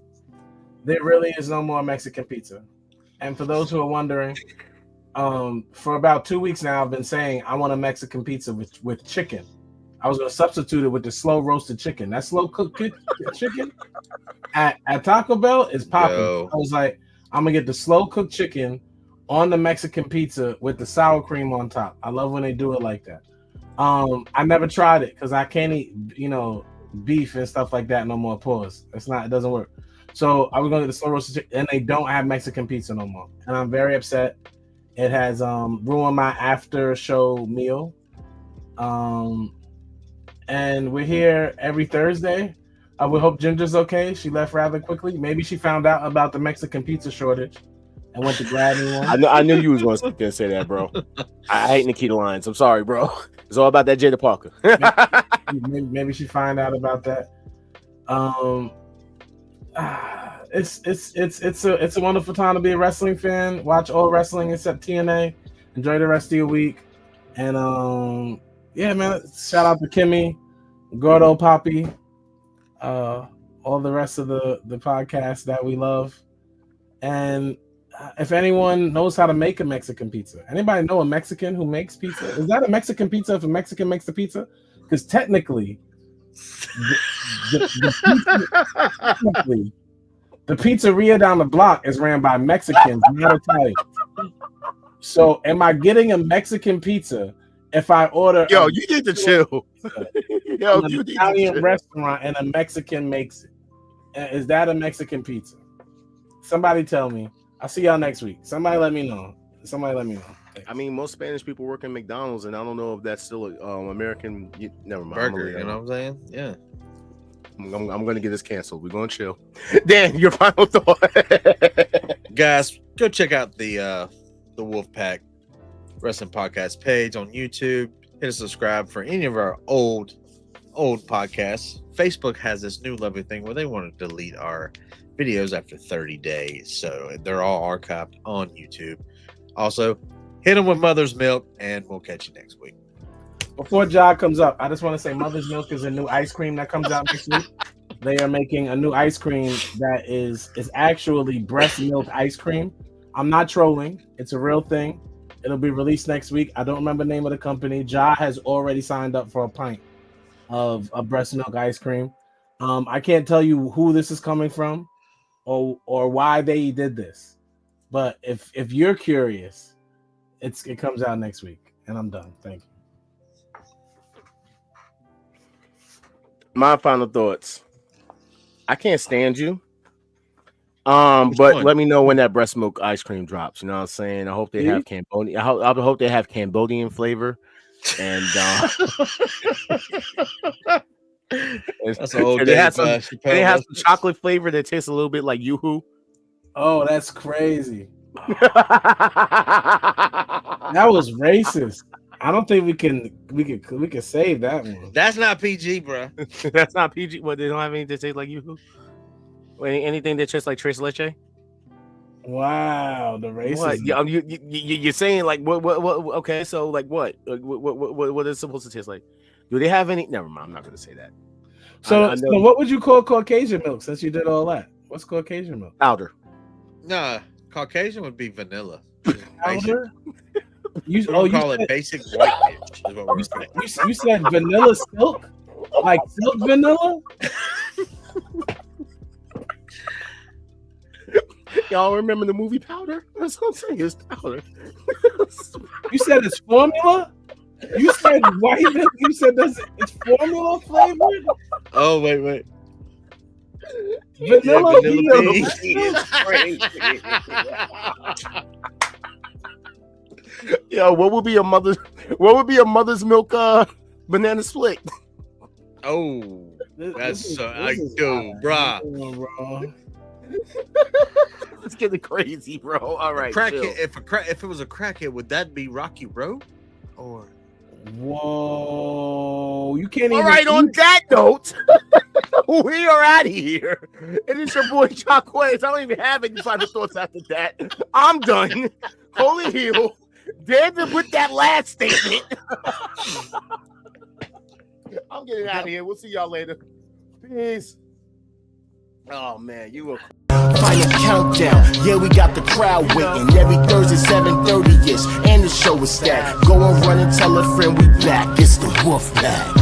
There really is no more Mexican pizza. And for those who are wondering, for about 2 weeks now, I've been saying I want a Mexican pizza with chicken. I was going to substitute it with the slow roasted chicken. That slow cooked chicken at Taco Bell is popping. Yo. I was like, I'm going to get the slow cooked chicken on the Mexican pizza with the sour cream on top. I love when they do it like that. I never tried it because I can't eat, beef and stuff like that no more. Pause. It doesn't work. So I was going to get the slow roasted chicken, and they don't have Mexican pizza no more. And I'm very upset. It has ruined my after show meal. And we're here every Thursday. We hope Ginger's okay. She left rather quickly. Maybe she found out about the Mexican pizza shortage and went to grab me one. I knew you was going to sit there and say that, bro. I hate Nikita Lyons. I'm sorry, bro. It's all about that Jada Parker. Maybe she find out about that. It's a wonderful time to be a wrestling fan. Watch all wrestling except TNA. Enjoy the rest of your week. And yeah, man. Shout out to Kimmy, Gordo, Poppy, all the rest of the podcast that we love. And if anyone knows how to make a Mexican pizza, anybody know a Mexican who makes pizza? Is that a Mexican pizza if a Mexican makes the pizza? Because technically, the pizzeria down the block is ran by Mexicans, not Italians. So, am I getting a Mexican pizza if I order? Yo, you need to chill. Yo, an you need Italian to chill. restaurant and a Mexican makes it? Is that a Mexican pizza? Somebody tell me. I'll see y'all next week. Somebody let me know. Thanks. I mean, most Spanish people work in McDonald's, and I don't know if that's still an American. Never mind. Burger, you know what I'm saying? Yeah. I'm going to get this canceled. We're going to chill. Dan, your final thought. Guys, go check out the Wolfpack Wrestling Podcast page on YouTube. Hit a subscribe for any of our old podcasts. Facebook has this new lovely thing where they want to delete our videos after 30 days. So they're all archived on YouTube. Also, hit them with Mother's Milk, and we'll catch you next week. Before Ja comes up, I just want to say Mother's Milk is a new ice cream that comes out next week. They are making a new ice cream that is actually breast milk ice cream. I'm not trolling. It's a real thing. It'll be released next week. I don't remember the name of the company. Ja has already signed up for a pint of breast milk ice cream. I can't tell you who this is coming from or why they did this. But if you're curious, it comes out next week. And I'm done. Thank you. My final thoughts. I can't stand you. Which But one? let me know when that breast milk ice cream drops. You know what I'm saying? I hope they have See? Cambodian. I hope they have Cambodian flavor. And That's an old and they have some, Chappelle and they have some reference. chocolate flavor that tastes a little bit like Yoo-hoo. Oh, that's crazy. That was racist. I don't think we can save that one. That's not PG, bro. That's not PG. What, they don't have anything that tastes like Yoo-hoo? Anything that tastes like Tres Leche? Wow, the racism. What? Yeah, you're saying like what? Okay, so like what? What is it supposed to taste like? Do they have any? Never mind. I'm not going to say that. So what would you call Caucasian milk? Since you did all that, what's Caucasian milk? Powder. Nah, Caucasian would be vanilla. Powder. You call it basic white bitch. Is what we're saying. You said vanilla silk, like silk vanilla. Y'all remember the movie Powder? That's what I'm saying. It's powder. You said it's formula. You said white milk. You said it's formula flavored. Oh wait. Vanilla bean. Yo, what would be a mother's milk banana split? Oh, that's so I do, bruh. It's getting crazy, bro. All right, Crackhead. If it was a crackhead, would that be Rocky Road? Or whoa, you can't. All right. On that note, we are out of here. It is your boy Chakways. I don't even have any final thoughts after that. I'm done. Holy heel. David with that last statement. I'm getting out of here. We'll see y'all later. Peace. Oh man, you were. Final countdown, yeah, we got the crowd waiting. Every Thursday, 7:30ish, and the show is stacked. Go and run and tell a friend we back. It's the Wolfpack.